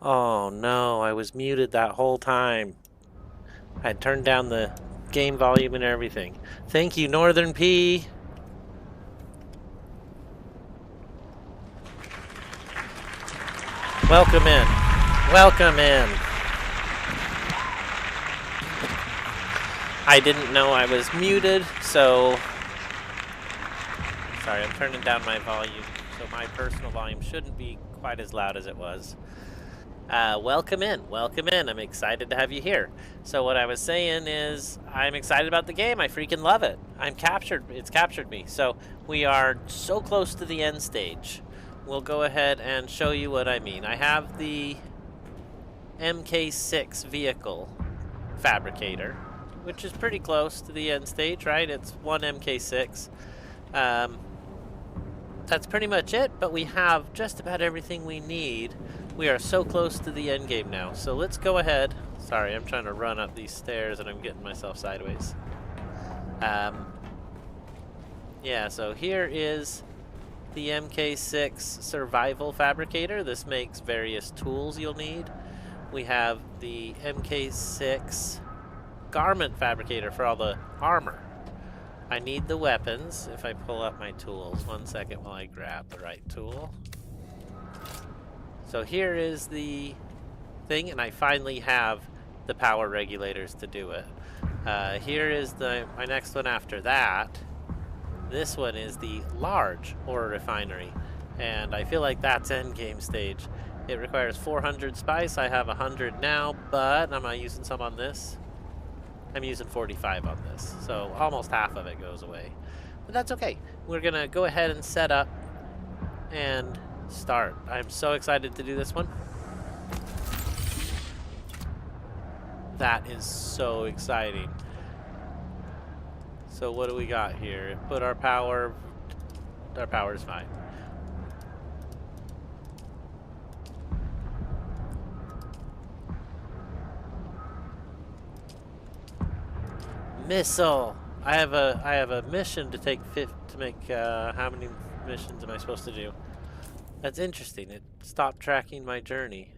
Oh no, I was muted that whole time. I had turned down the game volume and everything. Thank you, Northern P. Welcome in. Welcome in. I didn't know I was muted, so... Sorry, I'm turning down my volume, so my personal volume shouldn't be quite as loud as it was. Welcome in. Welcome in. I'm excited to have you here. So what I was saying is I'm excited about the game. I freaking love it. I'm captured. It's captured me. So we are so close to the end stage. We'll go ahead and show you what I mean. I have the MK6 vehicle fabricator, which is pretty close to the end stage, right? It's one MK6. That's pretty much it, but we have just about everything we need. We are so close to the end game now. So let's go ahead. Sorry, I'm trying to run up these stairs and I'm getting myself sideways. Yeah, so here is the MK6 Survival Fabricator. This makes various tools you'll need. We have the MK6 Garment Fabricator for all the armor. I need the weapons. If I pull up my tools, 1 second while I grab the right tool. So here is the thing, and I finally have the power regulators to do it. Here is my next one after that. This one is the large ore refinery, and I feel like that's end game stage. It requires 400 spice. I have 100 now, but am I using some on this? I'm using 45 on this, so almost half of it goes away. But that's okay. We're gonna go ahead and set up and start. I'm so excited to do this one. That is so exciting. So what do we got here? Put our power is fine. Missile. I have a mission to take to make how many missions am I supposed to do? That's interesting. It stopped tracking my journey.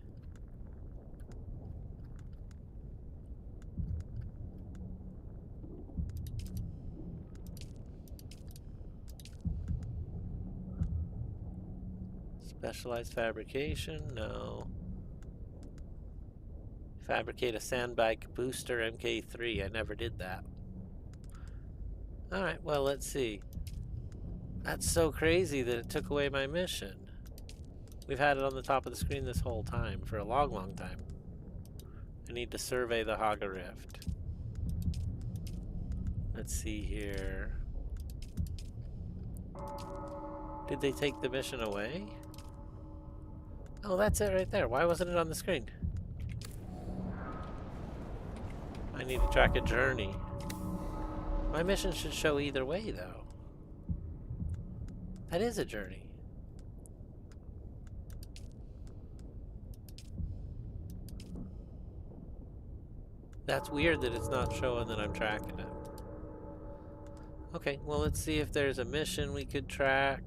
Specialized fabrication? No. Fabricate a sandbag booster MK3. I never did that. Alright, well, let's see. That's so crazy that it took away my mission. We've had it on the top of the screen this whole time, for a long, long time. I need to survey the Haga Rift. Let's see here. Did they take the mission away? Oh, that's it right there. Why wasn't it on the screen? I need to track a journey. My mission should show either way, though. That is a journey. That's weird that it's not showing that I'm tracking it. Okay, well, let's see if there's a mission we could track.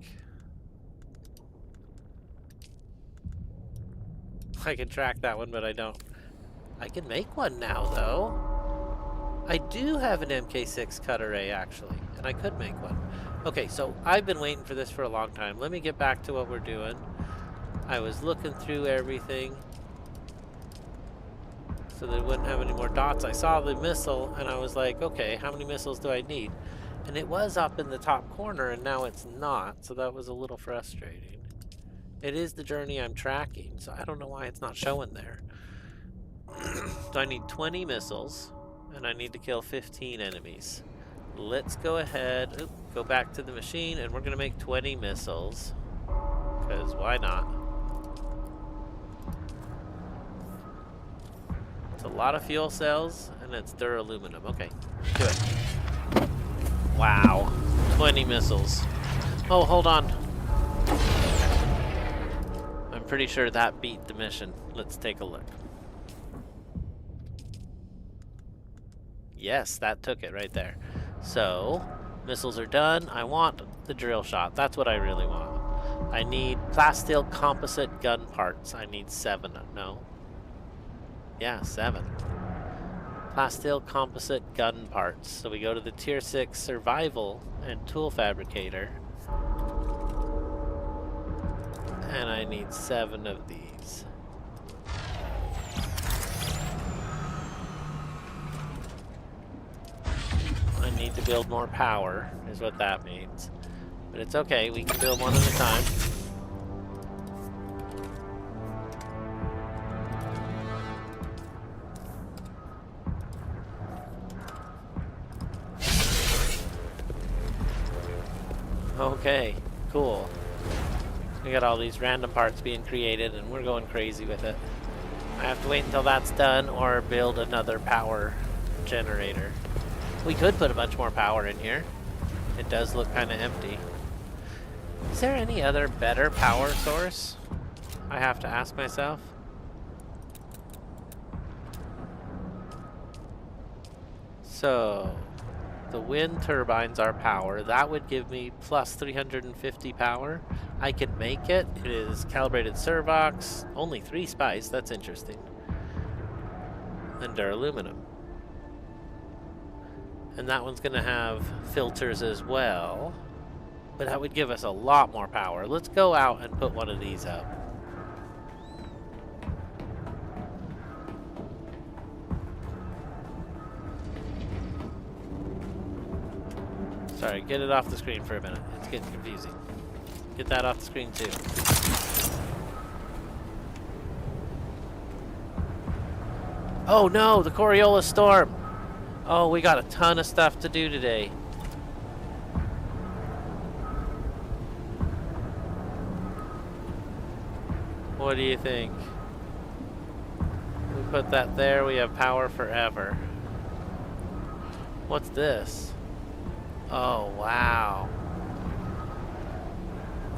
I can track that one, but I don't. I can make one now, though. I do have an MK6 cutter A, actually, and I could make one. Okay, so I've been waiting for this for a long time. Let me get back to what we're doing. I was looking through everything so that it wouldn't have any more dots. I saw the missile, and I was like, okay, how many missiles do I need? And it was up in the top corner, and now it's not, so that was a little frustrating. It is the journey I'm tracking, so I don't know why it's not showing there. So I need 20 missiles, and I need to kill 15 enemies. Let's go ahead, go back to the machine, and we're going to make 20 missiles. Because why not? It's a lot of fuel cells, and it's duraluminum. Okay, do it. Wow, 20 missiles. Oh, hold on. I'm pretty sure that beat the mission. Let's take a look. Yes, that took it right there. So, missiles are done. I want the drill shot. That's what I really want. I need plasteel composite gun parts. I need 7. No. Yeah, 7. Plasteel composite gun parts. So we go to the tier 6 survival and tool fabricator. And I need 7 of these. I need to build more power, is what that means. But it's okay, we can build one at a time. Okay, cool. We got all these random parts being created and we're going crazy with it. I have to wait until that's done or build another power generator. We could put a bunch more power in here. It does look kind of empty. Is there any other better power source? I have to ask myself. So, the wind turbines are power. That would give me plus 350 power. I can make it. It is calibrated servox. Only 3 spice. That's interesting. And duraluminum. And that one's going to have filters as well. But that would give us a lot more power. Let's go out and put one of these up. Sorry, get it off the screen for a minute. It's getting confusing. Get that off the screen too. Oh no, the Coriolis storm! Oh, we got a ton of stuff to do today. What do you think? We put that there, we have power forever. What's this? Oh, wow.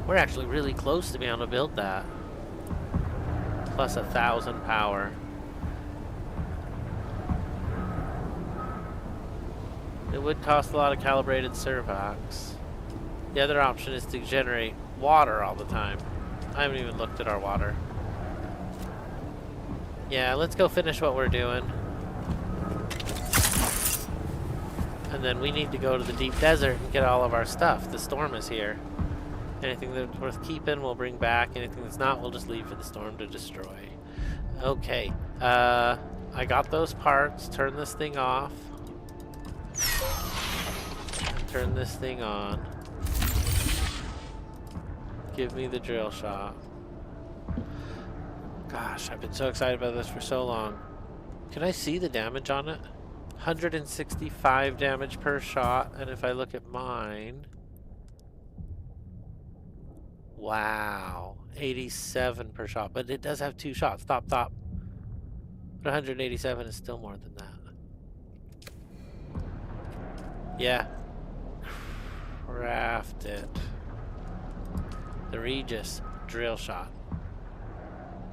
We're actually really close to being able to build that. Plus 1,000 power. It would cost a lot of calibrated servox. The other option is to generate water all the time. I haven't even looked at our water. Yeah, let's go finish what we're doing. And then we need to go to the deep desert and get all of our stuff. The storm is here. Anything that's worth keeping, we'll bring back. Anything that's not, we'll just leave for the storm to destroy. Okay. I got those parts. Turn this thing off. Turn this thing on. Give me the drill shot. Gosh, I've been so excited about this for so long. Can I see the damage on it? 165 damage per shot, and if I look at mine... Wow, 87 per shot, but it does have 2 shots. Stop. But 187 is still more than that. Yeah. Craft it. The Regis drill shot.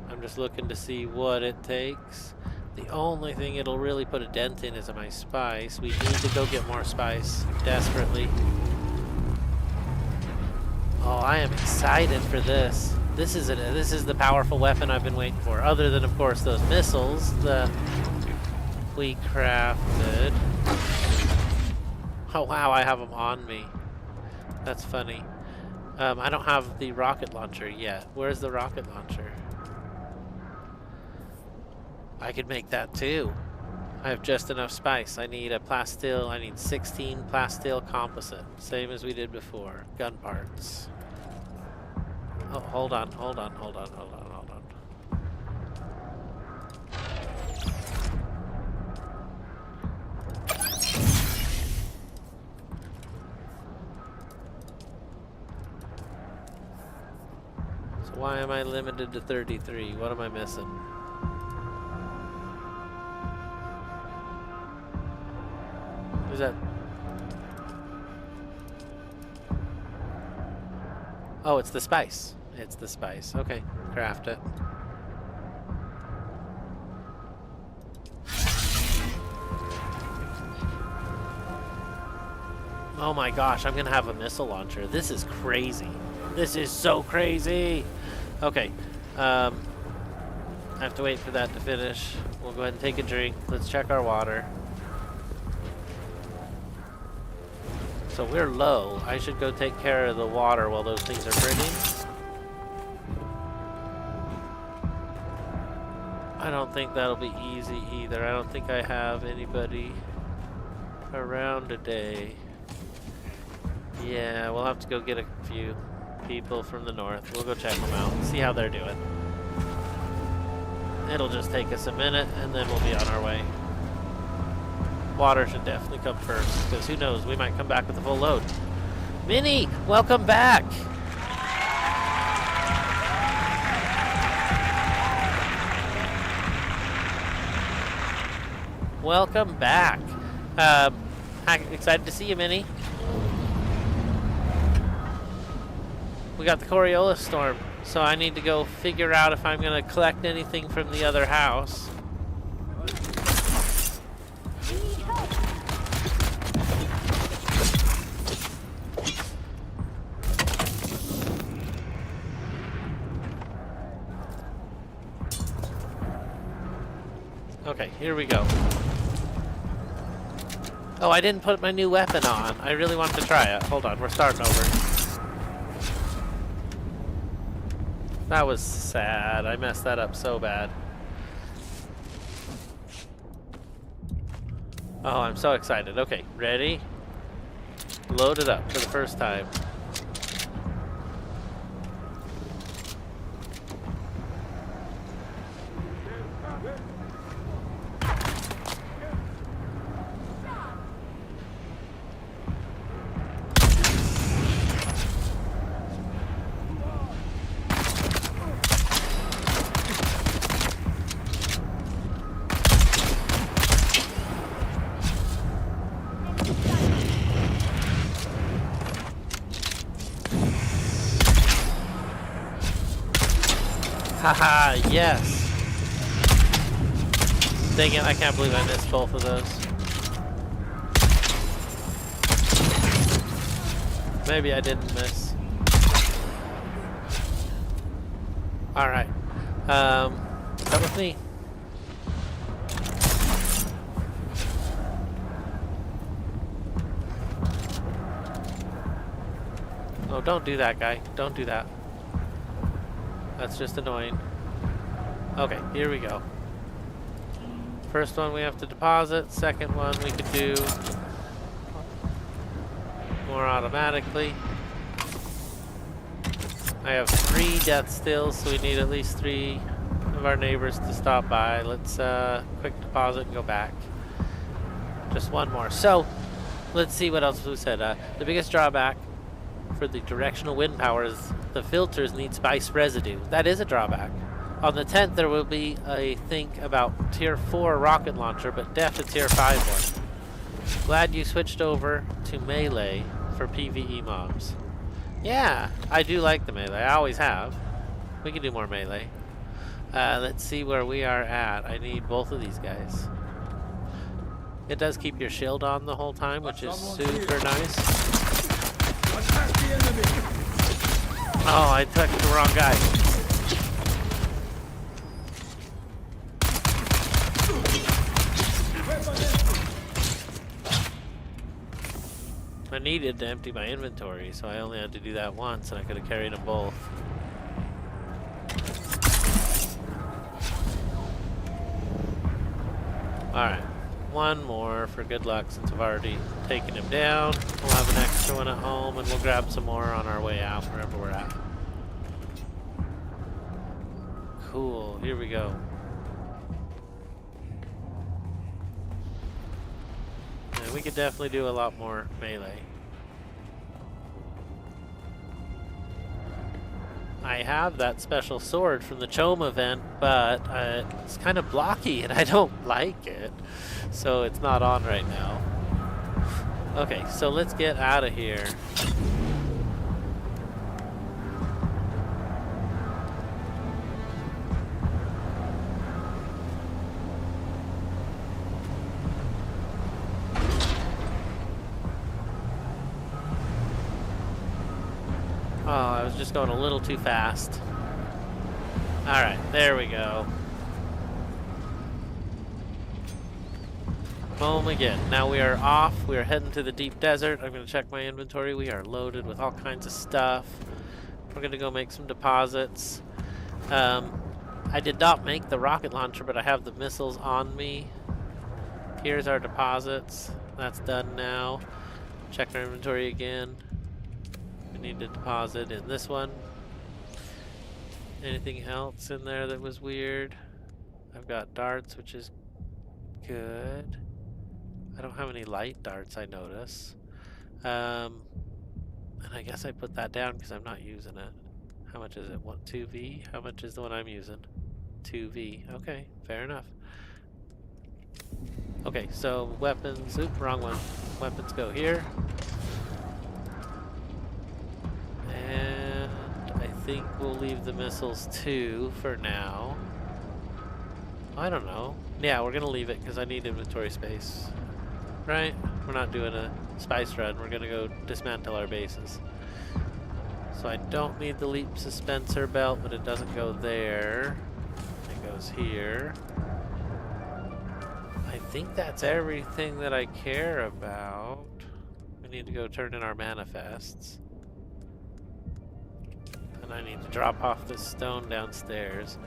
I'm just looking to see what it takes. The only thing it'll really put a dent in is my spice. We need to go get more spice desperately. Oh, I am excited for this. This is the powerful weapon I've been waiting for. Other than, of course, those missiles that we crafted. Oh wow, I have them on me. That's funny. I don't have the rocket launcher yet. Where's the rocket launcher? I could make that too. I have just enough spice. I need a plasteel. I need 16 plasteel composite. Same as we did before. Gun parts. Oh, hold on. So why am I limited to 33? What am I missing? Who's that? Oh, it's the spice. It's the spice. Okay, craft it. Oh my gosh, I'm gonna have a missile launcher. This is crazy. This is so crazy. Okay. I have to wait for that to finish. We'll go ahead and take a drink. Let's check our water. So we're low. I should go take care of the water while those things are brimming. I don't think that'll be easy either. I don't think I have anybody around today. Yeah, we'll have to go get a few people from the north. We'll go check them out, see how they're doing. It'll just take us a minute and then we'll be on our way. Water should definitely come first, because who knows, we might come back with a full load. Minnie, welcome back! Welcome back. Excited to see you, Minnie. We got the Coriolis storm, so I need to go figure out if I'm going to collect anything from the other house. Okay, here we go. Oh, I didn't put my new weapon on. I really wanted to try it. Hold on, we're starting over. That was sad. I messed that up so bad. Oh, I'm so excited. Okay, ready? Load it up for the first time. Haha, yes! Dang it, I can't believe I missed both of those. Maybe I didn't miss. Alright. Come with me. Oh, don't do that, guy. Don't do that. That's just annoying. Okay, here we go. First one we have to deposit. Second one we could do more automatically. I have 3 death stills, so we need at least 3 of our neighbors to stop by. Let's quick deposit and go back. Just one more. So, let's see what else we said. The biggest drawback for the directional wind power is the filters need spice residue. That is a drawback. On the 10th, there will be a think about tier 4 rocket launcher, but def a tier 5 one. Glad you switched over to melee for PvE mobs. Yeah, I do like the melee. I always have. We can do more melee. Let's see where we are at. I need both of these guys. It does keep your shield on the whole time, which is super nice. Oh, I touched the wrong guy. I needed to empty my inventory, so I only had to do that once, and I could have carried them both. Alright, one more for good luck since I've already taken him down. We'll have an extra one at home, and we'll grab some more on our way out wherever we're at. Cool, here we go. And we could definitely do a lot more melee. I have that special sword from the Chome event, but it's kind of blocky and I don't like it. So it's not on right now. Okay, so let's get out of here. just going a little too fast. Alright, there we go. Home again. Now we are off. We are heading to the deep desert. I'm going to check my inventory. We are loaded with all kinds of stuff. We're going to go make some deposits. I did not make the rocket launcher, but I have the missiles on me. Here's our deposits. That's done now. Check our inventory again. We need to deposit in this one. Anything else in there that was weird? I've got darts, which is good. I don't have any light darts, I notice. And I guess I put that down because I'm not using it. How much is it? 2V? How much is the one I'm using? 2V. Okay, fair enough. Okay, so weapons. Oop, wrong one. Weapons go here. And I think we'll leave the missiles too for now. I don't know. Yeah, we're gonna leave it because I need inventory space. Right? We're not doing a spice run. We're gonna go dismantle our bases. So I don't need the leap suspensor belt, but it doesn't go there. It goes here. I think that's everything that I care about. We need to go turn in our manifests. And I need to drop off this stone downstairs.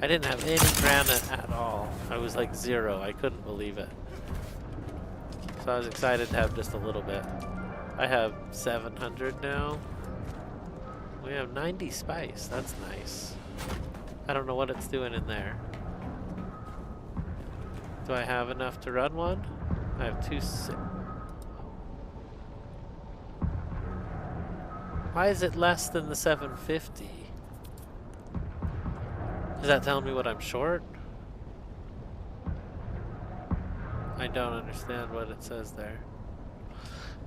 I didn't have any granite at all. I was like 0. I couldn't believe it. So I was excited to have just a little bit. I have 700 now. We have 90 spice. That's nice. I don't know what it's doing in there. Do I have enough to run one? I have 2. Why is it less than the 750? Is that telling me what I'm short? I don't understand what it says there.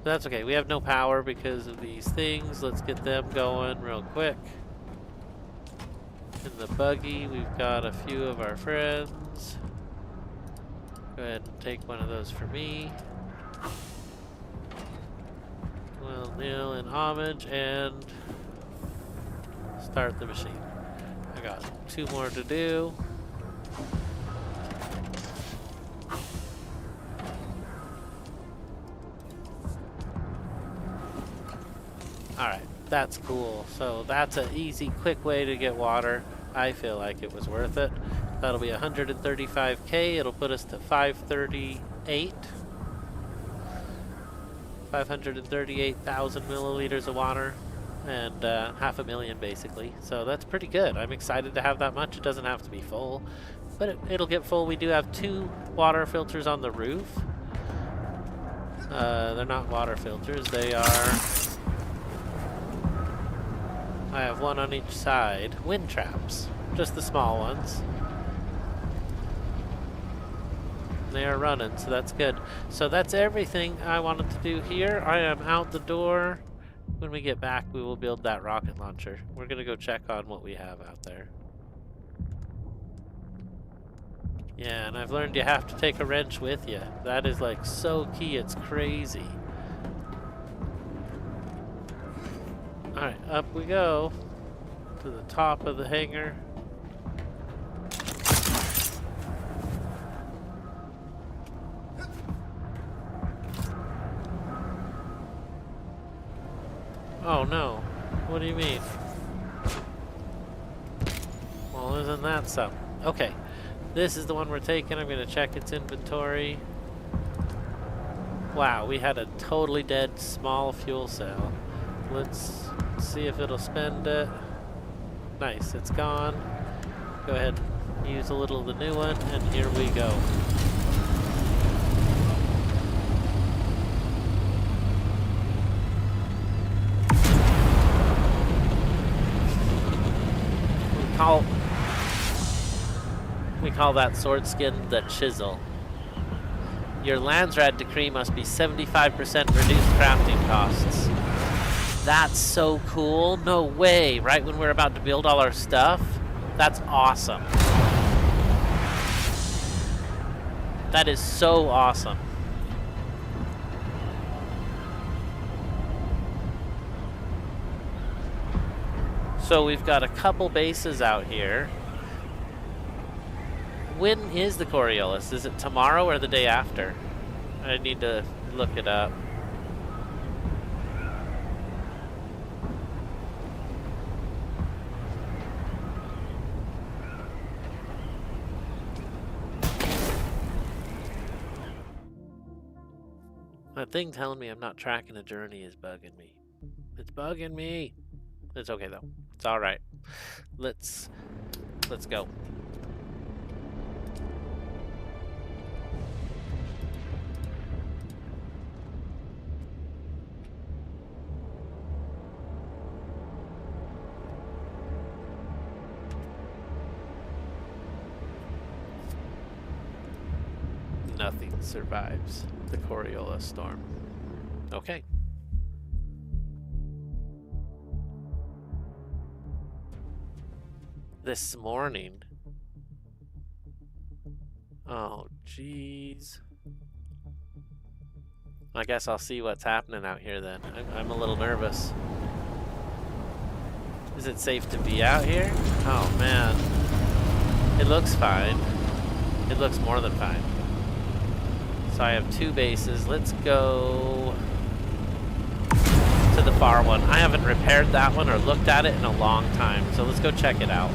But that's okay. We have no power because of these things. Let's get them going real quick. In the buggy, we've got a few of our friends. Go ahead and take one of those for me. We'll kneel in homage and start the machine. I got 2 more to do. Alright, that's cool. So that's an easy, quick way to get water. I feel like it was worth it. That'll be 135k. It'll put us to 538. 538,000 milliliters of water. And 500,000 basically. So that's pretty good. I'm excited to have that much. It doesn't have to be full, but it'll get full. We do have 2 water filters on the roof. They're not water filters. They are... I have 1 on each side. Wind traps. Just the small ones. They are running, so that's good. So that's everything I wanted to do here. I am out the door. When we get back, we will build that rocket launcher. We're gonna go check on what we have out there. Yeah, and I've learned you have to take a wrench with you. That is like so key, it's crazy. Alright, up we go to the top of the hangar. Oh no, what do you mean? Well, isn't that something? Okay, this is the one we're taking. I'm gonna check its inventory. Wow, we had a totally dead small fuel cell. Let's see if it'll spend it. Nice, it's gone. Go ahead and use a little of the new one, and here we go. We call that sword skin the chisel. Your Landsrad decree must be 75% reduced crafting costs. That's so cool. No way. Right when we're about to build all our stuff? That's awesome. That is so awesome. So we've got a couple bases out here. When is the Coriolis? Is it tomorrow or the day after? I need to look it up. That thing telling me I'm not tracking the journey is bugging me. It's bugging me. It's okay though. It's all right. Let's go. Nothing survives the Coriolis storm. Okay. This morning. Oh, jeez. I guess I'll see what's happening out here then. I'm a little nervous. Is it safe to be out here? Oh, man. It looks fine. It looks more than fine. So I have 2 bases. Let's go to the far one. I haven't repaired that one or looked at it in a long time, so let's go check it out.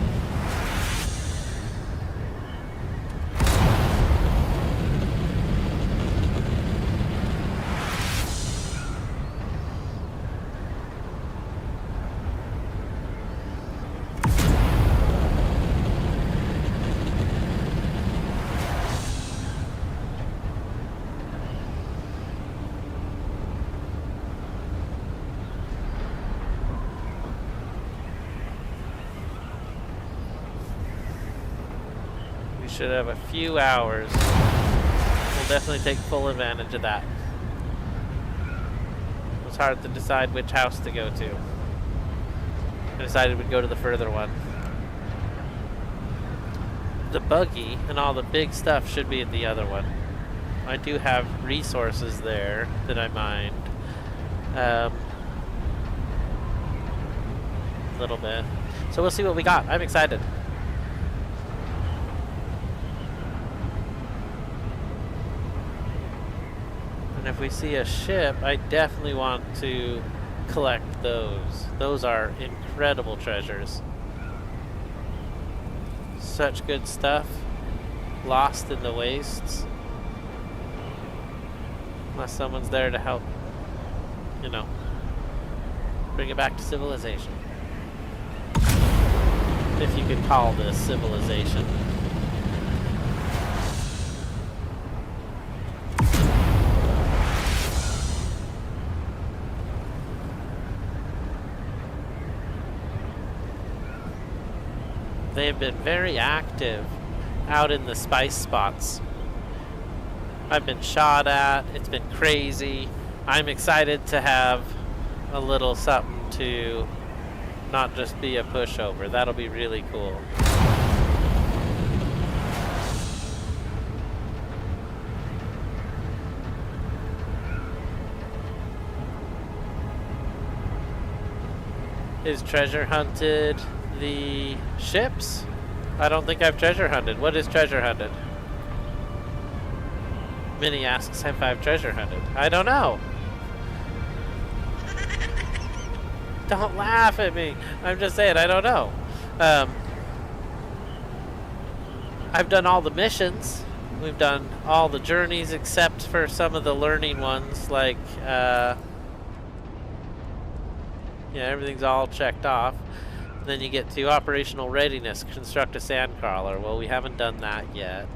Should have a few hours. We'll definitely take full advantage of that. It was hard to decide which house to go to. I decided we'd go to the further one. The buggy and all the big stuff should be at the other one. I do have resources there that I mined. A little bit. So we'll see what we got. I'm excited. And if we see a ship, I definitely want to collect those. Those are incredible treasures. Such good stuff. Lost in the wastes. Unless someone's there to help, you know, bring it back to civilization. If you could call this civilization. They have been very active out in the spice spots. I've been shot at. It's been crazy. I'm excited to have a little something to not just be a pushover. That'll be really cool. Is treasure hunted the ships? I don't think I've treasure hunted. What is treasure hunted? Minnie asks if I've treasure hunted. I don't know. Don't laugh at me. I'm just saying I don't know. I've done all the missions. We've done all the journeys except for some of the learning ones, like yeah, everything's all checked off. Then you get to operational readiness, construct a sand crawler. Well, we haven't done that yet.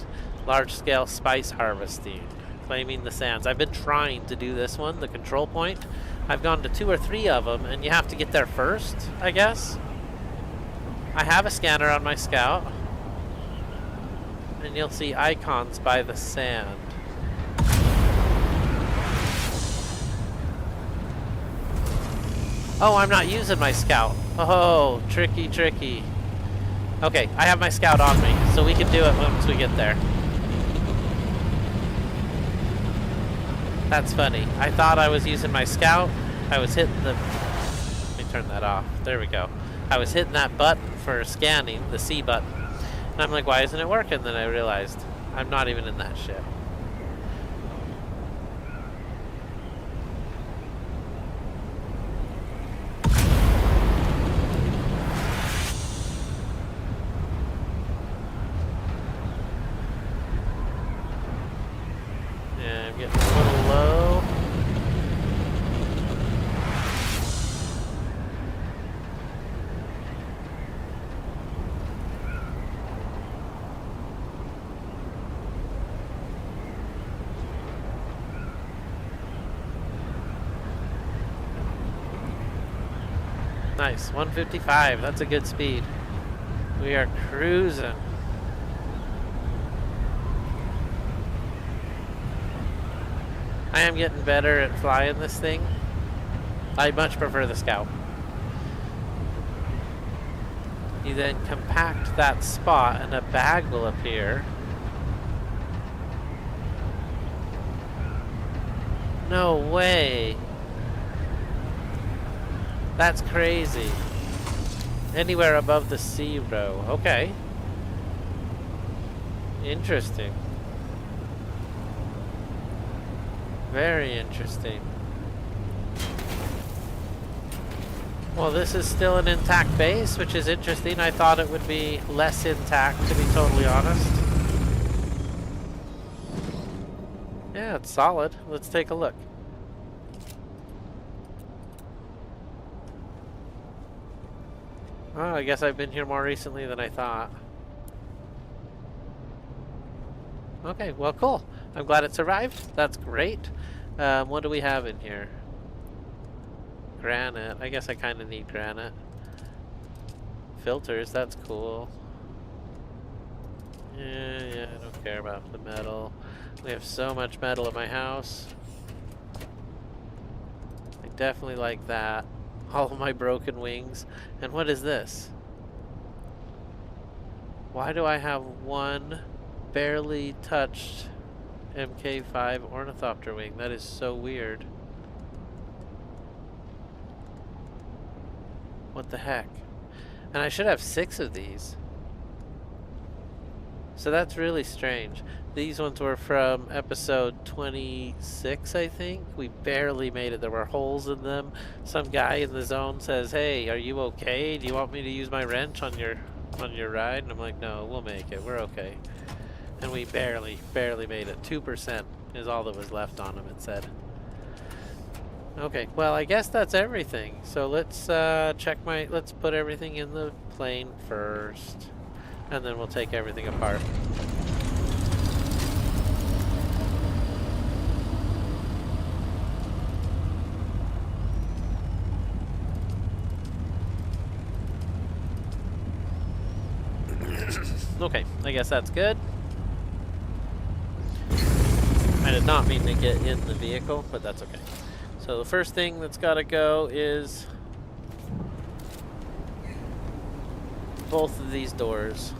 Large-scale spice harvesting, claiming the sands. I've been trying to do this one, the control point. I've gone to 2 or 3 of them, and you have to get there first, I guess. I have a scanner on my scout. And you'll see icons by the sand. Oh, I'm not using my scout. Oh, tricky, tricky. Okay, I have my scout on me, so we can do it once we get there. That's funny. I thought I was using my scout. I was hitting the... Let me turn that off. There we go. I was hitting that button for scanning, the C button. And I'm like, why isn't it working? Then I realized I'm not even in that ship. Yeah, I'm getting a little low. Nice, 155. That's a good speed. We are cruising. I am getting better at flying this thing. I much prefer the Scout. You then compact that spot and a bag will appear. No way. That's crazy. Anywhere above the 0. Okay. Interesting. Very interesting. Well, this is still an intact base, which is interesting. I thought it would be less intact, to be totally honest. Yeah, it's solid. Let's take a look. Oh, I guess I've been here more recently than I thought. Okay, well, cool. I'm glad it survived. That's great. What do we have in here? Granite. I guess I kind of need granite. Filters, that's cool. Yeah, I don't care about the metal. We have so much metal at my house. I definitely like that. All of my broken wings. And what is this? Why do I have one barely touched MK5 ornithopter wing? That is so weird. What the heck? And I should have 6 of these. So that's really strange. These ones were from episode 26, I think. We barely made it. There were holes in them. Some guy in the zone says, "Hey, are you okay? Do you want me to use my wrench on your ride?" And I'm like, "No, we'll make it. We're okay." And we barely made it. 2% is all that was left on them, it said. Okay, well, I guess that's everything. So let's let's put everything in the plane first. And then we'll take everything apart. Okay, I guess that's good. I did not mean to get in the vehicle, but that's okay. So the first thing that's got to go is both of these doors.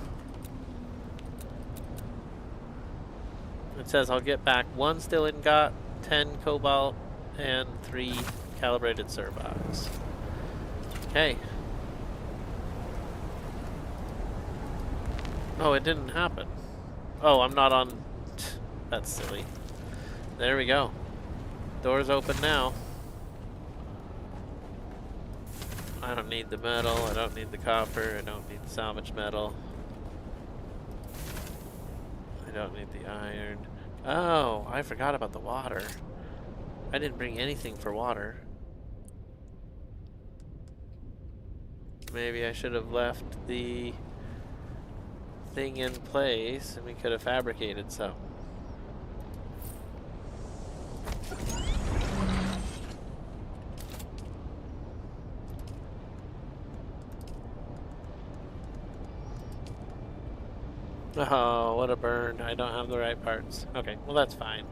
It says I'll get back 1 still ingot, 10 cobalt, and 3 calibrated servox. Okay. Oh, it didn't happen. Oh, I'm not on... That's silly. There we go. Doors open now. I don't need the metal, I don't need the copper, I don't need the salvage metal. I don't need the iron. Oh, I forgot about the water. I didn't bring anything for water. Maybe I should have left the thing in place and we could have fabricated some. Oh, what a burn. I don't have the right parts. Okay, well that's fine.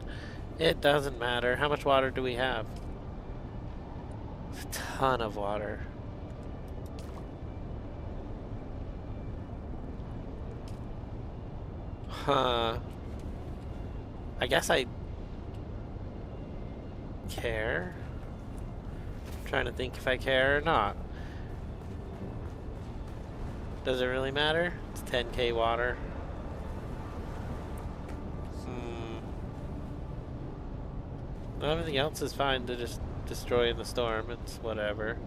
It doesn't matter. How much water do we have? A ton of water. Huh. I guess I care. I'm trying to think if I care or not. Does it really matter? It's 10k water. Everything else is fine to just destroy in the storm. It's whatever.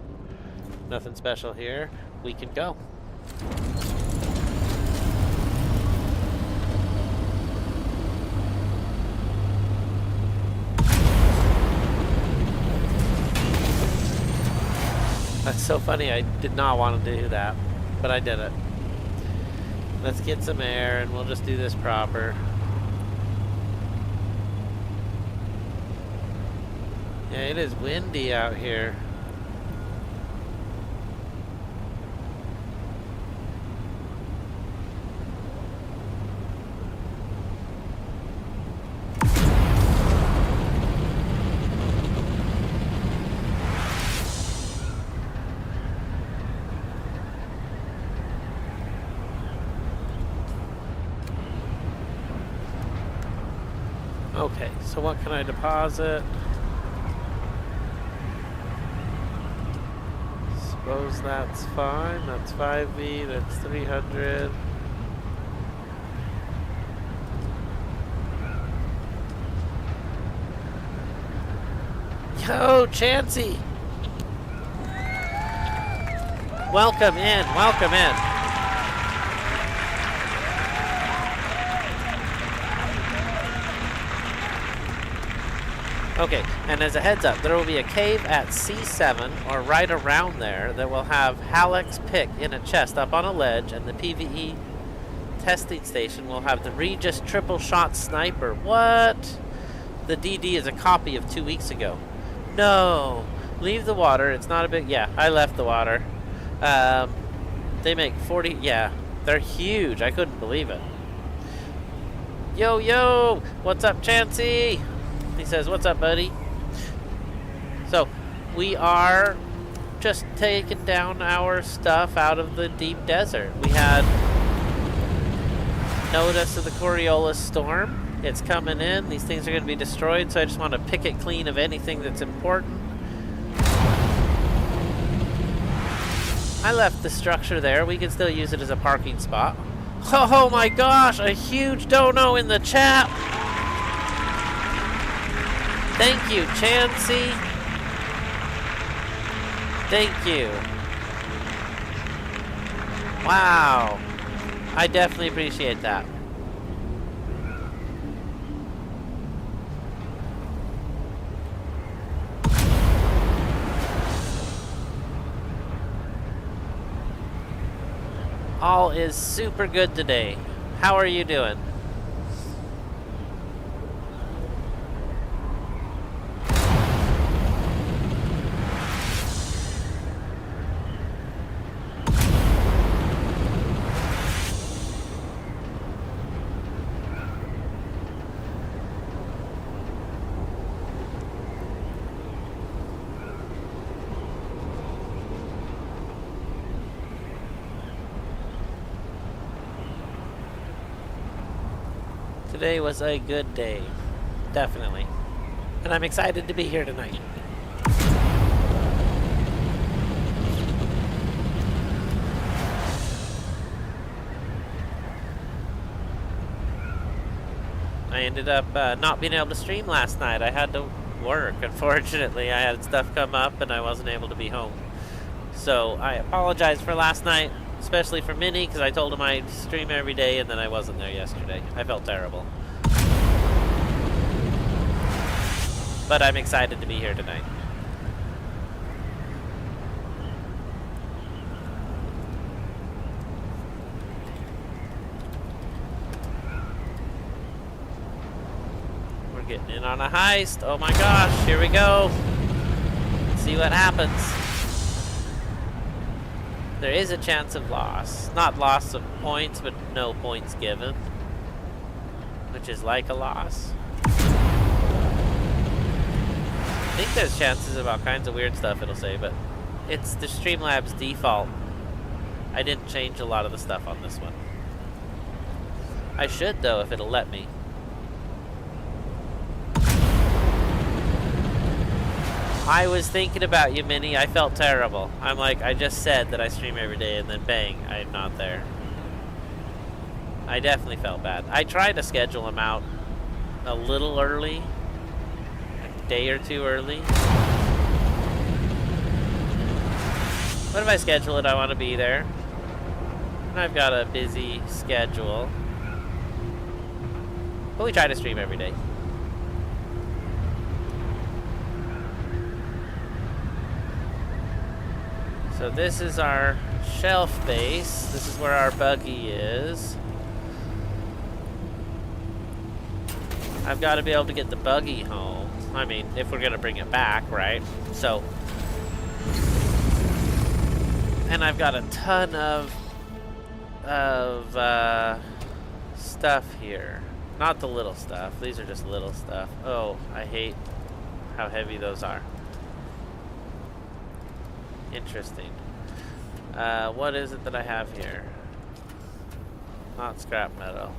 Nothing special here. We can go. That's so funny. I did not want to do that, but I did it. Let's get some air and we'll just do this proper. Yeah, it is windy out here. Okay, so what can I deposit? Suppose that's fine. That's 5V, that's 300. Yo, Chansey! Welcome in, welcome in. Okay, and as a heads up, there will be a cave at C7, or right around there, that will have Halleck's pick in a chest up on a ledge, and the PvE testing station will have the Regis triple shot sniper. What? The DD is a copy of 2 weeks ago. No! Leave the water, it's not a big... Yeah, I left the water. They make 40... Yeah, they're huge, I couldn't believe it. Yo, yo! What's up, Chansey? He says, what's up, buddy? So, we are just taking down our stuff out of the deep desert. We had notice of the Coriolis storm. It's coming in. These things are going to be destroyed, so I just want to pick it clean of anything that's important. I left the structure there. We can still use it as a parking spot. Oh my gosh, a huge dono in the chat! Thank you, Chansey. Thank you. Wow. I definitely appreciate that. All is super good today. How are you doing? Today was a good day, definitely. And I'm excited to be here tonight. I ended up not being able to stream last night. I had to work. Unfortunately, I had stuff come up and I wasn't able to be home. So I apologize for last night. Especially for Minnie, because I told him I'd stream every day, and then I wasn't there yesterday. I felt terrible. But I'm excited to be here tonight. We're getting in on a heist. Oh my gosh, here we go. Let's see what happens. There is a chance of loss. Not loss of points, but no points given. Which is like a loss. I think there's chances of all kinds of weird stuff it'll say, but it's the Streamlabs default. I didn't change a lot of the stuff on this one. I should, though, if it'll let me. I was thinking about you, Minnie. I felt terrible. I'm like, I just said that I stream every day, and then bang, I'm not there. I definitely felt bad. I tried to schedule them out a little early, a day or two early. But if I schedule it, I want to be there. And I've got a busy schedule. But we try to stream every day. So this is our shelf base. This is where our buggy is. I've got to be able to get the buggy home. I mean, if we're going to bring it back, right? So, and I've got a ton of stuff here. Not the little stuff. These are just little stuff. Oh, I hate how heavy those are. Interesting. What is it that I have here? Not scrap metal.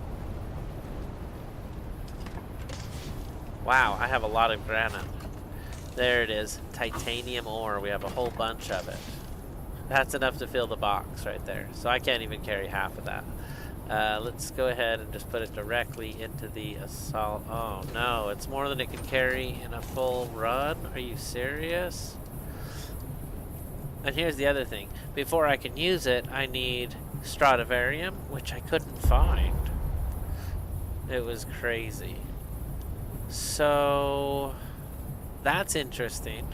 Wow, I have a lot of granite. There it is. Titanium ore. We have a whole bunch of it. That's enough to fill the box right there. So I can't even carry half of that. Let's go ahead and just put it directly into the assault. Oh no, it's more than it can carry in a full run. Are you serious? And here's the other thing. Before I can use it, I need Stradivarium, which I couldn't find. It was crazy. So that's interesting.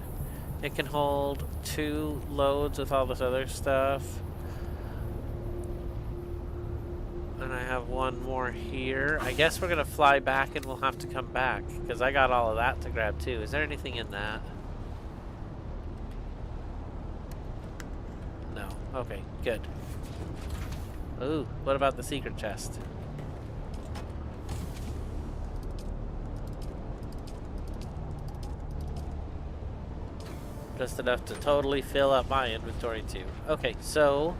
It can hold 2 loads with all this other stuff. And I have one more here. I guess we're gonna fly back and we'll have to come back because I got all of that to grab too. Is there anything in that? No. Okay, good. Ooh, what about the secret chest? Just enough to totally fill up my inventory too. Okay, so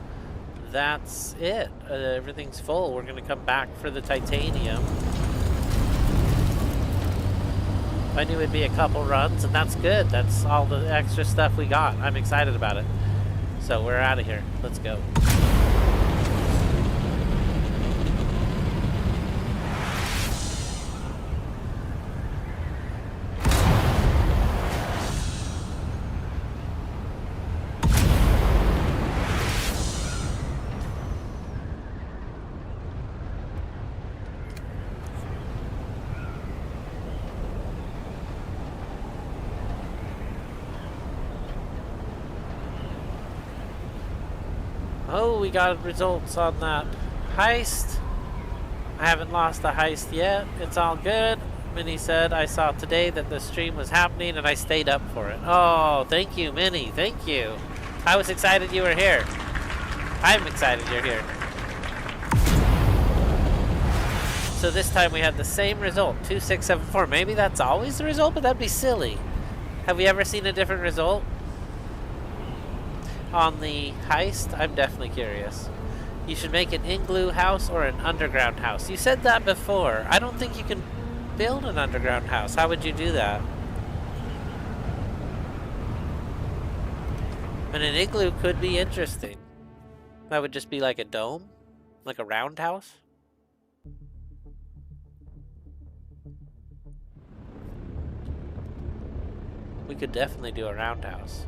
that's it. Everything's full. We're gonna come back for the titanium. I knew it'd be a couple runs, and that's good. That's all the extra stuff we got. I'm excited about it. So we're out of here. Let's go. Oh, we got results on that heist. I haven't lost the heist yet. It's all good. Minnie said I saw today that the stream was happening and I stayed up for it. Oh, thank you, Minnie. Thank you. I was excited you were here. I'm excited you're here. So this time we had the same result, 2674. Maybe that's always the result, but that'd be silly. Have we ever seen a different result on the heist? I'm definitely curious. You should make an igloo house or an underground house. You said that before. I don't think you can build an underground house. How would you do that? And an igloo could be interesting. That would just be like a dome? Like a roundhouse? We could definitely do a roundhouse.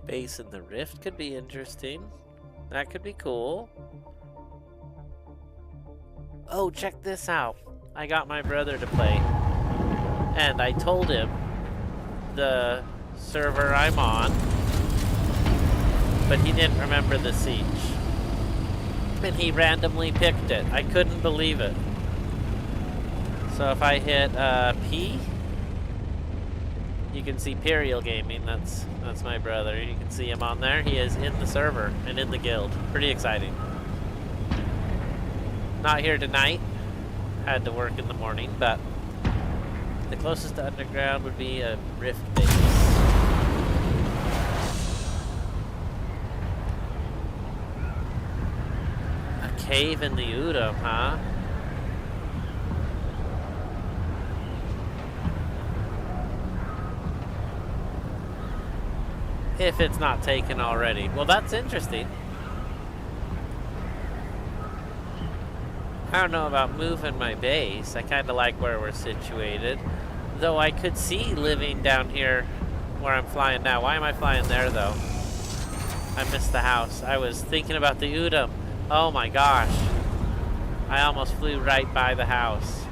Base in the rift could be interesting. That could be cool. oh, check this out. I got my brother to play. And I told him the server I'm on, but he didn't remember the siege. And he randomly picked it. I couldn't believe it. So if I hit P, you can see Imperial Gaming. That's my brother. You can see him on there. He is in the server and in the guild. Pretty exciting. Not here tonight. Had to work in the morning, but the closest to underground would be a rift base. A cave in the Udom, huh? If it's not taken already. Well, that's interesting. I don't know about moving my base. I kind of like where we're situated. Though I could see living down here where I'm flying now. Why am I flying there, though? I missed the house. I was thinking about the Udom. Oh my gosh. I almost flew right by the house.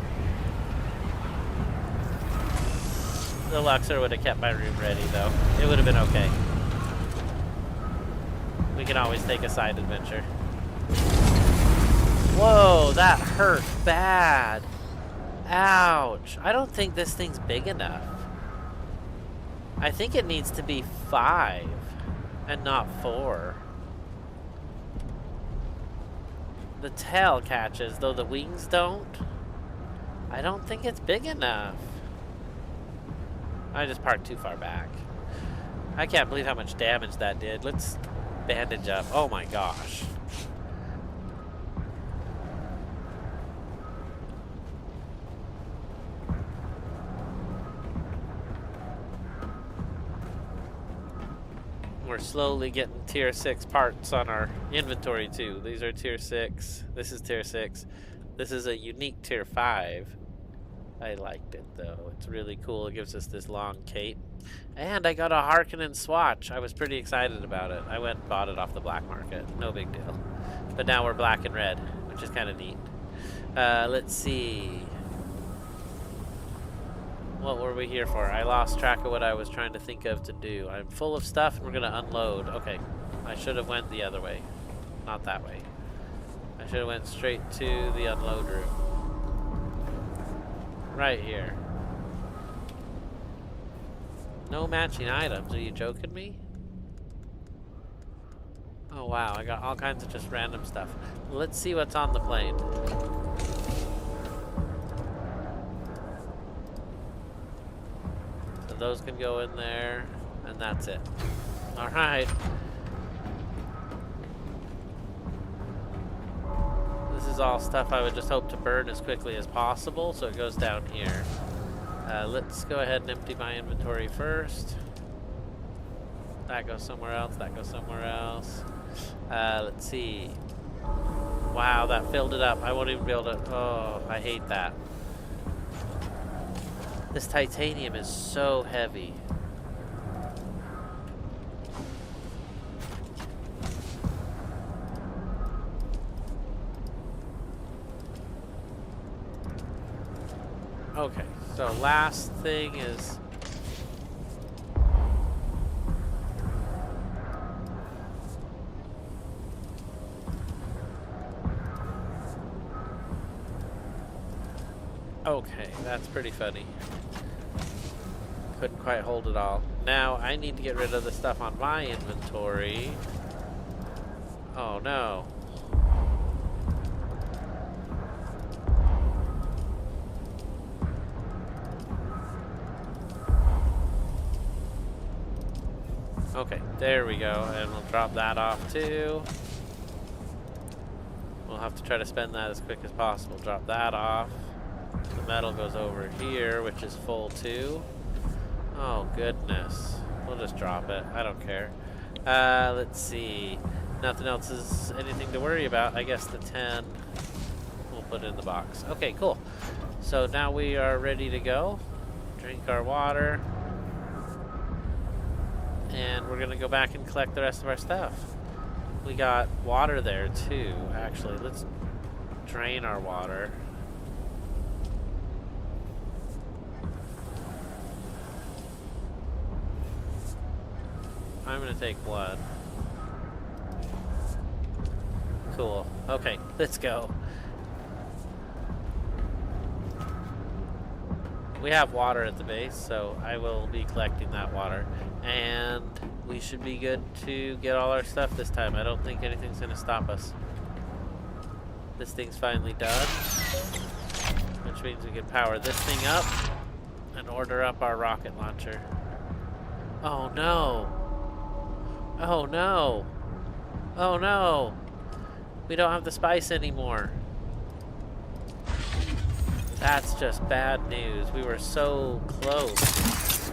The Luxor would have kept my room ready, though. It would have been okay. We can always take a side adventure. Whoa, that hurt bad. Ouch. I don't think this thing's big enough. I think it needs to be 5 and not 4. The tail catches, though the wings don't. I don't think it's big enough. I just parked too far back. I can't believe how much damage that did. Let's bandage up. Oh my gosh. We're slowly getting tier 6 parts on our inventory too. These are tier 6. This is tier 6. This is a unique tier 5. I liked it though. It's really cool. It gives us this long cape. And I got a Harkonnen swatch. I was pretty excited about it. I went and bought it off the black market. No big deal. But now we're black and red, which is kind of neat. Let's see. What were we here for? I lost track of what I was trying to think of to do. I'm full of stuff and we're going to unload. Okay. I should have went the other way. Not that way. I should have went straight to the unload room. Right here. No matching items. Are you joking me? Oh wow, I got all kinds of just random stuff. Let's see what's on the plane. So those can go in there, and that's it. Alright. This is all stuff I would just hope to burn as quickly as possible, so it goes down here. Let's go ahead and empty my inventory first. That goes somewhere else, that goes somewhere else. Let's see. Wow, that filled it up. I won't even be able to... Oh, I hate that. This titanium is so heavy. Okay, so last thing is... Okay, that's pretty funny. Couldn't quite hold it all. Now, I need to get rid of the stuff on my inventory. Oh no. Okay, there we go, and we'll drop that off too. We'll have to try to spend that as quick as possible. Drop that off. The metal goes over here, which is full too. Oh goodness. We'll just drop it. I don't care. Let's see. Nothing else is anything to worry about. I guess the 10 we'll put in the box. Okay, cool. So now we are ready to go. Drink our water. And we're gonna go back and collect the rest of our stuff. We got water there too, actually. Let's drain our water. I'm gonna take one. Cool. Okay, let's go. We have water at the base, so I will be collecting that water. And we should be good to get all our stuff this time. I don't think anything's gonna stop us. This thing's finally done, which means we can power this thing up and order up our rocket launcher. Oh no! Oh no! Oh no! We don't have the spice anymore. That's just bad news. We were so close.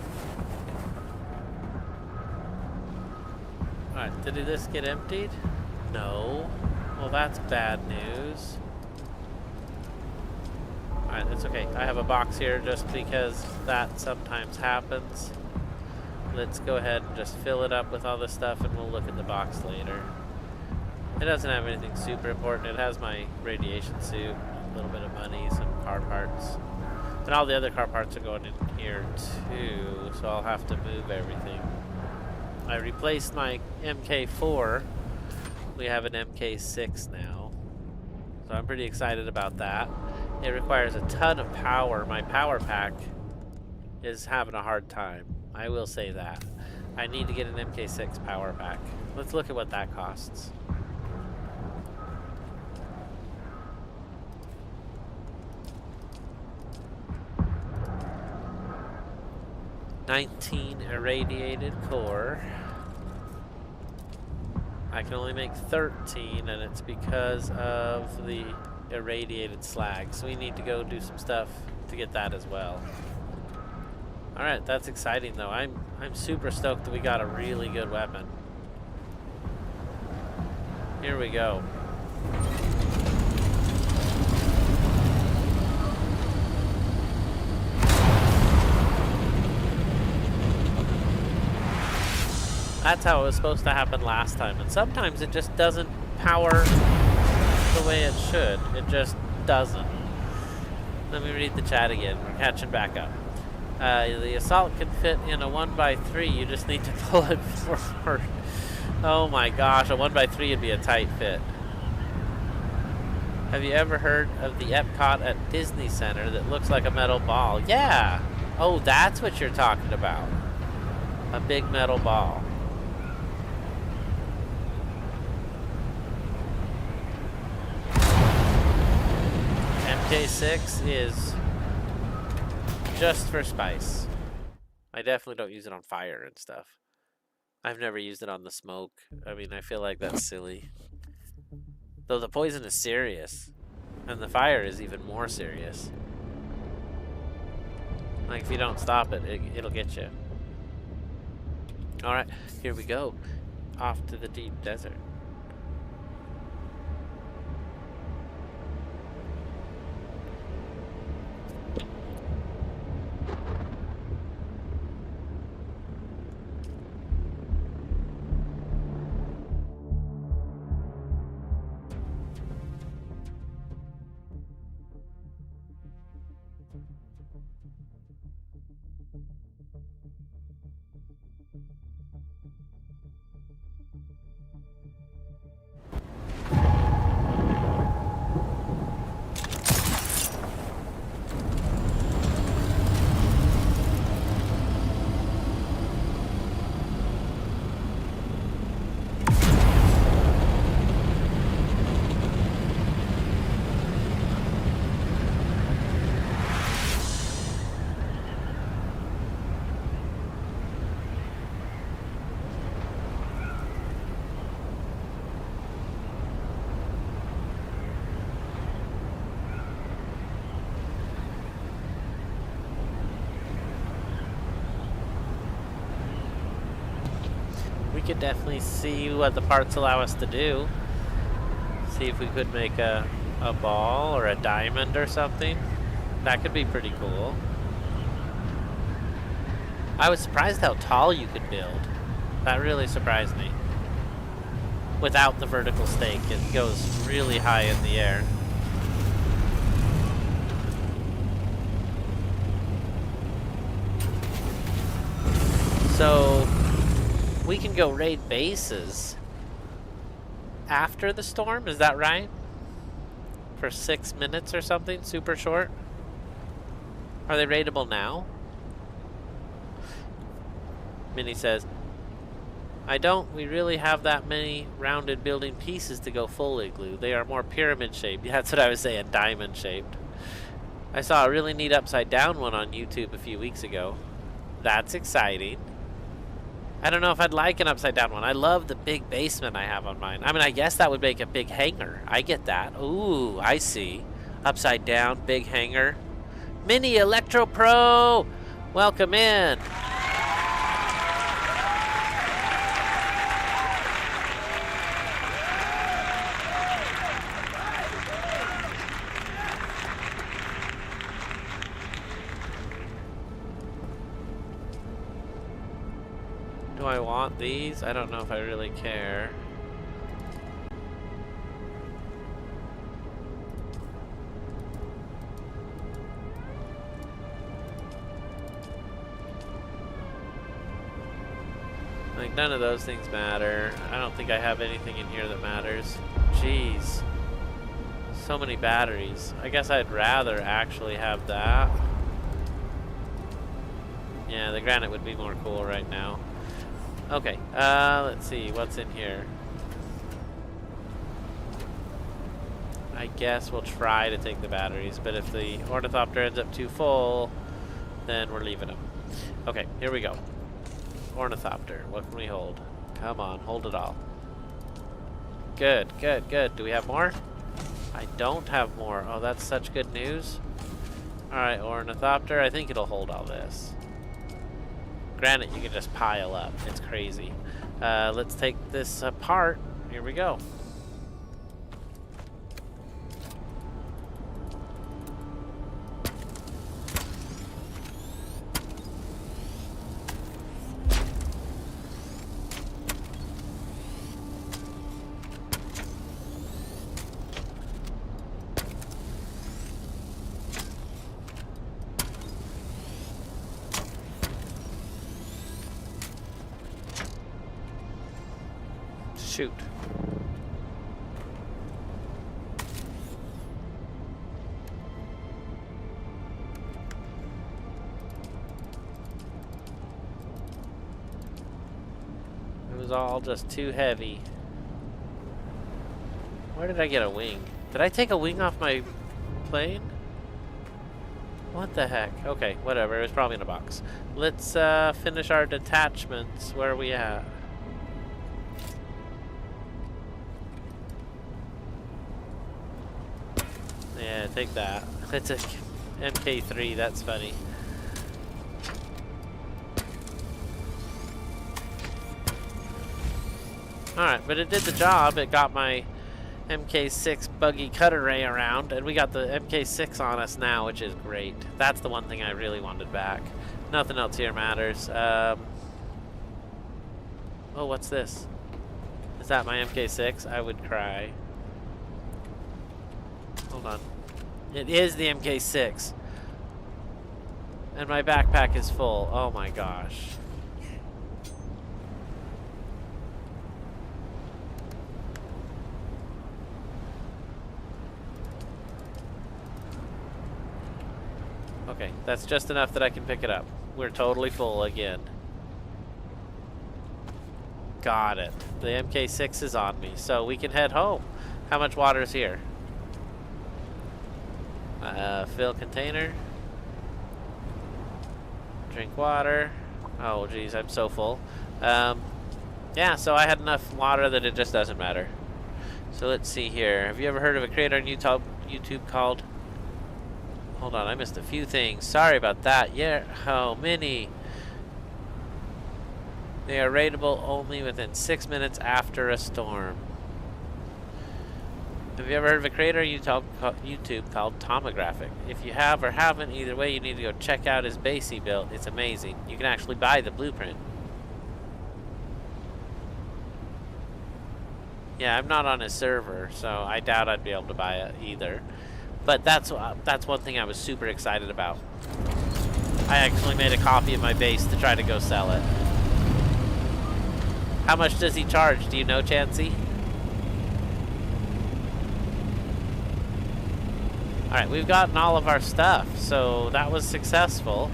Alright, did this get emptied? No. Well, that's bad news. Alright, it's okay. I have a box here just because that sometimes happens. Let's go ahead and just fill it up with all this stuff and we'll look at the box later. It doesn't have anything super important. It has my radiation suit, a little bit of money, some car parts. And all the other car parts are going in here too, so I'll have to move everything. I replaced my MK4. We have an MK6 now. So I'm pretty excited about that. It requires a ton of power. My power pack is having a hard time. I will say that. I need to get an MK6 power pack. Let's look at what that costs. $19 irradiated core. I can only make 13, and it's because of the irradiated slag. So we need to go do some stuff to get that as well. All right, that's exciting though. I'm super stoked that we got a really good weapon. Here we go. That's how it was supposed to happen last time, and sometimes it just doesn't power the way it should. It just doesn't. Let me read the chat again. We're catching back up. The assault can fit in a 1x3. You just need to pull it forward. Oh my gosh, a 1x3 would be a tight fit. Have you ever heard of the Epcot at Disney Center that looks like a metal ball? Yeah. Oh, that's what you're talking about. A big metal ball. MK6 is just for spice. I definitely don't use it on fire and stuff. I've never used it on the smoke. I mean, I feel like that's silly. Though the poison is serious. And the fire is even more serious. Like, if you don't stop it, it'll get you. Alright, here we go. Off to the deep desert. We could definitely see what the parts allow us to do. See if we could make a ball or a diamond or something. That could be pretty cool. I was surprised how tall you could build. That really surprised me. Without the vertical stake, it goes really high in the air. So we can go raid bases after the storm, is that right? For 6 minutes or something, super short. Are they raidable now? Minnie says, we really have that many rounded building pieces to go full igloo. They are more pyramid shaped. Yeah, that's what I was saying, diamond shaped. I saw a really neat upside down one on YouTube a few weeks ago. That's exciting. I don't know if I'd like an upside down one. I love the big basement I have on mine. I mean, I guess that would make a big hangar. I get that. Ooh, I see. Upside down, big hangar. Mini Electro Pro, welcome in. Do I want these? I don't know if I really care. Like, none of those things matter. I don't think I have anything in here that matters. Jeez. So many batteries. I guess I'd rather actually have that. Yeah, the granite would be more cool right now. Okay, let's see, what's in here? I guess we'll try to take the batteries, but if the ornithopter ends up too full, then we're leaving him. Okay, here we go. Ornithopter, what can we hold? Come on, hold it all. Good, good, good. Do we have more? I don't have more. Oh, that's such good news. Alright, ornithopter, I think it'll hold all this. Granite, you can just pile up. It's crazy. Let's take this apart. Here we go. Shoot. It was all just too heavy. Where did I get a wing? Did I take a wing off my plane? What the heck? Okay, whatever. It was probably in a box. Let's finish our detachments. Where are we at? Yeah, take that. It's a MK3, that's funny. Alright, but it did the job. It got my MK6 buggy cutter ray around, and we got the MK6 on us now, which is great. That's the one thing I really wanted back. Nothing else here matters. Oh, what's this? Is that my MK6? I would cry. Hold on. It is the MK6. And my backpack is full. Oh my gosh. Okay, that's just enough that I can pick it up. We're totally full again. Got it. The MK6 is on me, so we can head home. How much water is here? Fill container. Drink water. Oh, geez, I'm so full. Yeah, so I had enough water that it just doesn't matter. So let's see here. Have you ever heard of a creator on YouTube called... Hold on, I missed a few things. Sorry about that. Yeah, how many? They are raidable only within 6 minutes after a storm. Have you ever heard of a creator on YouTube called Tomographic? If you have or haven't, either way, you need to go check out his base he built. It's amazing. You can actually buy the blueprint. Yeah, I'm not on his server, so I doubt I'd be able to buy it either. But that's one thing I was super excited about. I actually made a copy of my base to try to go sell it. How much does he charge? Do you know, Chansey? Alright, we've gotten all of our stuff, so that was successful.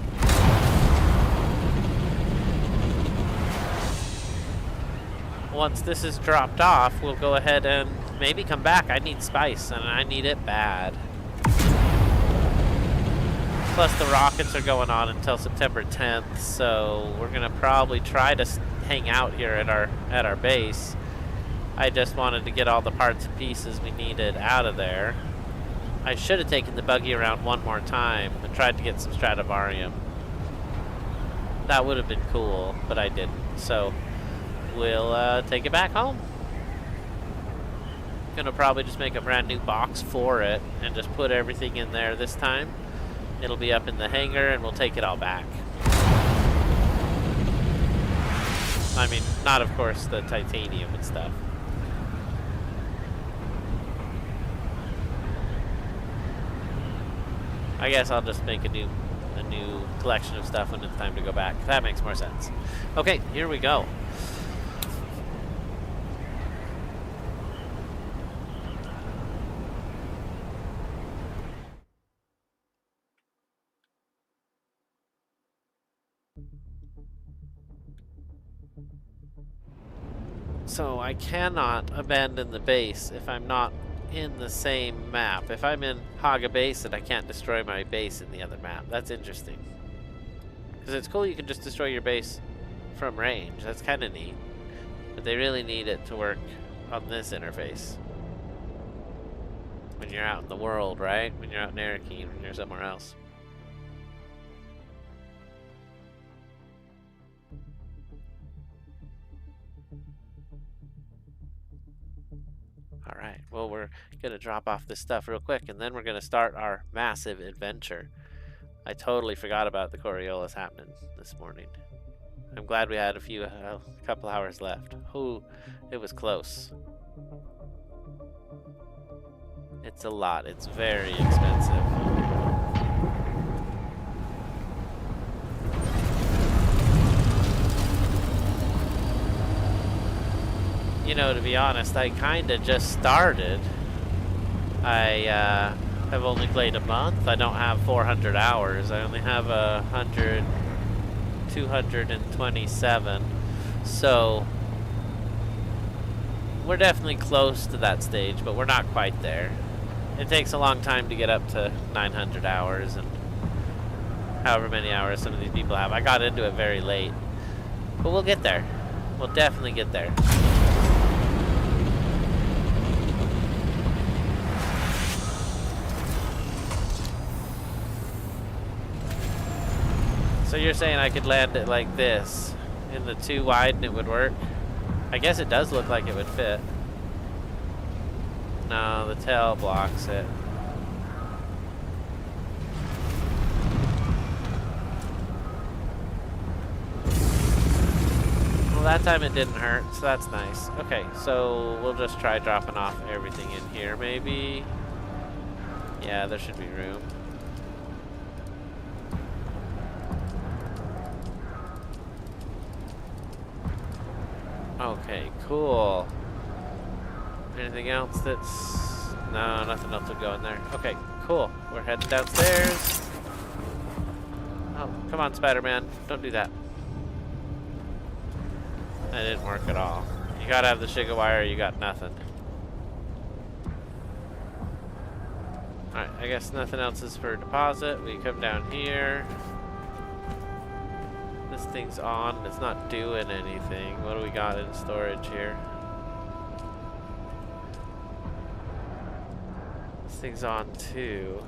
Once this is dropped off, we'll go ahead and maybe come back. I need spice, and I need it bad. Plus, the rockets are going on until September 10th, so we're gonna probably try to hang out here at our base. I just wanted to get all the parts and pieces we needed out of there. I should have taken the buggy around one more time and tried to get some Stradivarium. That would have been cool, but I didn't. So we'll take it back home. Gonna probably just make a brand new box for it and just put everything in there this time. It'll be up in the hangar and we'll take it all back. I mean, not of course the titanium and stuff. I guess I'll just make a new collection of stuff when it's time to go back. That makes more sense. Okay, here we go. So I cannot abandon the base if I'm not in the same map. If I'm in Haga Basin, I can't destroy my base in the other map. That's interesting. Because it's cool you can just destroy your base from range. That's kind of neat. But they really need it to work on this interface. When you're out in the world, right? When you're out in Arakeen, when you're somewhere else. Alright, well, we're going to drop off this stuff real quick, and then we're going to start our massive adventure. I totally forgot about the Coriolis happening this morning. I'm glad we had a couple hours left. Ooh, it was close. It's a lot. It's very expensive. You know, to be honest, I kind of just started. I have only played a month. I don't have 400 hours. I only have 227. So we're definitely close to that stage, but we're not quite there. It takes a long time to get up to 900 hours and however many hours some of these people have. I got into it very late, but we'll get there. We'll definitely get there. So you're saying I could land it like this, in the 2 wide, and it would work? I guess it does look like it would fit. No, the tail blocks it. Well, that time it didn't hurt, so that's nice. Okay, so we'll just try dropping off everything in here, maybe. Yeah, there should be room. Okay, cool. Anything else that's... No, nothing else would go in there. Okay, cool. We're heading downstairs. Oh, come on, Spider-Man. Don't do that. That didn't work at all. You gotta have the Shiga wire or you got nothing. Alright, I guess nothing else is for deposit. We come down here. This thing's on. It's not doing anything. What do we got in storage here? This thing's on too.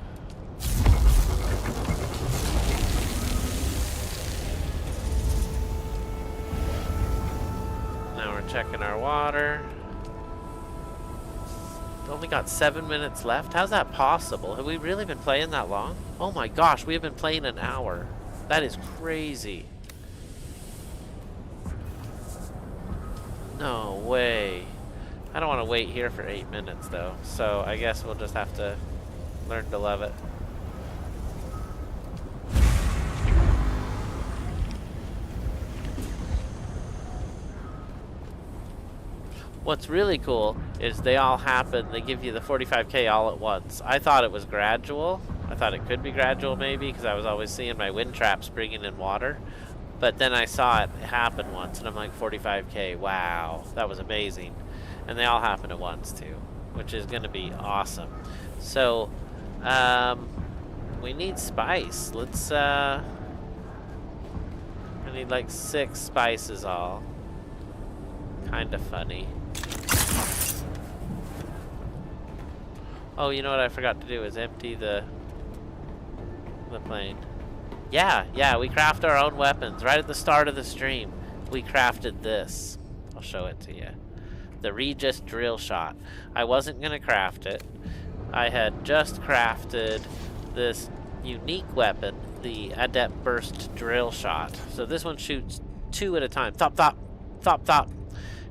Now we're checking our water. Only got 7 minutes left. How's that possible? Have we really been playing that long? Oh my gosh, we have been playing an hour. That is crazy. No way. I don't want to wait here for 8 minutes though, so I guess we'll just have to learn to love it. What's really cool is they all happen, they give you the 45K all at once. I thought it was gradual. I thought it could be gradual maybe because I was always seeing my wind traps bringing in water. But then I saw it happen once and I'm like 45K, wow, that was amazing. And they all happen at once too, which is going to be awesome. So, we need spice. Let's, I need like 6 spices all. Kind of funny. Oh, you know what I forgot to do is empty the plane. Yeah, we craft our own weapons. Right at the start of the stream, we crafted this. I'll show it to you. The Regis drill shot. I wasn't gonna craft it. I had just crafted this unique weapon, the Adept Burst drill shot. So this one shoots 2 at a time. Thop.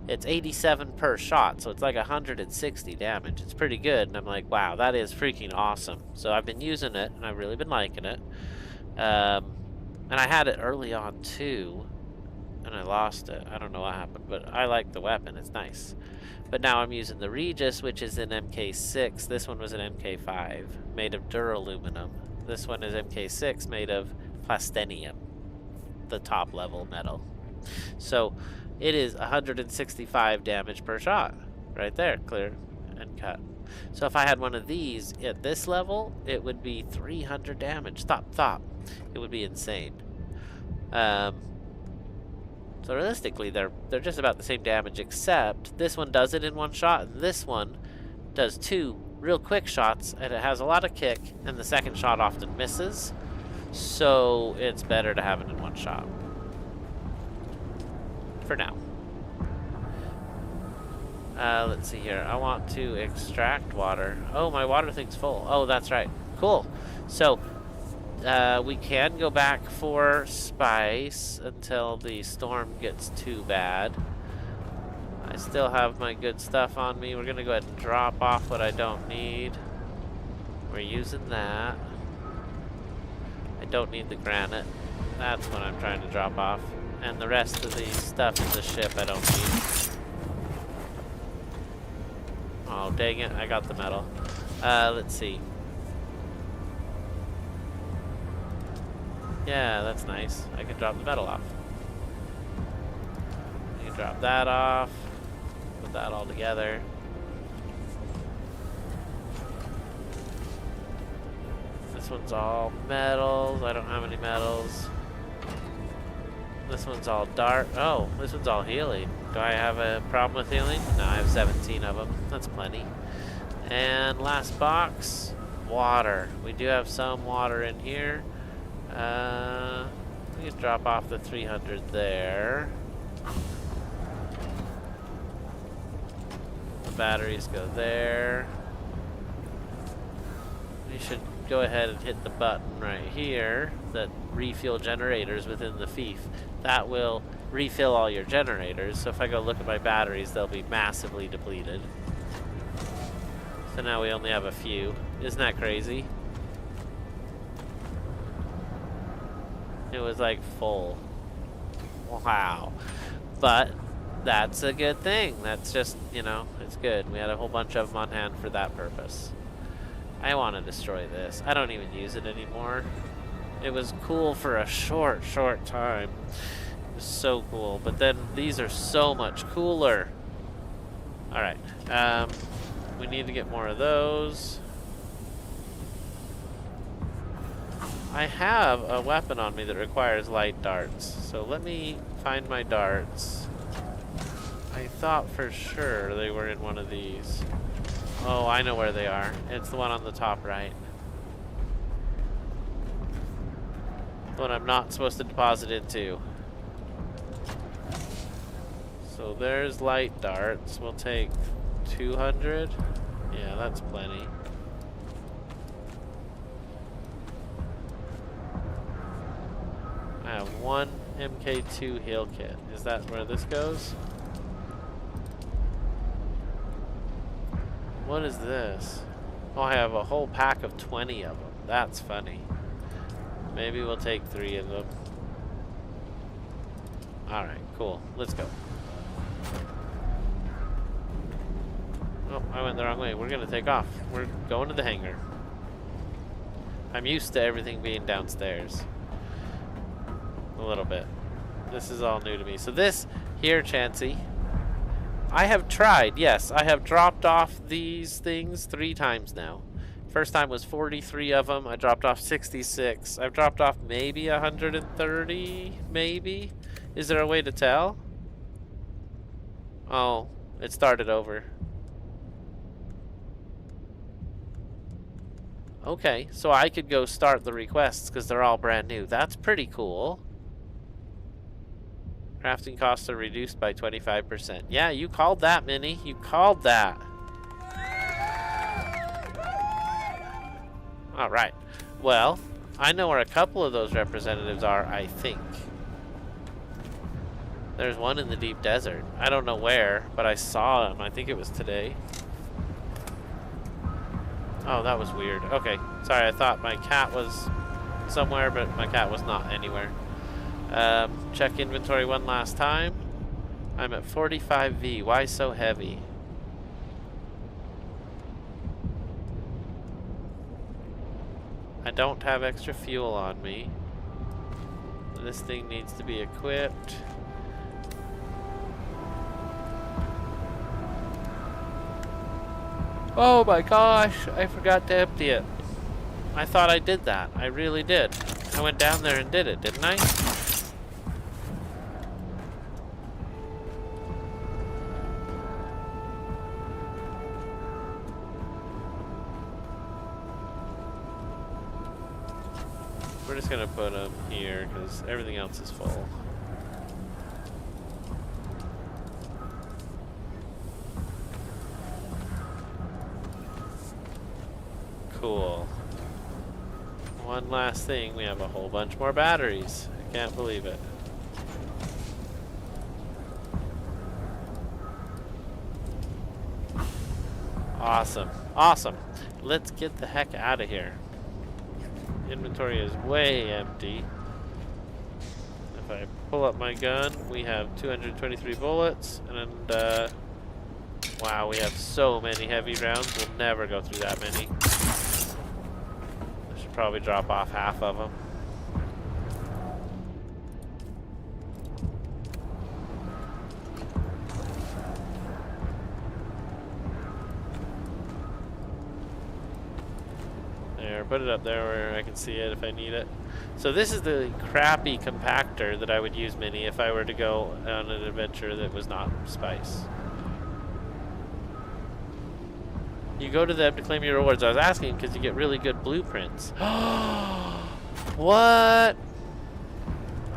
It's 87 per shot, so it's like 160 damage. It's pretty good, and I'm like, wow, that is freaking awesome. So I've been using it, and I've really been liking it. And I had it early on too, and I lost it. I don't know what happened, but I like the weapon. It's nice. But now I'm using the Regis, which is an MK6. This one was an MK5, made of duraluminum. This one is MK6, made of plastinium, the top level metal. So it is 165 damage per shot. Right there, clear and cut. So if I had one of these at this level, it would be 300 damage. Thop. It would be insane. So realistically, they're just about the same damage, except this one does it in 1 shot, and this one does 2 real quick shots, and it has a lot of kick, and the second shot often misses. So it's better to have it in 1 shot. For now. Let's see here. I want to extract water. Oh, my water thing's full. Oh, that's right. Cool. So, we can go back for spice until the storm gets too bad. I still have my good stuff on me. We're going to go ahead and drop off what I don't need. We're using that. I don't need the granite. That's what I'm trying to drop off. And the rest of the stuff in the ship I don't need. Oh, dang it. I got the metal. Let's see. Yeah, that's nice. I can drop the metal off. I can drop that off. Put that all together. This one's all metals. I don't have any metals. This one's all dark. Oh, this one's all healing. Do I have a problem with healing? No, I have 17 of them. That's plenty. And last box, water. We do have some water in here. We can drop off the 300 there. The batteries go there. We should go ahead and hit the button right here that refuel generators within the fief. That will refill all your generators. So if I go look at my batteries, they'll be massively depleted. So now we only have a few. Isn't that crazy? It was like full. Wow. But that's a good thing. That's just, you know, it's good. We had a whole bunch of them on hand for that purpose. I want to destroy this. I don't even use it anymore. It was cool for a short time. It was so cool. But then these are so much cooler. Alright. We need to get more of those. I have a weapon on me that requires light darts. So let me find my darts. I thought for sure they were in one of these. Oh, I know where they are. It's the one on the top right. The one I'm not supposed to deposit into. So there's light darts. We'll take 200. Yeah, that's plenty. I have 1 MK2 heal kit. Is that where this goes? What is this? Oh, I have a whole pack of 20 of them. That's funny. Maybe we'll take 3 of them. Alright, cool. Let's go. Oh, I went the wrong way. We're gonna take off. We're going to the hangar. I'm used to everything being downstairs. A little bit. This is all new to me. So this here, Chansey, I have tried, yes, I have dropped off these things 3 times now. First time was 43 of them. I dropped off 66. I've dropped off maybe 130, maybe? Is there a way to tell? Oh, it started over. Okay, so I could go start the requests because they're all brand new. That's pretty cool. Crafting costs are reduced by 25%. Yeah, you called that, Minnie. You called that. All right. Well, I know where a couple of those representatives are, I think. There's one in the deep desert. I don't know where, but I saw him. I think it was today. Oh, that was weird. Okay, sorry, I thought my cat was somewhere, but my cat was not anywhere. Check inventory one last time. I'm at 45V. Why so heavy? I don't have extra fuel on me. This thing needs to be equipped. Oh my gosh, I forgot to empty it. I thought I did that. I really did. I went down there and did it, didn't I? We're just gonna put them here because everything else is full. Cool. One last thing, we have a whole bunch more batteries. I can't believe it. Awesome. Awesome. Let's get the heck out of here. Inventory is way empty. If I pull up my gun, we have 223 bullets, and wow, we have so many heavy rounds. We'll never go through that many. I should probably drop off half of them. There, put it up there where I can see it if I need it. So this is the crappy compactor that I would use, Minnie, if I were to go on an adventure that was not Spice. You go to them to claim your rewards. I was asking because you get really good blueprints. What?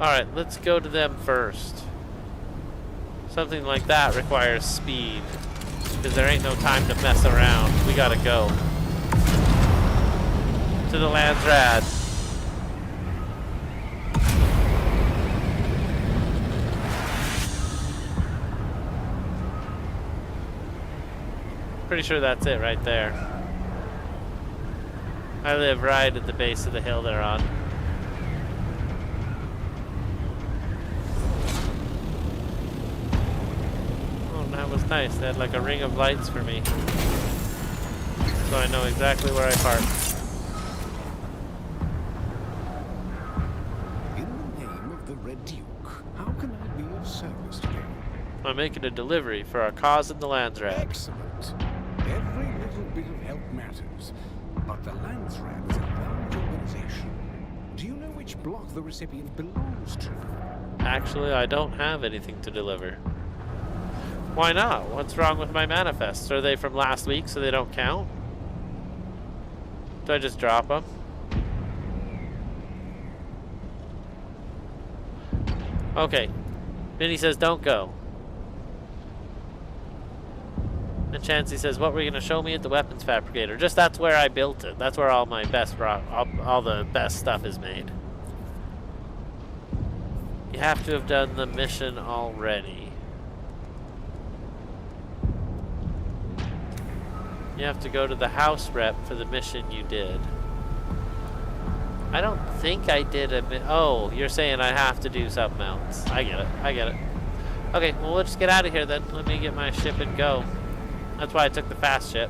Alright, let's go to them first. Something like that requires speed. Because there ain't no time to mess around. We gotta go. To the Land's Rad. Pretty sure that's it right there. I live right at the base of the hill they're on. Oh, that was nice. They had like a ring of lights for me. So I know exactly where I park. In the name of the Red Duke, how can I be of service to you? I'm making a delivery for our cause in the Land's Rad. Excellent. Every little bit of help matters, but the Landsrat is a large organization. Do you know which block the recipient belongs to? Actually, I don't have anything to deliver. Why not? What's wrong with my manifests? Are they from last week so they don't count? Do I just drop them? Okay. Minnie says don't go. And Chansey says, what were you going to show me at the weapons fabricator? Just that's where I built it. That's where all my best all the best stuff is made. You have to have done the mission already. You have to go to the house rep for the mission you did. I don't think I did oh, you're saying I have to do something else. I get it. I get it. Okay, well, let's get out of here then. Let me get my ship and go. That's why I took the fast ship.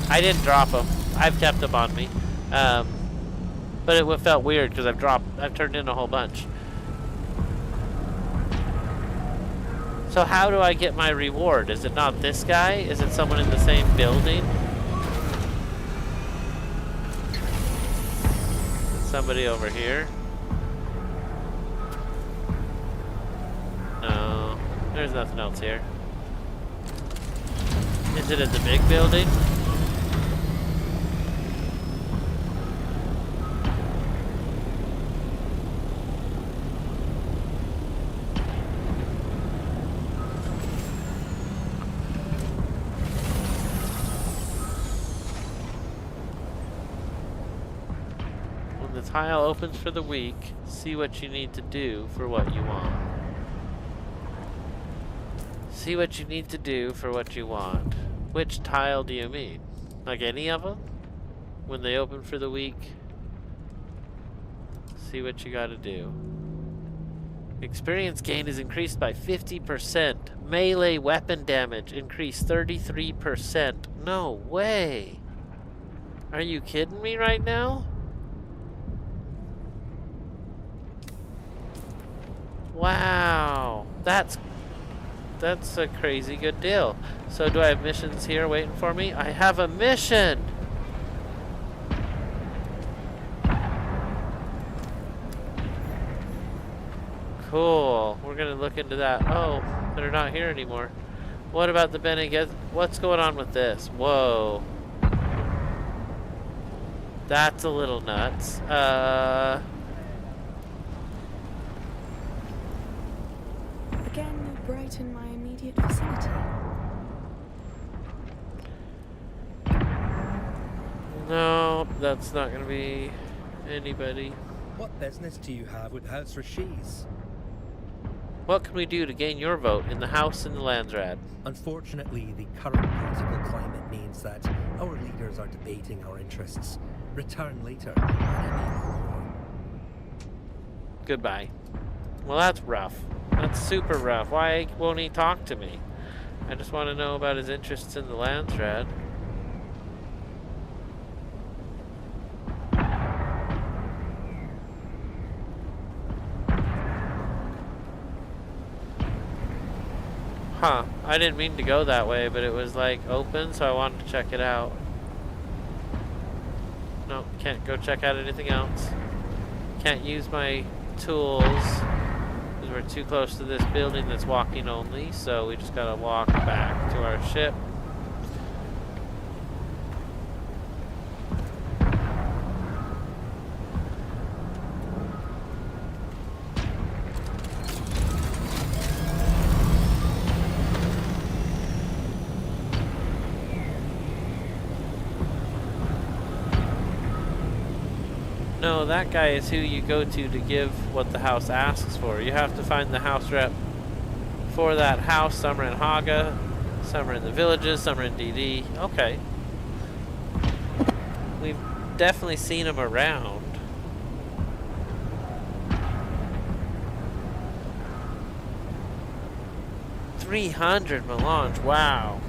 I didn't drop them. I've kept them on me. But it felt weird because I've turned in a whole bunch. So how do I get my reward? Is it not this guy? Is it someone in the same building? Somebody over here? No, there's nothing else here. Is it in the big building? When the tile opens for the week, see what you need to do for what you want. See what you need to do for what you want. Which tile do you mean? Like any of them? When they open for the week, see what you gotta do. Experience gain is increased by 50%. Melee weapon damage increased 33%. No way. Are you kidding me right now? Wow. That's a crazy good deal. So do I have missions here waiting for me? I have a mission! Cool. We're gonna look into that. Oh, they're not here anymore. What about the Bene Gesserit? What's going on with this? Whoa. That's a little nuts. Again, you brighten my immediate vicinity. No, that's not gonna be anybody. What business do you have with House Rashiz? What can we do to gain your vote in the House and the Landsrad? Unfortunately, the current political climate means that our leaders are debating our interests. Return later. Goodbye. Well, that's rough. That's super rough. Why won't he talk to me? I just want to know about his interests in the Landsrad. Huh. I didn't mean to go that way, but it was like open, so I wanted to check it out. No, can't go check out anything else. Can't use my tools because we're too close to this building that's walking only, so we just gotta walk back to our ship. No, that guy is who you go to give what the house asks for. You have to find the house rep for that house. Some are in Haga, some are in the villages, some are in DD. Okay. We've definitely seen him around. $300 melange, wow.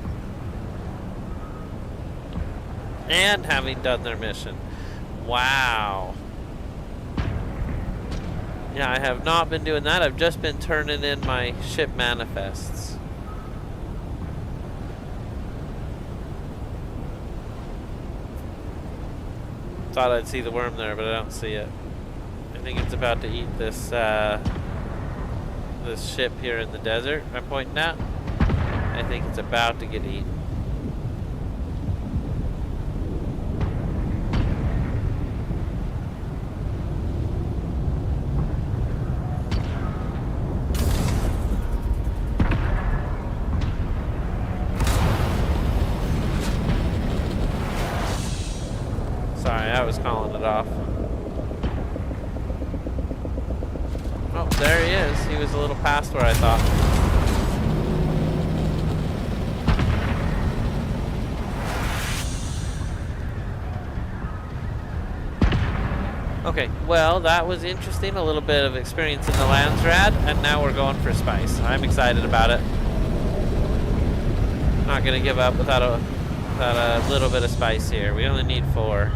And having done their mission. Wow. Yeah, I have not been doing that. I've just been turning in my ship manifests. Thought I'd see the worm there, but I don't see it. I think it's about to eat this this ship here in the desert I'm pointing at. I think it's about to get eaten. I was calling it off. Oh, there he is. He was a little past where I thought. Okay, well, that was interesting. A little bit of experience in the Landsrad, and now we're going for spice. I'm excited about it. Not gonna give up without a little bit of spice here. We only need 4.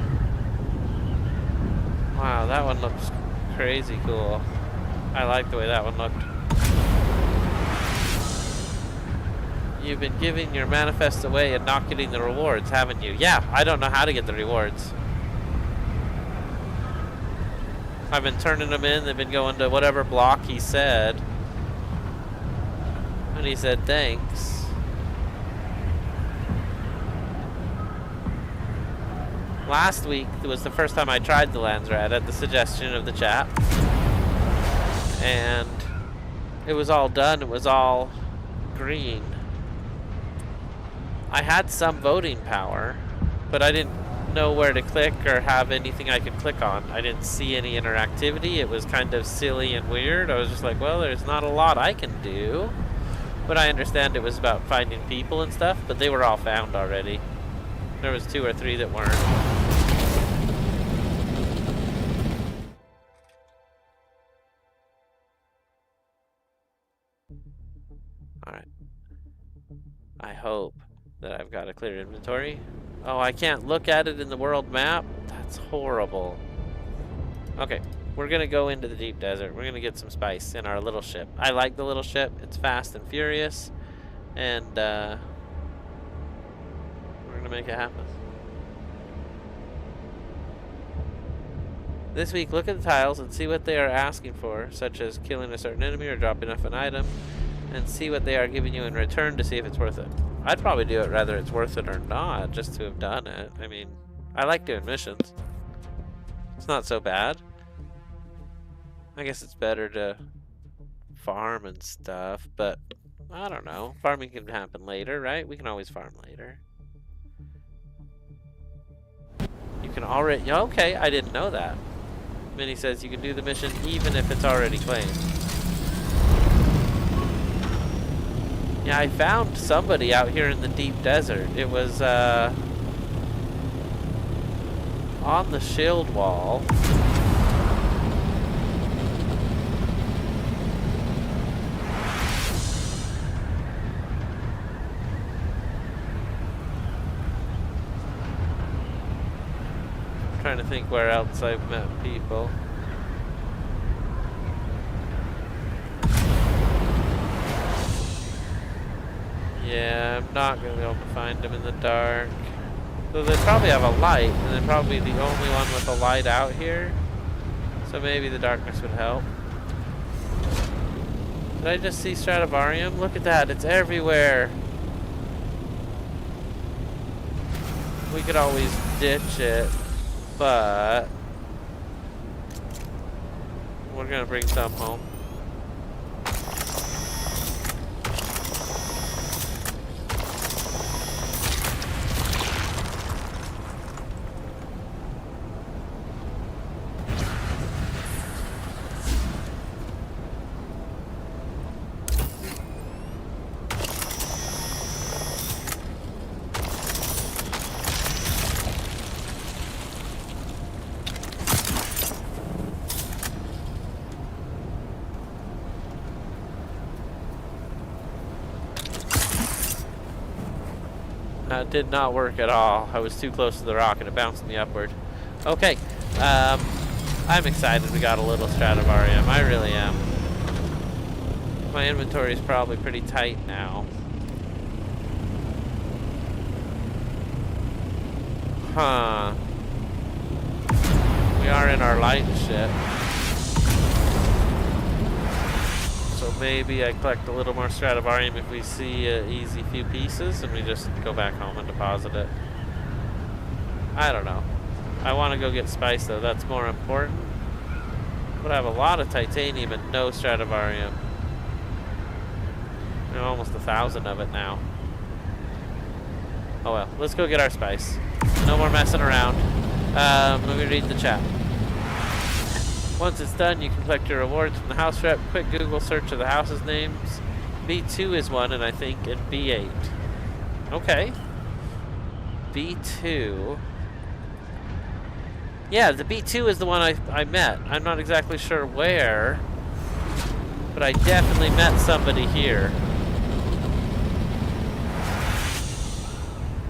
Wow, that one looks crazy cool. I like the way that one looked. You've been giving your manifests away and not getting the rewards, haven't you? Yeah, I don't know how to get the rewards. I've been turning them in. They've been going to whatever block he said. And he said, thanks. Last week was the first time I tried the Landsrat at the suggestion of the chat. And it was all done. It was all green. I had some voting power, but I didn't know where to click or have anything I could click on. I didn't see any interactivity. It was kind of silly and weird. I was just like, well, there's not a lot I can do. But I understand it was about finding people and stuff, but they were all found already. There was 2 or 3 that weren't. Alright. I hope that I've got a clear inventory. Oh, I can't look at it in the world map? That's horrible. Okay, we're gonna go into the deep desert. We're gonna get some spice in our little ship. I like the little ship. It's fast and furious. And, we're gonna make it happen. This week, look at the tiles and see what they are asking for, such as killing a certain enemy or dropping off an item, and see what they are giving you in return to see if it's worth it. I'd probably do it whether it's worth it or not, just to have done it. I mean, I like doing missions. It's not so bad. I guess it's better to farm and stuff, but I don't know. Farming can happen later, right? We can always farm later. You can already... Okay, I didn't know that. Minnie says you can do the mission even if it's already claimed. Yeah, I found somebody out here in the deep desert. It was on the shield wall. I'm trying to think where else I've met people. Yeah, I'm not going to be able to find them in the dark. So they probably have a light, and they're probably the only one with a light out here. So maybe the darkness would help. Did I just see Stradivarium? Look at that, it's everywhere. We could always ditch it, but we're going to bring some home. That did not work at all. I was too close to the rock and it bounced me upward. Okay, I'm excited we got a little Stradivarium. I really am. My inventory is probably pretty tight now. Huh. We are in our light ship. So maybe I collect a little more Stradivarium if we see an easy few pieces and we just go back home and deposit it. I don't know. I want to go get spice though, that's more important. But I have a lot of titanium and no Stradivarium. You know, almost 1,000 of it now. Oh well, let's go get our spice. No more messing around. Let me read the chat. Once it's done, you can collect your rewards from the house rep. Quick Google search of the house's names. B2 is one, and I think in B8. Okay. B2. Yeah, the B2 is the one I met. I'm not exactly sure where, but I definitely met somebody here.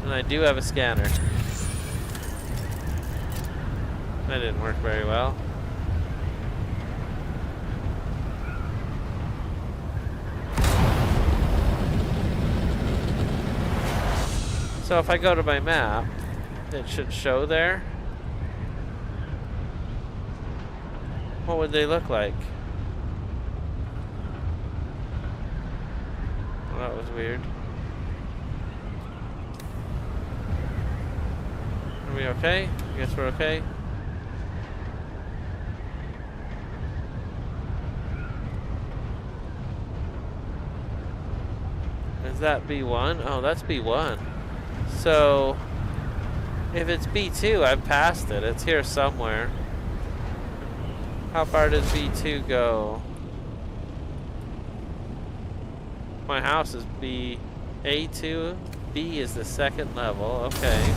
And I do have a scanner. That didn't work very well. So if I go to my map, it should show there. What would they look like? Well, that was weird. Are we okay? I guess we're okay. Is that B1? Oh, that's B1. So, if it's B2, I've passed it. It's here somewhere. How far does B2 go? My house is A2. B is the second level. Okay.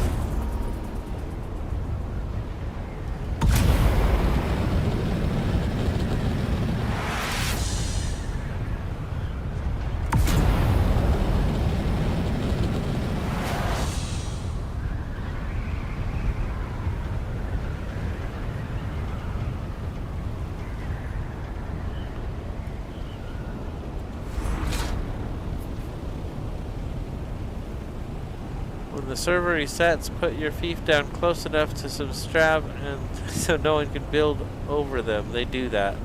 When the server resets, put your fief down close enough to some strab and so no one can build over them. They do that.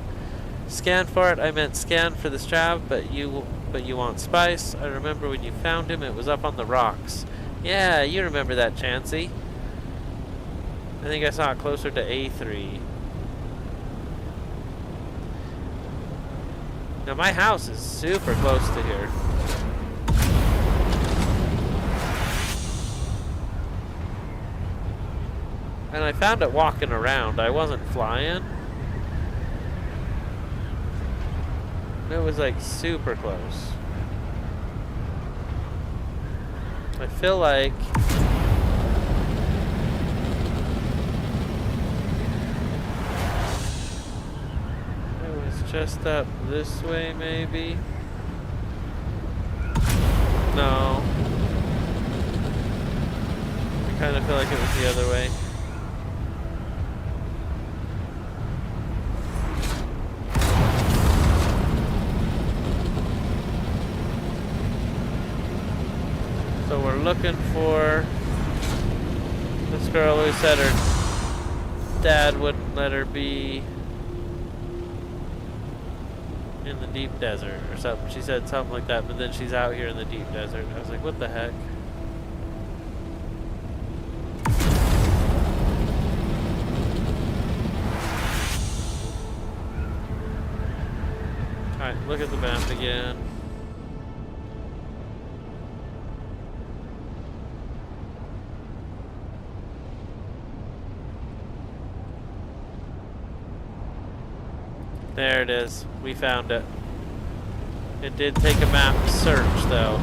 Scan for it. I meant scan for the strab, but you want spice. I remember when you found him, it was up on the rocks. Yeah, you remember that, Chansey. I think I saw it closer to A3. Now my house is super close to here. And I found it walking around. I wasn't flying. It was like super close. I feel like it was just up this way, maybe. No. I kind of feel like it was the other way. So we're looking for this girl who said her dad wouldn't let her be in the deep desert or something. She said something like that, but then she's out here in the deep desert. I was like, what the heck? Alright, look at the map again. There it is. We found it. It did take a map search, though.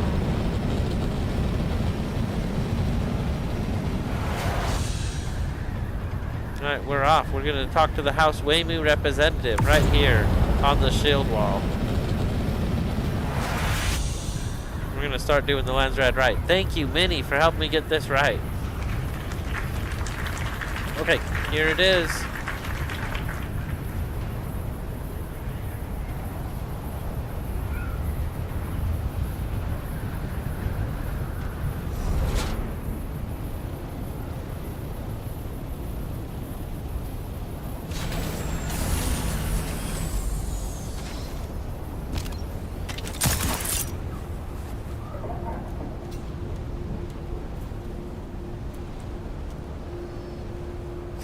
Alright, we're off. We're going to talk to the House Waymu representative right here on the shield wall. We're going to start doing the Lensrad right. Thank you, Minnie, for helping me get this right. Okay, here it is.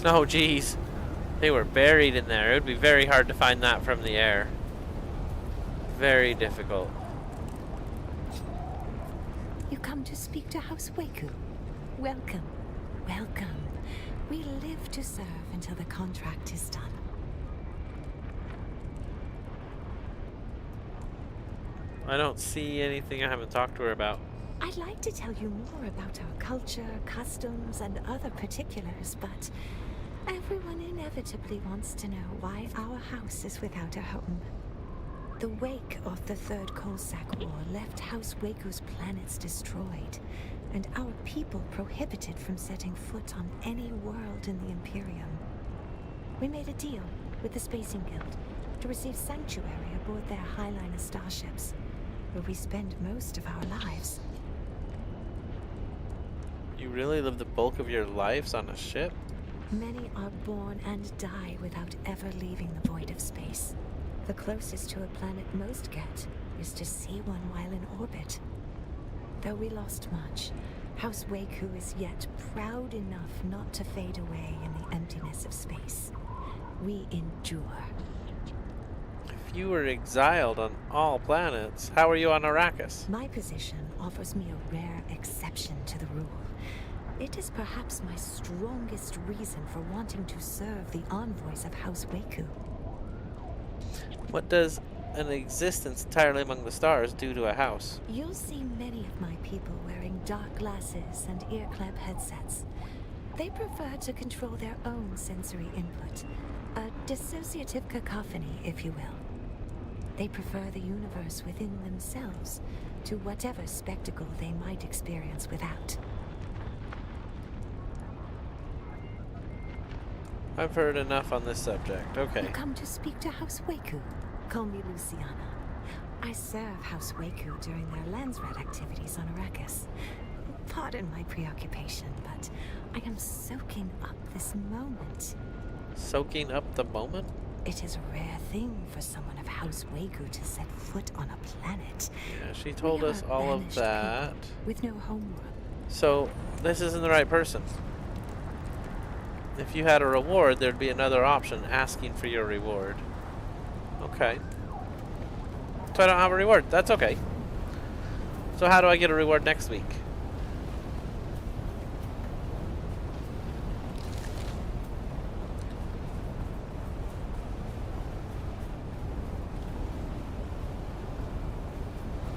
Oh, geez. They were buried in there. It would be very hard to find that from the air. Very difficult. You come to speak to House Waku. Welcome. Welcome. We live to serve until the contract is done. I don't see anything I haven't talked to her about. I'd like to tell you more about our culture, customs, and other particulars, but everyone inevitably wants to know why our house is without a home. The wake of the Third Coalsack War left House Waku's planets destroyed, and our people prohibited from setting foot on any world in the Imperium. We made a deal with the Spacing Guild to receive sanctuary aboard their Highliner starships, where we spend most of our lives. You really live the bulk of your lives on a ship? Many are born and die without ever leaving the void of space. The closest to a planet most get is to see one while in orbit. Though we lost much, House Waku is yet proud enough not to fade away in the emptiness of space. We endure. If you were exiled on all planets, how are you on Arrakis? My position offers me a rare exception to the rule. It is perhaps my strongest reason for wanting to serve the envoys of House Waku. What does an existence entirely among the stars do to a house? You'll see many of my people wearing dark glasses and ear-clamp headsets. They prefer to control their own sensory input. A dissociative cacophony, if you will. They prefer the universe within themselves to whatever spectacle they might experience without. I've heard enough on this subject. Okay. You come to speak to House Waku. Call me Luciana. I serve House Waku during their Landsrat activities on Arrakis. Pardon my preoccupation, but I am soaking up this moment. Soaking up the moment? It is a rare thing for someone of House Waku to set foot on a planet. Yeah, she told We us are all of banished that. people with no homeworld. So, this isn't the right person. If you had a reward, there'd be another option asking for your reward. Okay. So I don't have a reward. That's okay. So how do I get a reward next week?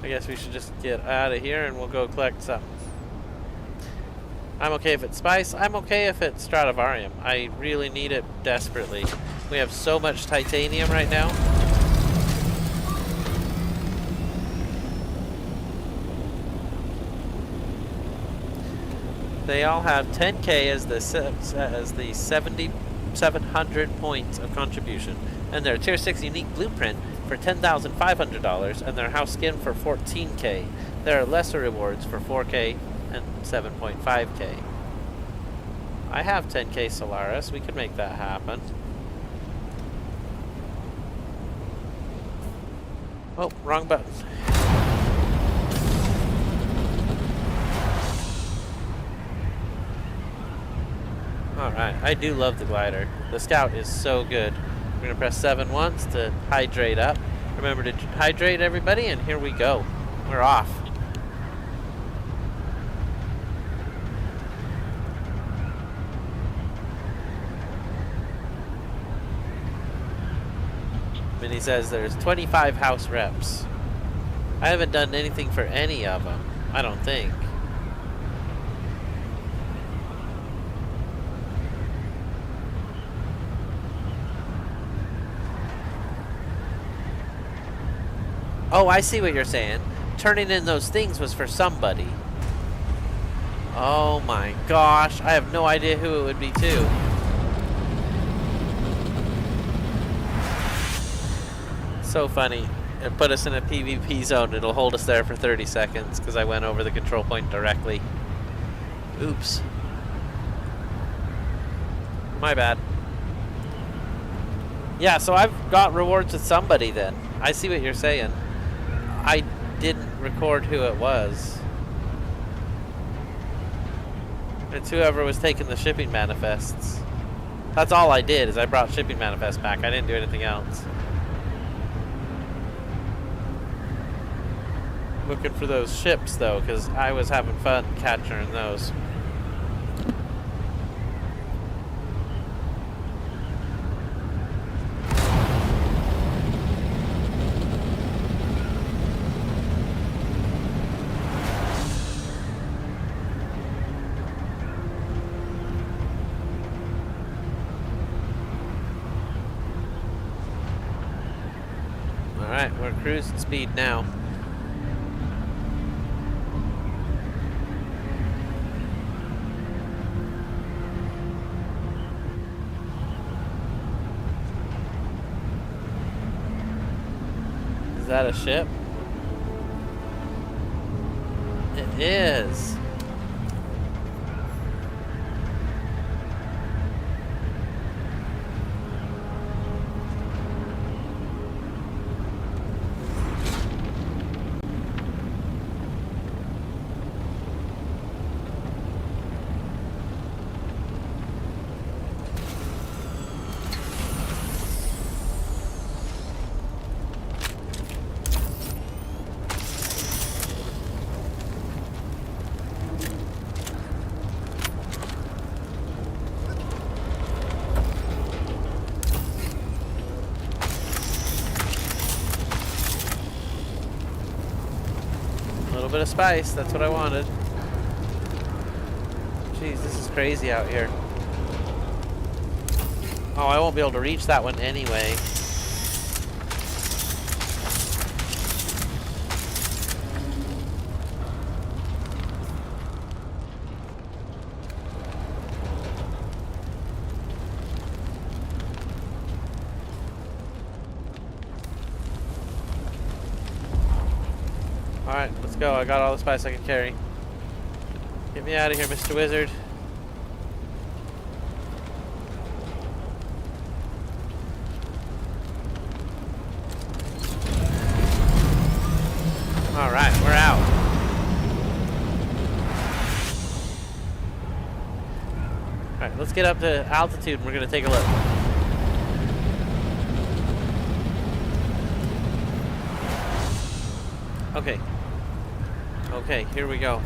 I guess we should just get out of here and we'll go collect something. I'm okay if it's spice. I'm okay if it's Stradivarium. I really need it desperately. We have so much titanium right now. They all have 10K as the 7,700 points of contribution, and their Tier 6 unique blueprint for $10,500, and their house skin for 14K. There are lesser rewards for 4K and 7.5K. I have 10K Solaris. We could make that happen. Oh, wrong button. Alright, I do love the glider. The Scout is so good. We're going to press 7 once to hydrate up. Remember to hydrate, everybody, and here we go. We're off. And he says there's 25 house reps. I haven't done anything for any of them, I don't think. Oh, I see what you're saying. Turning in those things was for somebody. Oh my gosh, I have no idea who it would be to. So funny. It put us in a PvP zone. It'll hold us there for 30 seconds because I went over the control point directly. Oops. My bad. Yeah, so I've got rewards with somebody then. I see what you're saying. I didn't record who it was. It's whoever was taking the shipping manifests. That's all I did, is I brought shipping manifests back. I didn't do anything else. Looking for those ships, though, because I was having fun capturing those. Alright, we're cruising speed now. that a ship? It is. A little bit of spice, that's what I wanted. Jeez, this is crazy out here. Oh, I won't be able to reach that one anyway. Alright, let's go. I got all the spice I can carry. Get me out of here, Mr. Wizard. Alright, we're out. Alright, let's get up to altitude and we're going to take a look. Okay. Okay, here we go.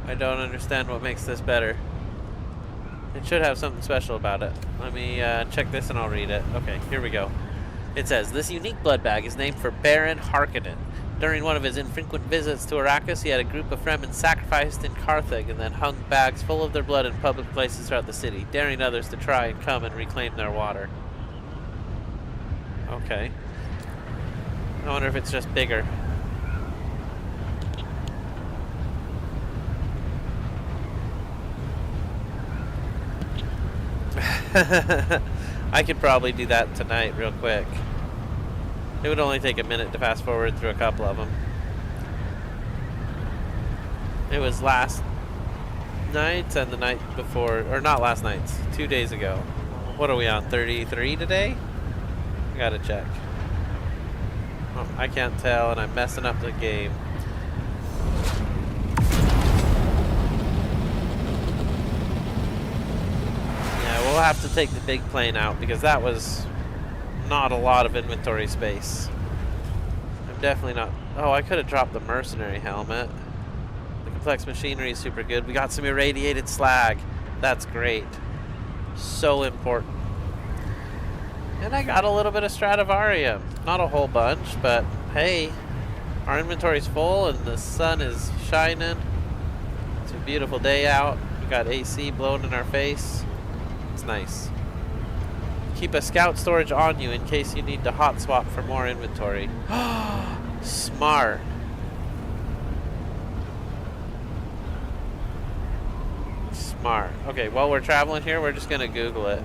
I don't understand what makes this better. It should have something special about it. Let me check this and I'll read it. Okay, here we go. It says, this unique blood bag is named for Baron Harkonnen. During one of his infrequent visits to Arrakis, he had a group of Fremen sacrificed in Carthage and then hung bags full of their blood in public places throughout the city, daring others to try and come and reclaim their water. Okay. I wonder if it's just bigger. I could probably do that tonight real quick. It would only take a minute to fast forward through a couple of them. It was last night and the night before, or not last night, 2 days ago. What are we on, 33 today? I gotta check. Oh, I can't tell and I'm messing up the game. Yeah, we'll have to take the big plane out because that was not a lot of inventory space. I'm definitely not... Oh, I could have dropped the mercenary helmet. The complex machinery is super good. We got some irradiated slag. That's great. So important. And I got a little bit of Stradivarium. Not a whole bunch, but hey, our inventory's full and the sun is shining. It's a beautiful day out. We got AC blowing in our face. It's nice. Keep a scout storage on you in case you need to hot swap for more inventory. Smart. Smart. Okay, while we're traveling here, we're just gonna Google it.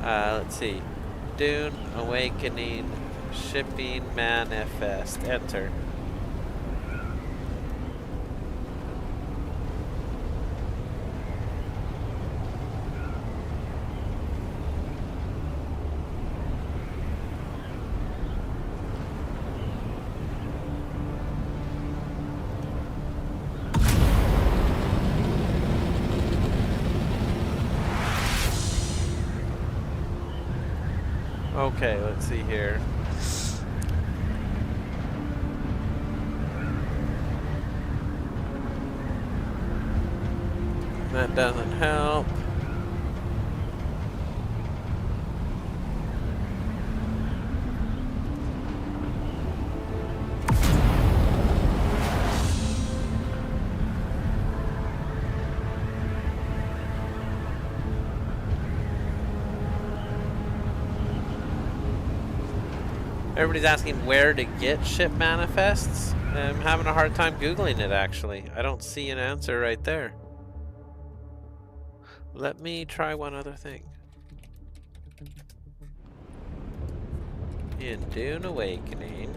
Let's see. Dune Awakening Shipping Manifest. Enter. Okay, let's see here. That doesn't help. Everybody's asking where to get ship manifests. I'm having a hard time Googling it, actually. I don't see an answer right there. Let me try one other thing. In Dune Awakening,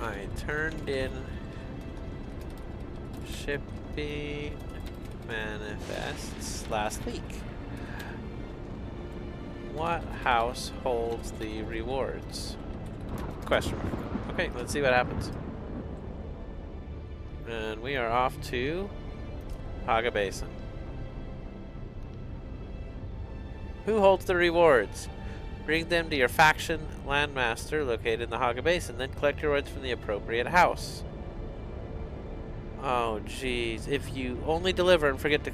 I turned in shipping manifests last week. What house holds the rewards? Question mark. Okay, let's see what happens. And we are off to Haga Basin. Who holds the rewards? Bring them to your faction landmaster located in the Haga Basin, then collect your rewards from the appropriate house. Oh, jeez. If you only deliver and forget to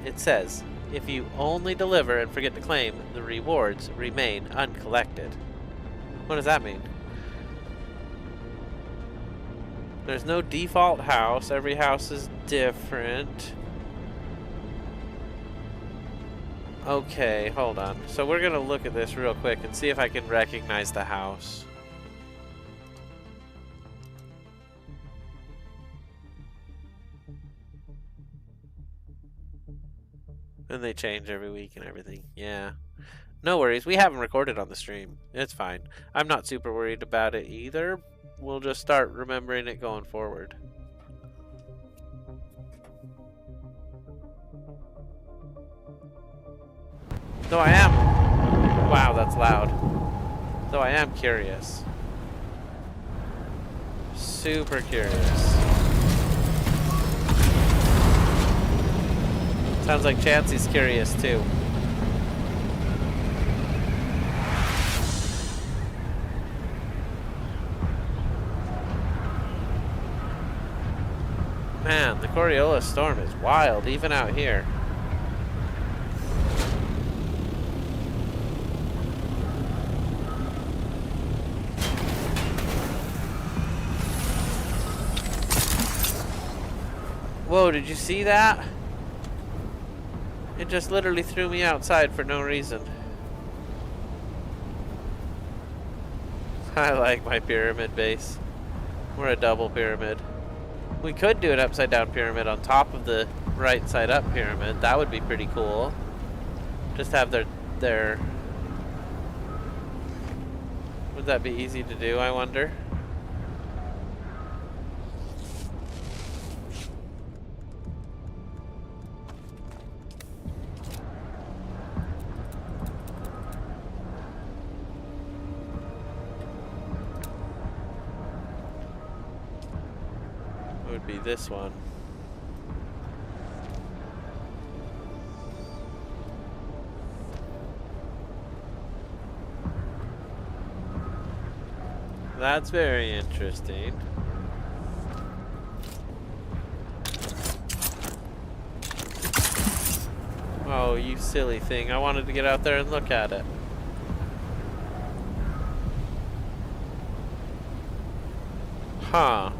it says, if you only deliver and forget to claim, the rewards remain uncollected. What does that mean? There's no default house. Every house is different. Okay, hold on. So we're gonna look at this real quick and see if I can recognize the house. And they change every week and everything. Yeah. No worries. We haven't recorded on the stream. It's fine. I'm not super worried about it either. We'll just start remembering it going forward. Though I am... Wow, that's loud. Though I am curious. Super curious. Sounds like Chansey's curious too. Man, the Coriolis storm is wild, even out here. Whoa, did you see that? It just literally threw me outside for no reason. I like my pyramid base. We're a double pyramid. We could do an upside down pyramid on top of the right side up pyramid. That would be pretty cool. Just have their... Would that be easy to do, I wonder? Would be this one. That's very interesting. Oh, you silly thing. I wanted to get out there and look at it. Huh.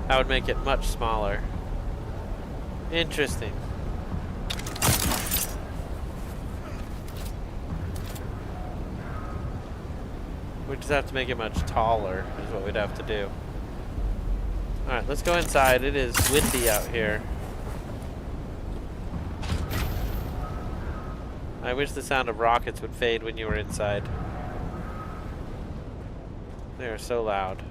That would make it much smaller. Interesting. We just have to make it much taller, is what we'd have to do. Alright, let's go inside. It is windy out here. I wish the sound of rockets would fade when you were inside. They are so loud.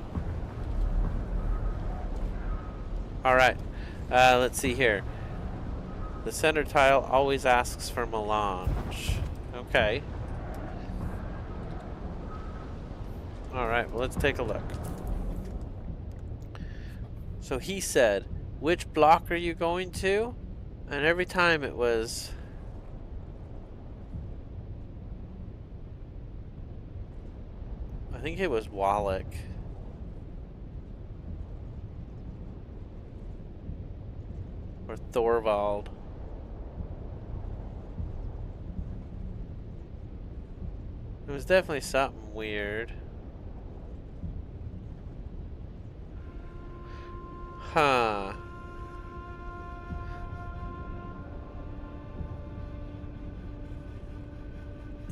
Alright, let's see here. The center tile always asks for melange. Okay. Alright, well, let's take a look. So he said, which block are you going to? And every time it was... I think it was Wallach. Or Thorvald. It was definitely something weird. Huh.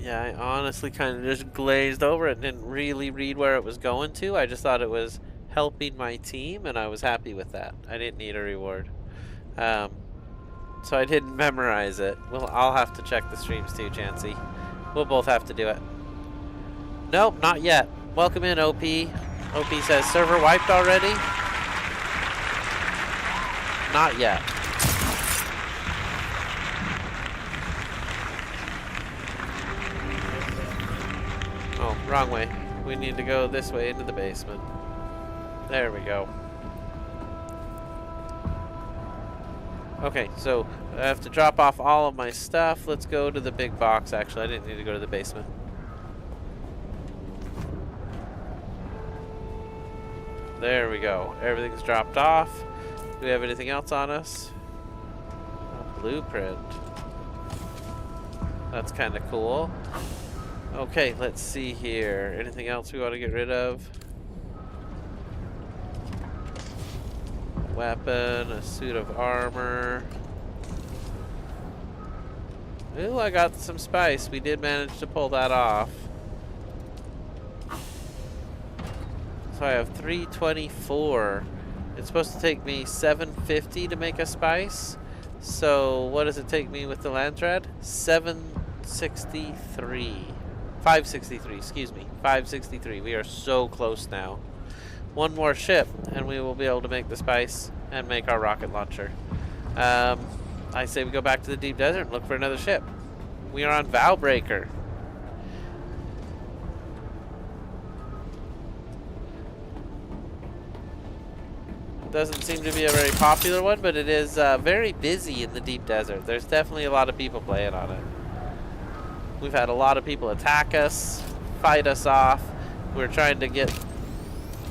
Yeah, I honestly kind of just glazed over it and didn't really read where it was going to. I just thought it was helping my team, and I was happy with that. I didn't need a reward. So I didn't memorize it. Well, I'll have to check the streams too, Chansey. We'll both have to do it. Nope, not yet. Welcome in, OP. OP says, server wiped already? Not yet. Oh, wrong way. We need to go this way into the basement. There we go. Okay, so I have to drop off all of my stuff. Let's go to the big box. Actually, I didn't need to go to the basement. There we go. Everything's dropped off. Do we have anything else on us? A blueprint. That's kind of cool. Okay, let's see here. Anything else we want to get rid of? A weapon, a suit of armor. Ooh, I got some spice. We did manage to pull that off. So I have 324. It's supposed to take me 750 to make a spice. So what does it take me with the Landtrad? 763. 563, excuse me. 563. We are so close now. One more ship, and we will be able to make the spice and make our rocket launcher. I say we go back to the deep desert and look for another ship. We are on Vowbreaker. Doesn't seem to be a very popular one, but it is very busy in the deep desert. There's definitely a lot of people playing on it. We've had a lot of people attack us, fight us off. We're trying to get,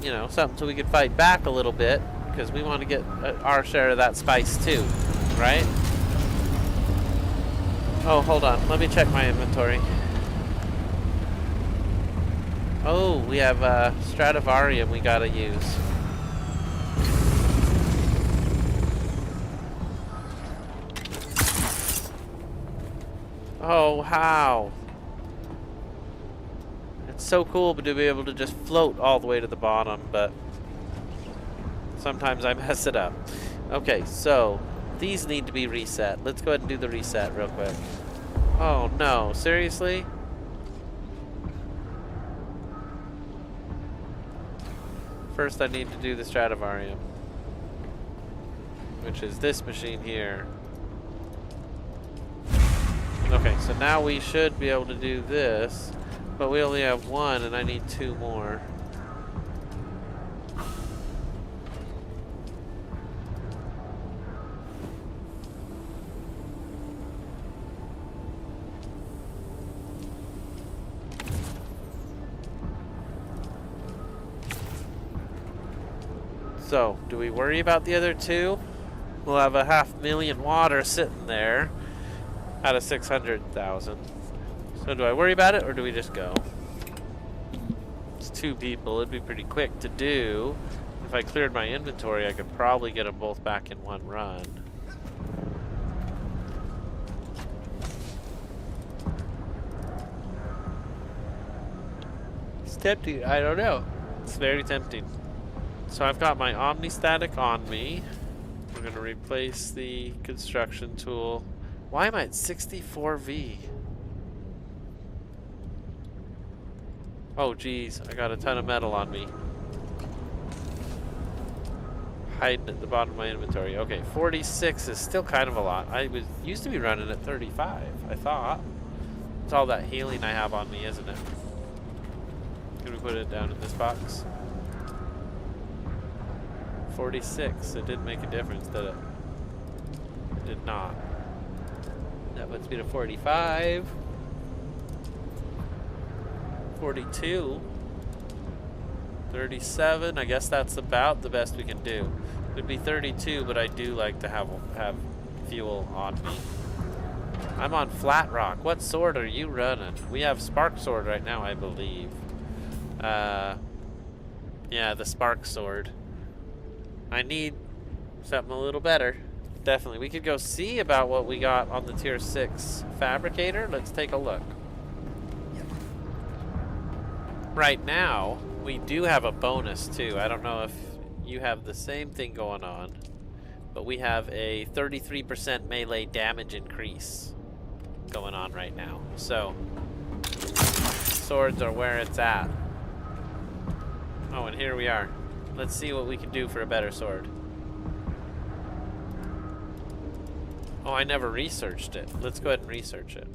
you know, something so we can fight back a little bit, because we want to get our share of that spice too, right? Oh, hold on. Let me check my inventory. Oh, we have Stradivarium we gotta use. Oh, how? It's so cool to be able to just float all the way to the bottom, but sometimes I mess it up. Okay, so these need to be reset. Let's go ahead and do the reset real quick. Oh no, seriously? First I need to do the Stradivarium, which is this machine here. Okay, so now we should be able to do this, but we only have one and I need two more. So, do we worry about the other two? We'll have 500,000 water sitting there out of 600,000. So do I worry about it or do we just go? It's two people. It'd be pretty quick to do. If I cleared my inventory, I could probably get them both back in one run. It's tempting. I don't know. It's very tempting. So I've got my Omnistatic on me. We're going to replace the construction tool. Why am I at 64V? Oh geez, I got a ton of metal on me. Hiding at the bottom of my inventory. Okay, 46 is still kind of a lot. I used to be running at 35, I thought. It's all that healing I have on me, isn't it? Can we put it down in this box? 46, it didn't make a difference, did it? It did not. That puts me to 45. 42. 37. I guess that's about the best we can do. It would be 32, but I do like to have fuel on me. I'm on Flat Rock. What sword are you running? We have Spark Sword right now, I believe. Yeah, the Spark Sword. I need something a little better. Definitely. We could go see about what we got on the tier 6 fabricator. Let's take a look. right now, we do have a bonus too. I don't know if you have the same thing going on, but we have a 33% melee damage increase going on right now. So, swords are where it's at. Oh, and here we are. Let's see what we can do for a better sword. Oh, I never researched it. Let's go ahead and research it.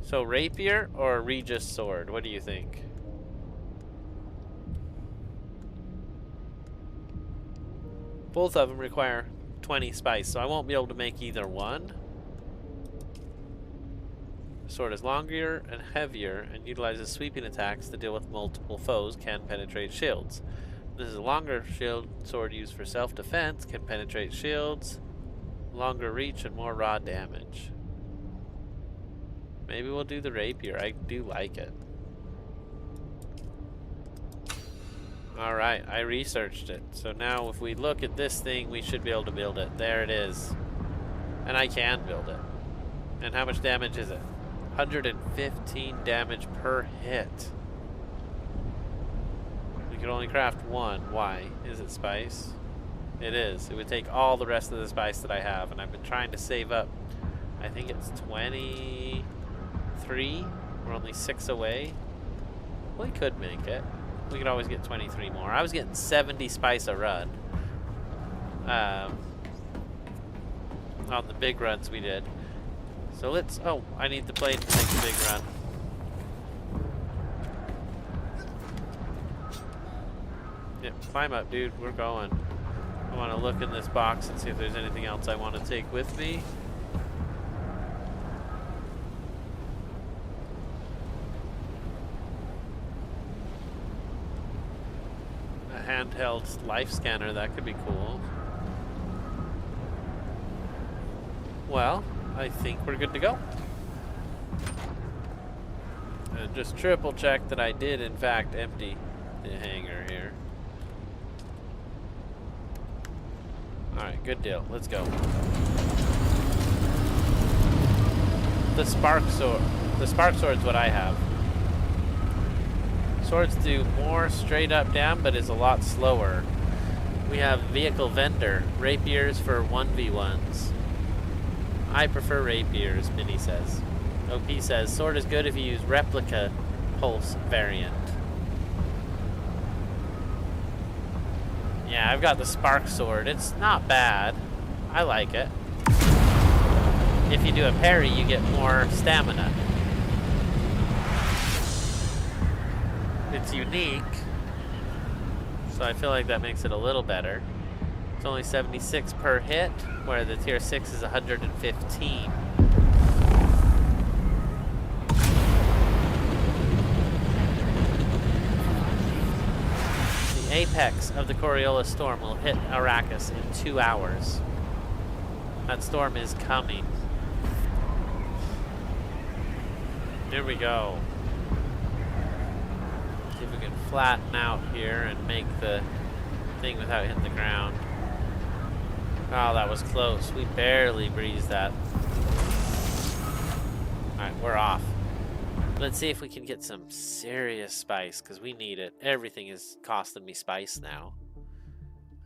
So, rapier or Regis sword? What do you think? Both of them require 20 spice, so I won't be able to make either one. The sword is longer and heavier and utilizes sweeping attacks to deal with multiple foes, can penetrate shields. This is a longer shield sword used for self-defense, can penetrate shields, longer reach, and more raw damage. Maybe we'll do the rapier. I do like it. Alright, I researched it. So now if we look at this thing, we should be able to build it. There it is. And I can build it. And how much damage is it? 115 damage per hit. We can only craft one. Why? Is it spice? It is. It would take all the rest of the spice that I have, and I've been trying to save up. I think it's 23. We're only 6 away. We could make it. We could always get 23 more. I was getting 70 spice a run. On the big runs we did. So let's... Oh, I need the plane to take the big run. Yep, climb up, dude. We're going. I want to look in this box and see if there's anything else I want to take with me. A handheld life scanner, that could be cool. Well, I think we're good to go. And just triple check that I did in fact empty the hangar here. Alright, good deal. Let's go. The spark sword. The spark sword's what I have. Swords do more straight up down, but is a lot slower. We have vehicle vendor. Rapiers for 1v1s. I prefer rapiers, Minnie says. OP says, sword is good if you use replica pulse variant. Yeah, I've got the spark sword. It's not bad. I like it. If you do a parry, you get more stamina. It's unique, so I feel like that makes it a little better. It's only 76 per hit, where the tier 6 is 115. The apex of the Coriolis storm will hit Arrakis in 2 hours. That storm is coming. Here we go. See if we can flatten out here and make the thing without hitting the ground. Oh, that was close. We barely breezed that. Alright, we're off. Let's see if we can get some serious spice, because we need it. Everything is costing me spice now.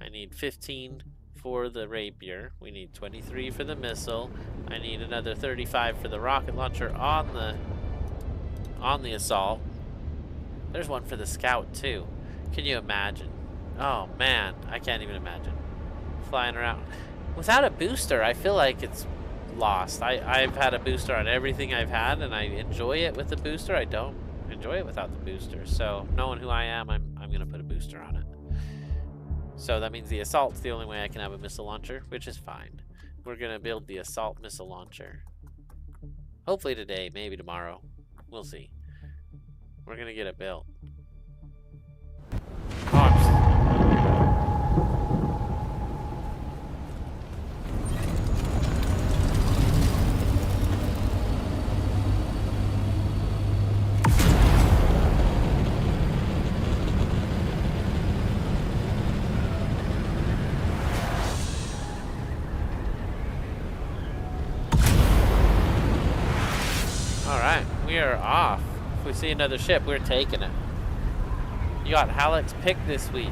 I need 15 for the rapier. We need 23 for the missile. I need another 35 for the rocket launcher on the assault. There's one for the scout too. Can you imagine? Oh man, I can't even imagine. Flying around. Without a booster, I feel like it's lost. I've had a booster on everything I've had, and I enjoy it with the booster. I don't enjoy it without the booster. So, knowing who I am, I'm going to put a booster on it. So that means the assault's the only way I can have a missile launcher, which is fine. We're going to build the assault missile launcher. Hopefully today, maybe tomorrow. We'll see. We're going to get it built. We are off. If we see another ship, we're taking it. You got Halleck's pick this week.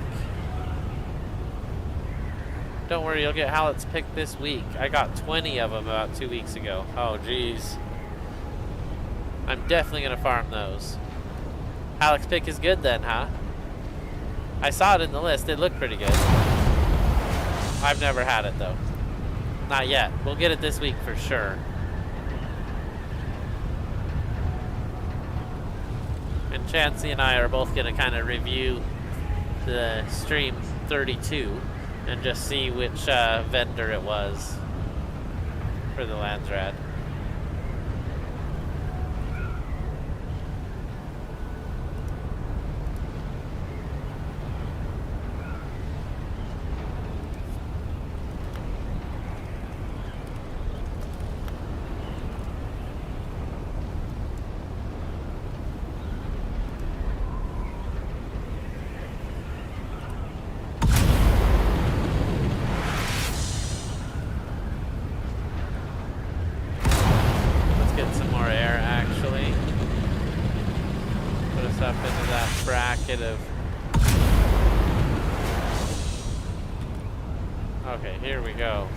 Don't worry, you'll get Hallett's pick this week. I got 20 of them about 2 weeks ago. Oh, jeez. I'm definitely going to farm those. Halleck's pick is good then, huh? I saw it in the list. It looked pretty good. I've never had it, though. Not yet. We'll get it this week for sure. And Chansey and I are both going to kind of review the stream 32 and just see which vendor it was for the Landsrad. Okay, here we go.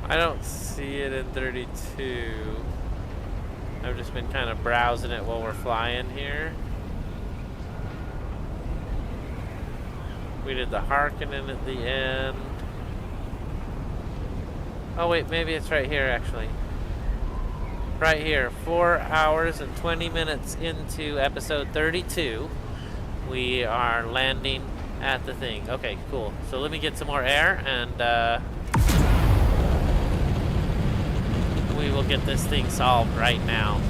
I don't see it in 32. I've just been kind of browsing it while we're flying here. We did the Harkonnen at the end. Oh wait, maybe it's right here actually. Right here, 4 hours and 20 minutes into episode 32. We are landing at the thing. Okay, cool. So let me get some more air and we will get this thing solved right now.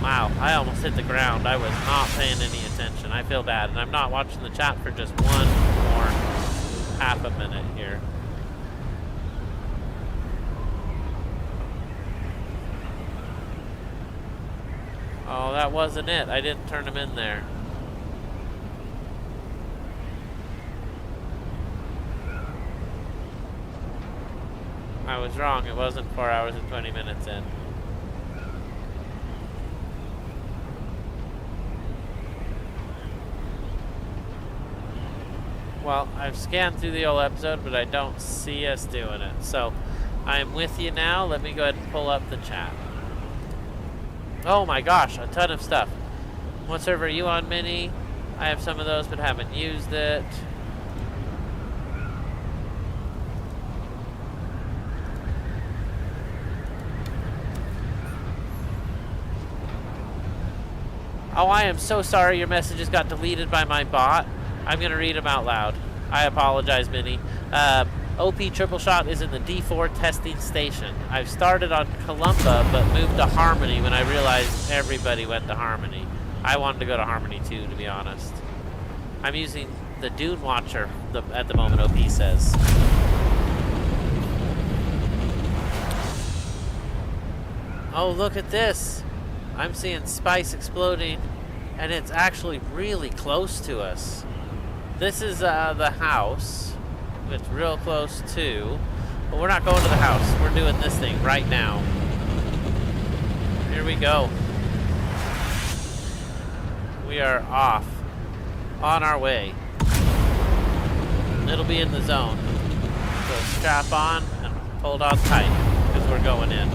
Wow, I almost hit the ground. I was not paying any attention. I feel bad, and I'm not watching the chat for just one more half a minute here. Oh, that wasn't it. I didn't turn him in there. I was wrong. It wasn't 4 hours and 20 minutes in. Well, I've scanned through the whole episode, but I don't see us doing it. So, I'm with you now. Let me go ahead and pull up the chat. Oh my gosh, a ton of stuff. What server are you on, Mini? I have some of those, but haven't used it. Oh, I am so sorry your messages got deleted by my bot. I'm going to read them out loud. I apologize, Minnie. OP Triple Shot is in the D4 testing station. I've started on Columba, but moved to Harmony when I realized everybody went to Harmony. I wanted to go to Harmony too, to be honest. I'm using the Dune Watcher at the moment, OP says. Oh, look at this. I'm seeing spice exploding, and it's actually really close to us. This is the house. It's real close too, but we're not going to the house. We're doing this thing right now. Here we go. We are off, on our way. It'll be in the zone. So strap on and hold on tight, because we're going in.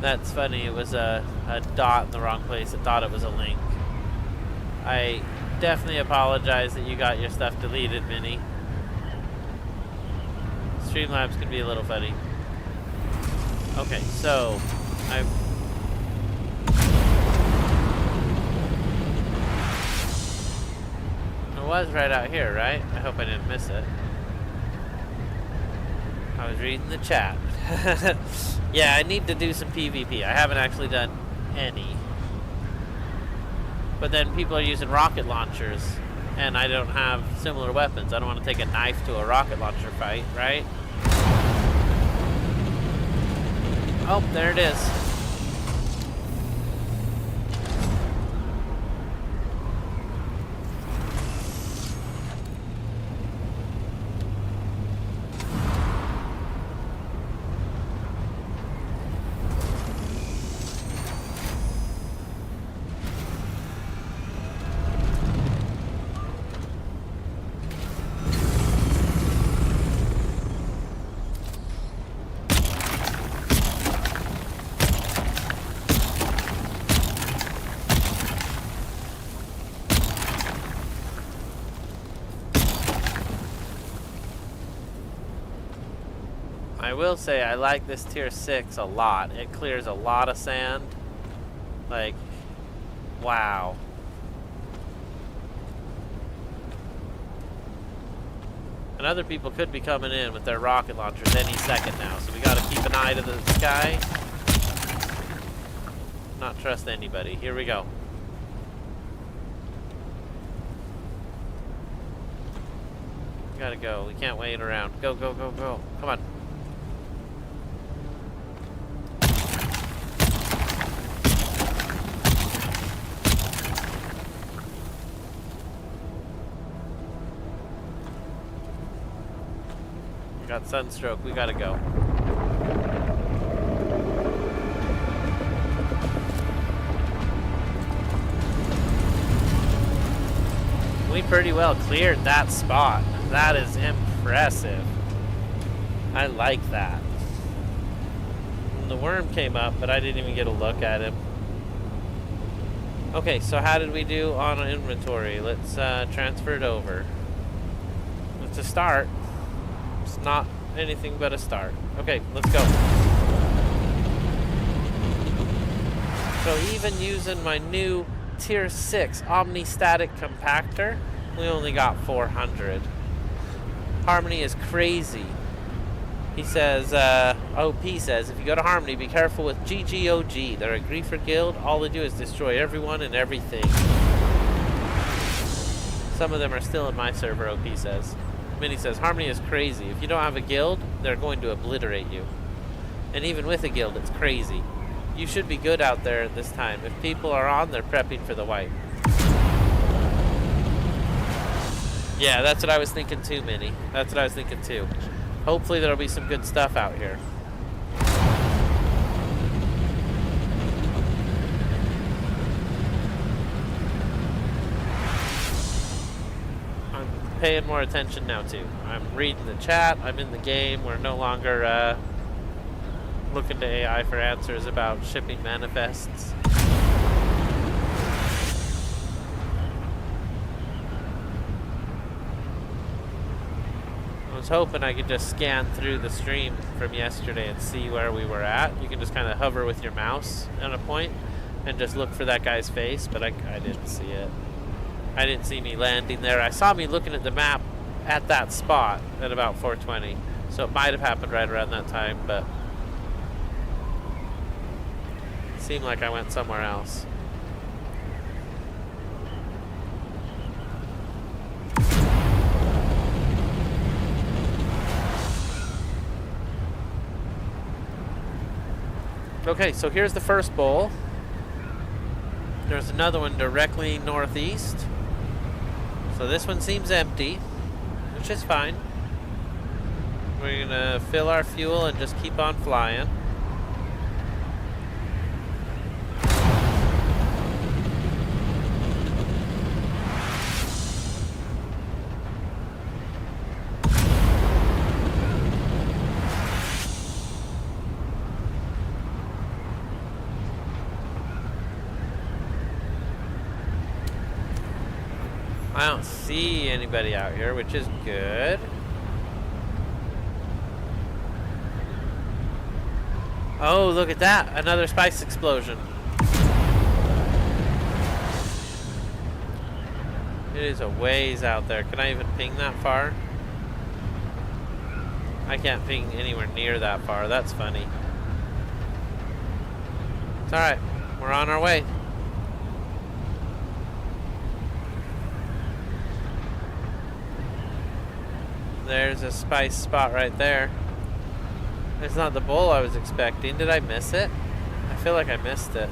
That's funny, it was a dot in the wrong place. It thought it was a link. I definitely apologize that you got your stuff deleted, Minnie. Streamlabs can be a little funny. Okay, so I was right out here, right? I hope I didn't miss it. I was reading the chat. Yeah, I need to do some PvP. I haven't actually done any. But then people are using rocket launchers, and I don't have similar weapons. I don't want to take a knife to a rocket launcher fight, right? Oh, there it is. I will say I like this tier 6 a lot. It clears a lot of sand. Like, wow. And other people could be coming in with their rocket launchers any second now, so we gotta keep an eye to the sky. Not trust anybody. Here we go. We gotta go. We can't wait around. Go, go, go, go. Come on. Got sunstroke, we gotta go. We pretty well cleared that spot. That is impressive. I like that. And the worm came up, but I didn't even get a look at him. Okay, so how did we do on inventory? Let's transfer it over. It's a start. It's not anything but a start. Okay, let's go. So even using my new tier 6 omni-static compactor, we only got 400. Harmony is crazy. He says, OP says, if you go to Harmony, be careful with GGOG. They're a griefer guild. All they do is destroy everyone and everything. Some of them are still in my server, OP says. Minnie says, Harmony is crazy. If you don't have a guild, they're going to obliterate you. And even with a guild, it's crazy. You should be good out there at this time. If people are on, they're prepping for the wipe. Yeah, that's what I was thinking too, Minnie. That's what I was thinking too. Hopefully there'll be some good stuff out here. Paying more attention now too. I'm reading the chat, I'm in the game. We're no longer looking to AI for answers about shipping manifests. I was hoping I could just scan through the stream from yesterday and see where we were at. You can just kind of hover with your mouse on a point and just look for that guy's face, but I didn't see it. I didn't see me landing there. I saw me looking at the map at that spot at about 4:20. So it might have happened right around that time, but it seemed like I went somewhere else. Okay, so here's the first bowl. There's another one directly northeast. So this one seems empty, which is fine. We're gonna fill our fuel and just keep on flying. I don't see anybody out here, which is good. Oh, look at that. Another spice explosion. It is a ways out there. Can I even ping that far? I can't ping anywhere near that far. That's funny. It's alright. We're on our way. There's a spice spot right there. It's not the bull I was expecting. Did I miss it? I feel like I missed it.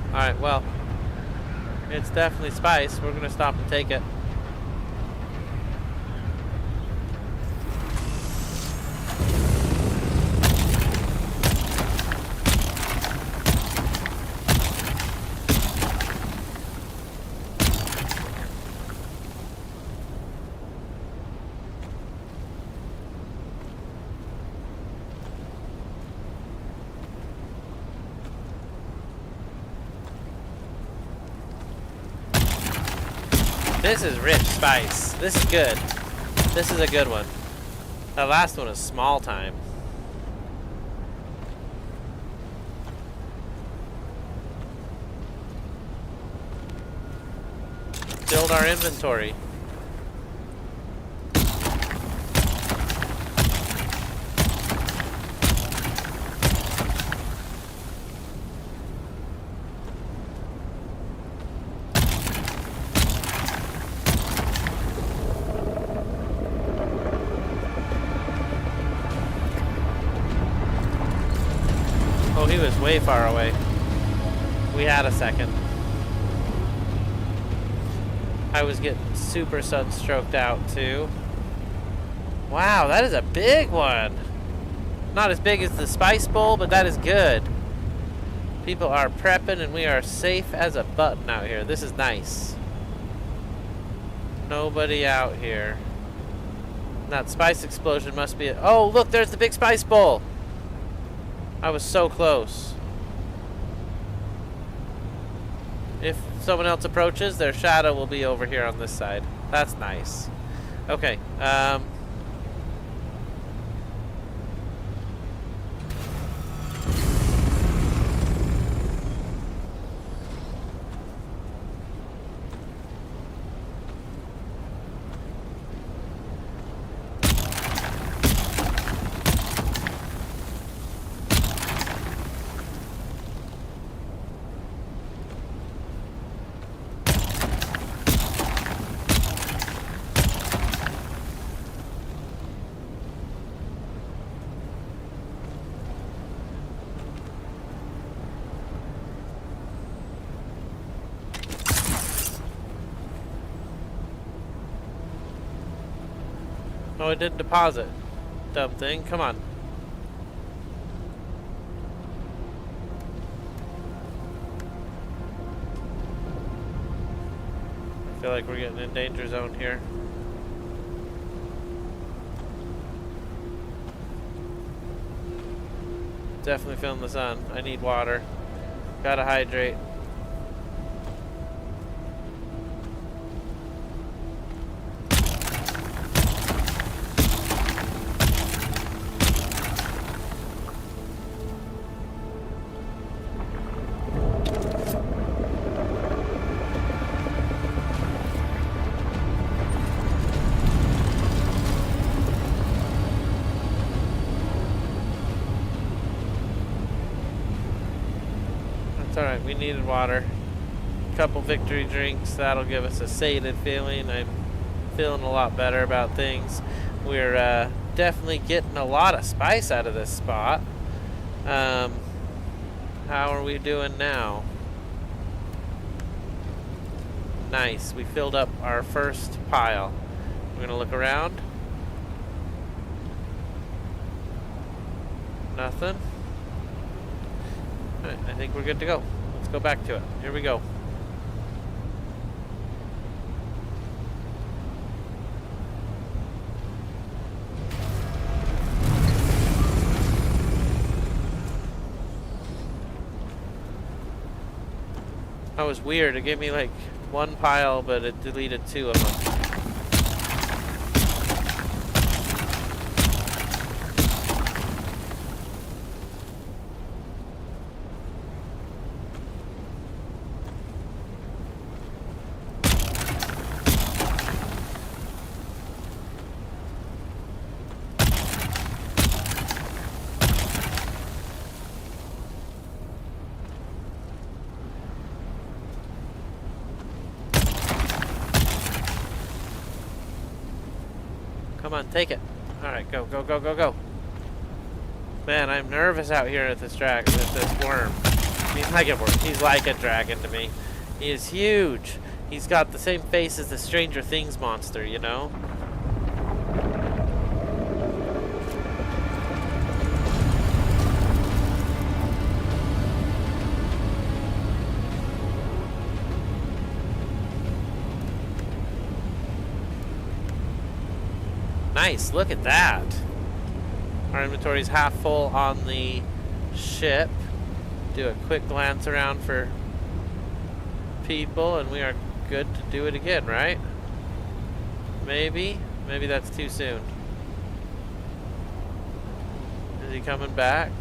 Alright, well, it's definitely spice. We're gonna stop and take it. This is rich spice. This is good. This is a good one. That last one is small time. Build our inventory. He was way far away. We had a second. I was getting super sunstroked out too. Wow, that is a big one. Not as big as the spice bowl, but that is good. People are prepping and we are safe as a button out here. This is nice. Nobody out here. That spice explosion must be oh, look, there's the big spice bowl. I was so close. If someone else approaches, their shadow will be over here on this side. That's nice. Okay. Oh, it didn't deposit. Dumb thing. Come on. I feel like we're getting in danger zone here. Definitely feeling the sun. I need water. Gotta hydrate. Alright, we needed water. A couple victory drinks, that'll give us a sated feeling. I'm feeling a lot better about things. We're definitely getting a lot of spice out of this spot. How are we doing now? Nice, we filled up our first pile. We're gonna look around. Nothing. Alright, I think we're good to go. Let's go back to it. Here we go. was weird. It gave me like one pile, but it deleted 2 of them. Come on, take it. Alright, go, go, go, go, go. Man, I'm nervous out here at this dragon, with this worm. He's like a worm. He's like a dragon to me. He is huge. He's got the same face as the Stranger Things monster, you know? Nice, look at that. Our inventory's half full on the ship. Do a quick glance around for people and we are good to do it again, right? Maybe that's too soon. Is he coming back?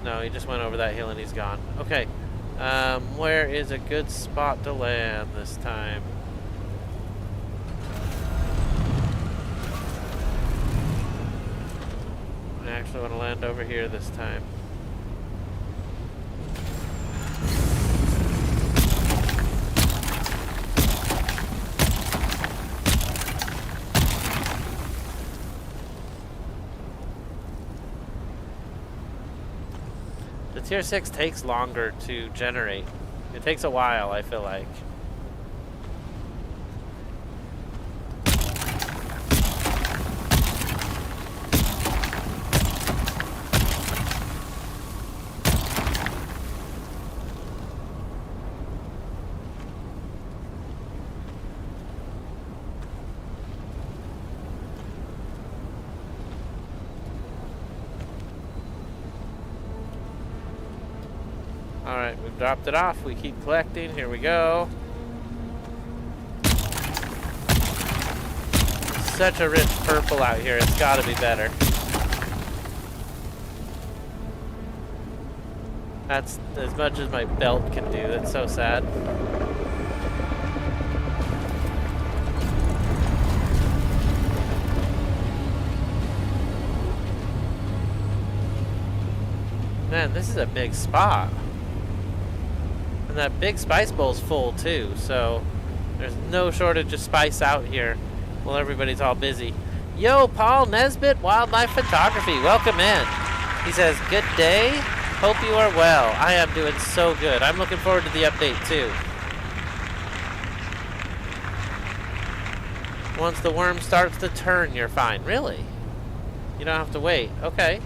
No, he just went over that hill and he's gone. Okay, where is a good spot to land this time? I actually want to land over here this time. The tier 6 takes longer to generate. It takes a while, I feel like. Alright, we've dropped it off. We keep collecting. Here we go. Such a rich purple out here. It's got to be better. That's as much as my belt can do. That's so sad. Man, this is a big spot. And that big spice bowl's full too, so there's no shortage of spice out here while everybody's all busy. Yo, Paul Nesbitt, Wildlife Photography, welcome in. He says, good day, hope you are well. I am doing so good. I'm looking forward to the update too. Once the worm starts to turn, you're fine. Really? You don't have to wait. Okay.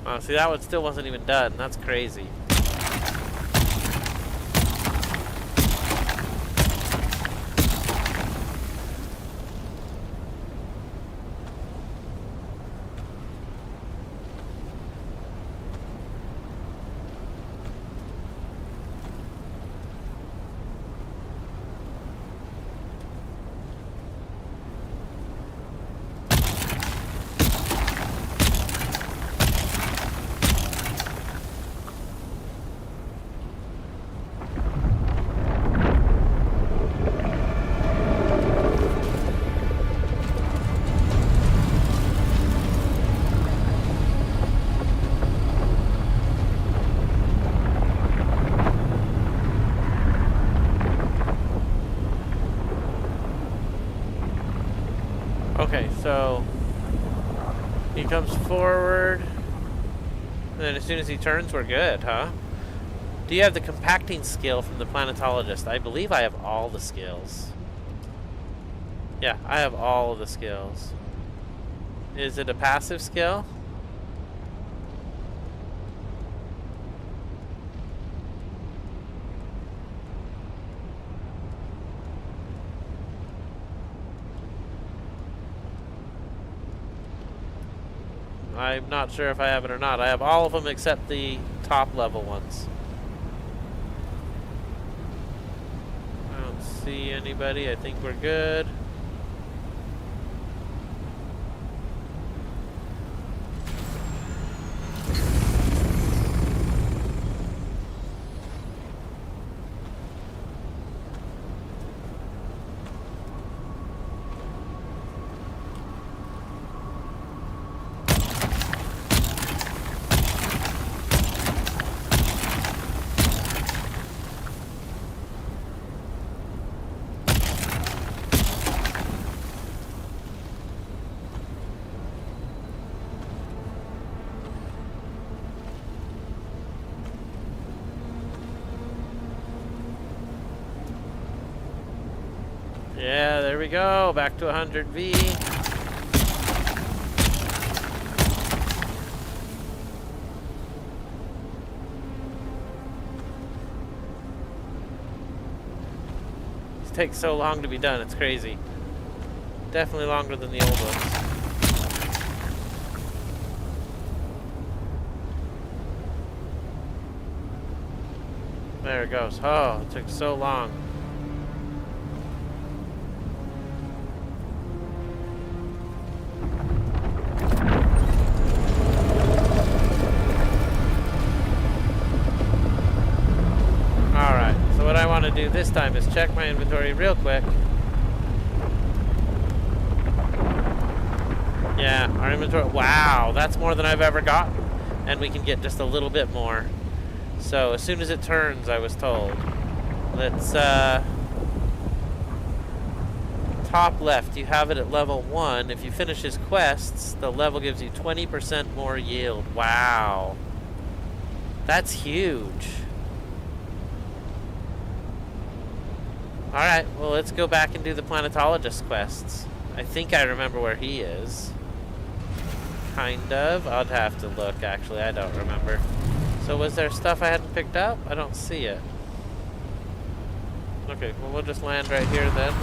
Oh, see, that one still wasn't even done. That's crazy. Okay, so he comes forward, and then as soon as he turns, we're good, huh? Do you have the compacting skill from the planetologist? I believe I have all the skills. Yeah, I have all of the skills. Is it a passive skill? I'm not sure if I have it or not. I have all of them except the top level ones. I don't see anybody. I think we're good. Yeah, there we go. Back to 100 V. These take so long to be done. It's crazy. Definitely longer than the old ones. There it goes. Oh, it took so long. Do this time is check my inventory real quick. Yeah, our inventory, wow, that's more than I've ever gotten, and we can get just a little bit more. So as soon as it turns, I was told. Let's top left, you have it at level 1. If you finish his quests, the level gives you 20% more yield. Wow, that's huge. Alright, well, let's go back and do the planetologist quests. I think I remember where he is. Kind of. I'd have to look, actually. I don't remember. So was there stuff I hadn't picked up? I don't see it. Okay, well, we'll just land right here then.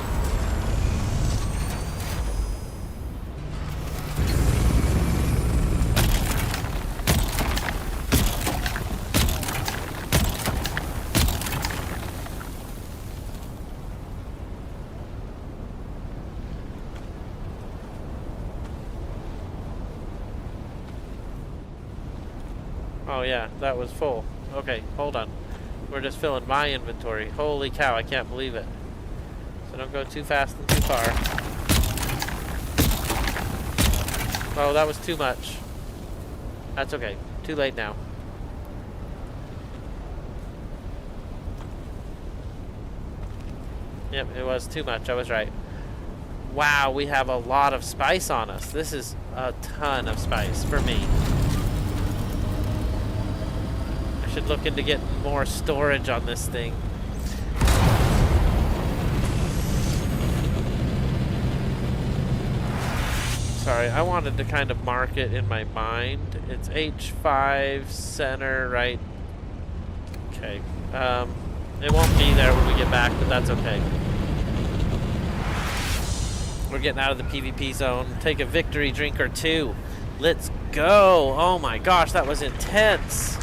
Oh yeah, that was full. Okay, hold on. We're just filling my inventory. Holy cow, I can't believe it. So don't go too fast and too far. Oh, that was too much. That's okay. Too late now. Yep, it was too much. I was right. Wow, we have a lot of spice on us. This is a ton of spice for me. Should look into getting more storage on this thing. Sorry, I wanted to kind of mark it in my mind. It's H5 center, right? Okay. It won't be there when we get back, but that's okay. We're getting out of the PvP zone. Take a victory drink or two. Let's go. Oh my gosh, that was intense.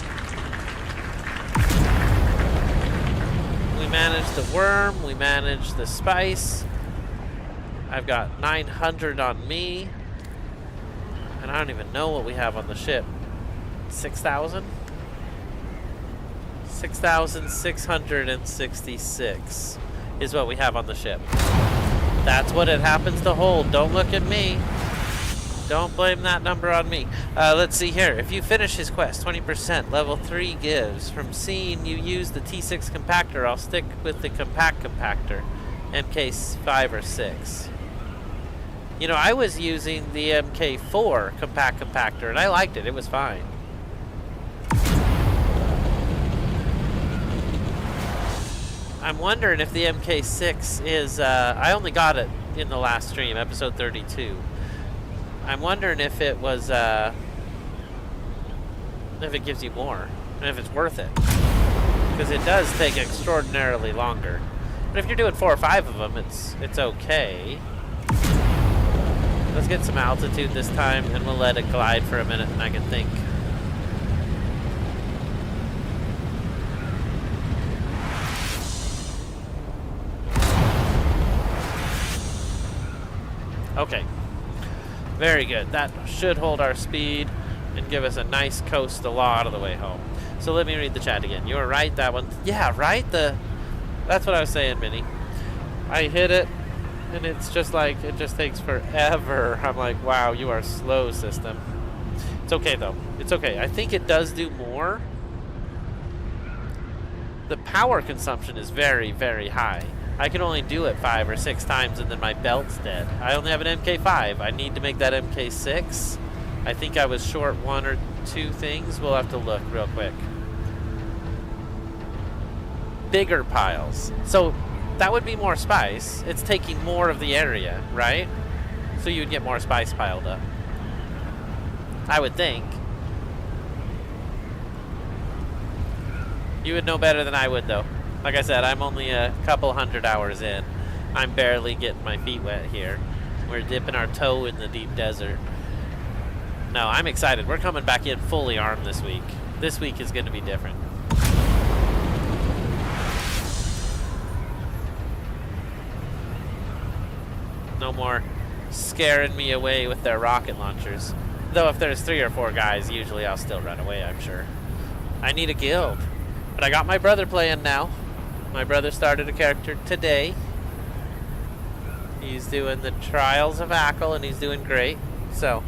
We managed the worm, we managed the spice. I've got 900 on me. And I don't even know what we have on the ship. 6,000? 6,666 is what we have on the ship. That's what it happens to hold. Don't look at me. Don't blame that number on me. Let's see here. If you finish his quest, 20%, level 3 gives. From seeing you use the T6 compactor, I'll stick with the compact compactor. MK5 or 6. You know, I was using the MK4 compact compactor, and I liked it. It was fine. I'm wondering if the MK6 is, I only got it in the last stream, episode 32. I'm wondering if it was, if it gives you more, and if it's worth it. Because it does take extraordinarily longer. But if you're doing 4 or 5 of them, it's okay. Let's get some altitude this time, and we'll let it glide for a minute, and I can think. Okay. Very good. That should hold our speed and give us a nice coast a lot of the way home. So let me read the chat again. You were right, that one. Yeah, right? That's what I was saying, Minnie. I hit it, and it's just like, it just takes forever. I'm like, wow, you are slow, system. It's okay, though. It's okay. I think it does do more. The power consumption is very, very high. I can only do it 5 or 6 times, and then my belt's dead. I only have an MK5. I need to make that MK6. I think I was short 1 or 2 things. We'll have to look real quick. Bigger piles. So that would be more spice. It's taking more of the area, right? So you would get more spice piled up. I would think. You would know better than I would, though. Like I said, I'm only a couple 100 hours in. I'm barely getting my feet wet here. We're dipping our toe in the deep desert. No, I'm excited. We're coming back in fully armed this week. This week is going to be different. No more scaring me away with their rocket launchers. Though if there's 3 or 4 guys, usually I'll still run away, I'm sure. I need a guild. But I got my brother playing now. My brother started a character today. He's doing the Trials of Ackle, and he's doing great. So,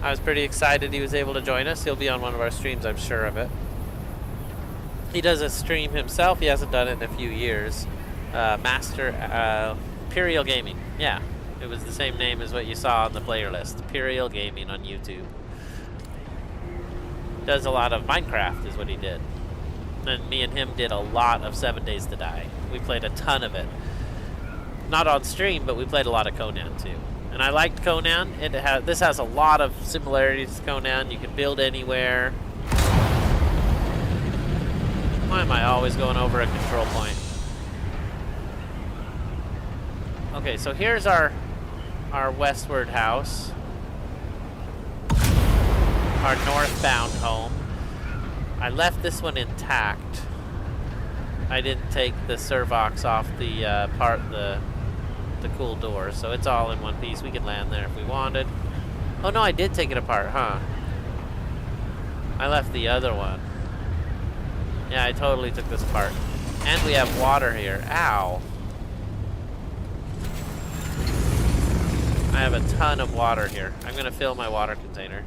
I was pretty excited he was able to join us. He'll be on one of our streams, I'm sure of it. He does a stream himself. He hasn't done it in a few years. Imperial Gaming. Yeah, it was the same name as what you saw on the player list. Imperial Gaming on YouTube. Does a lot of Minecraft is what he did. And me and him did a lot of 7 Days to Die. We played a ton of it. Not on stream, but we played a lot of Conan too. And I liked Conan. This has a lot of similarities to Conan. You can build anywhere. Why am I always going over a control point? Okay, so here's our westward house. Our northbound home. I left this one intact. I didn't take the servox off the the cool door, so it's all in one piece. We could land there if we wanted. Oh no, I did take it apart, huh? I left the other one. Yeah, I totally took this apart. And we have water here. Ow. I have a ton of water here. I'm gonna fill my water container.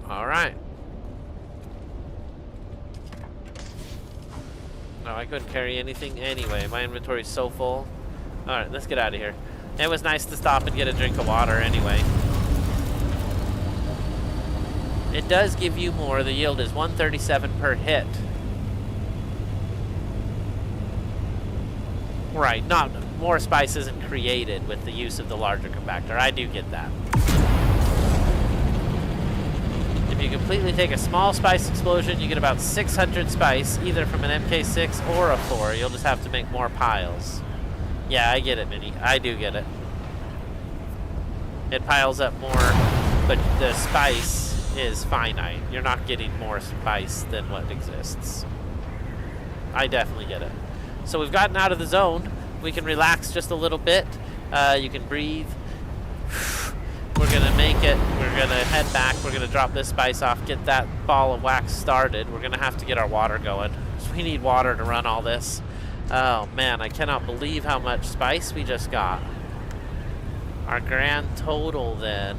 Alright. No, I couldn't carry anything anyway. My inventory's so full. Alright, let's get out of here. It was nice to stop and get a drink of water anyway. It does give you more. The yield is 137 per hit. Right, not more spice isn't created with the use of the larger compactor. I do get that. If you completely take a small spice explosion, you get about 600 spice, either from an MK6 or a 4. You'll just have to make more piles. Yeah, I get it, Minnie. I do get it. It piles up more, but the spice is finite. You're not getting more spice than what exists. I definitely get it. So we've gotten out of the zone. We can relax just a little bit. You can breathe. We're gonna make it. We're gonna head back. We're gonna drop this spice off, get that ball of wax started. We're gonna have to get our water going. So we need water to run all this. Oh man, I cannot believe how much spice we just got. Our grand total then,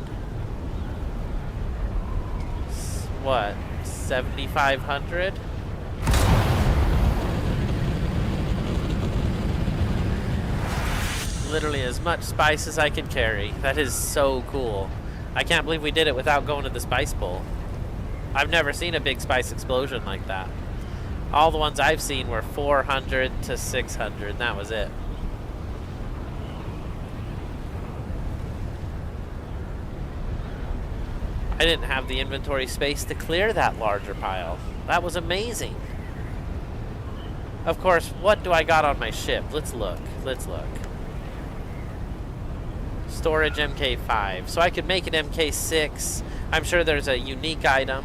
what, 7,500? Literally as much spice as I can carry. That is so cool. I can't believe we did it without going to the spice bowl. I've never seen a big spice explosion like that. All the ones I've seen were 400 to 600, and that was it. I didn't have the inventory space to clear that larger pile. That was amazing. Of course, what do I got on my ship? Let's look. Let's look. Storage MK5. So I could make an MK6. I'm sure there's a unique item.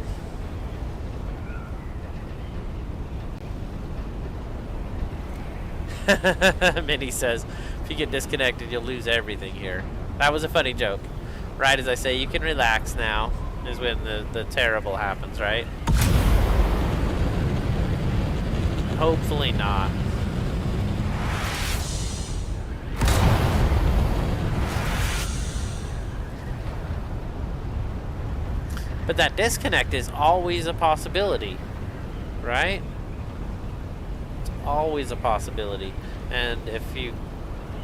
Minnie says, if you get disconnected, you'll lose everything here. That was a funny joke. Right as I say, you can relax now, is when the terrible happens, right? Hopefully not. But that disconnect is always a possibility, right? It's always a possibility. And if you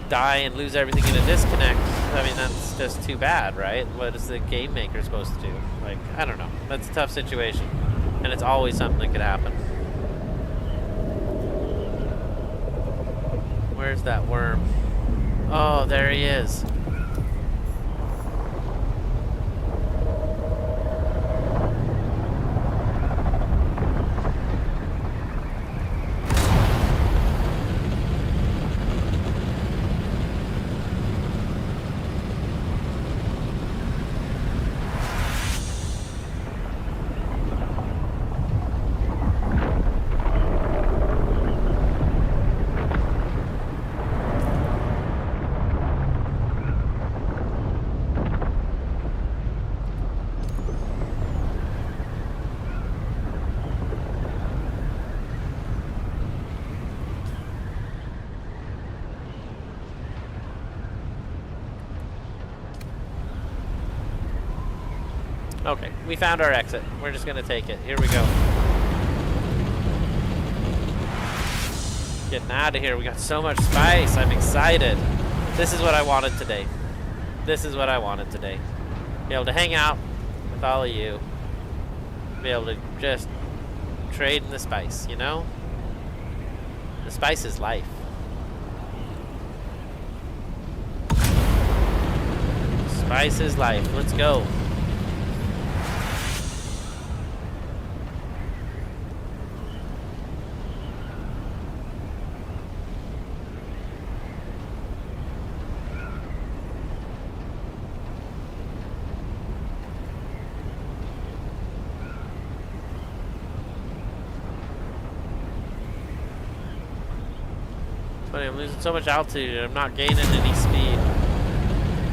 die and lose everything in a disconnect, I mean, that's just too bad, right? What is the game maker supposed to do? Like, I don't know. That's a tough situation. And it's always something that could happen. Where's that worm? Oh, there he is. Okay, we found our exit. We're just gonna take it. Here we go. Getting out of here. We got so much spice. I'm excited. This is what I wanted today. This is what I wanted today. Be able to hang out with all of you. Be able to just trade in the spice, you know? The spice is life. Spice is life. Let's go. Funny, I'm losing so much altitude and I'm not gaining any speed.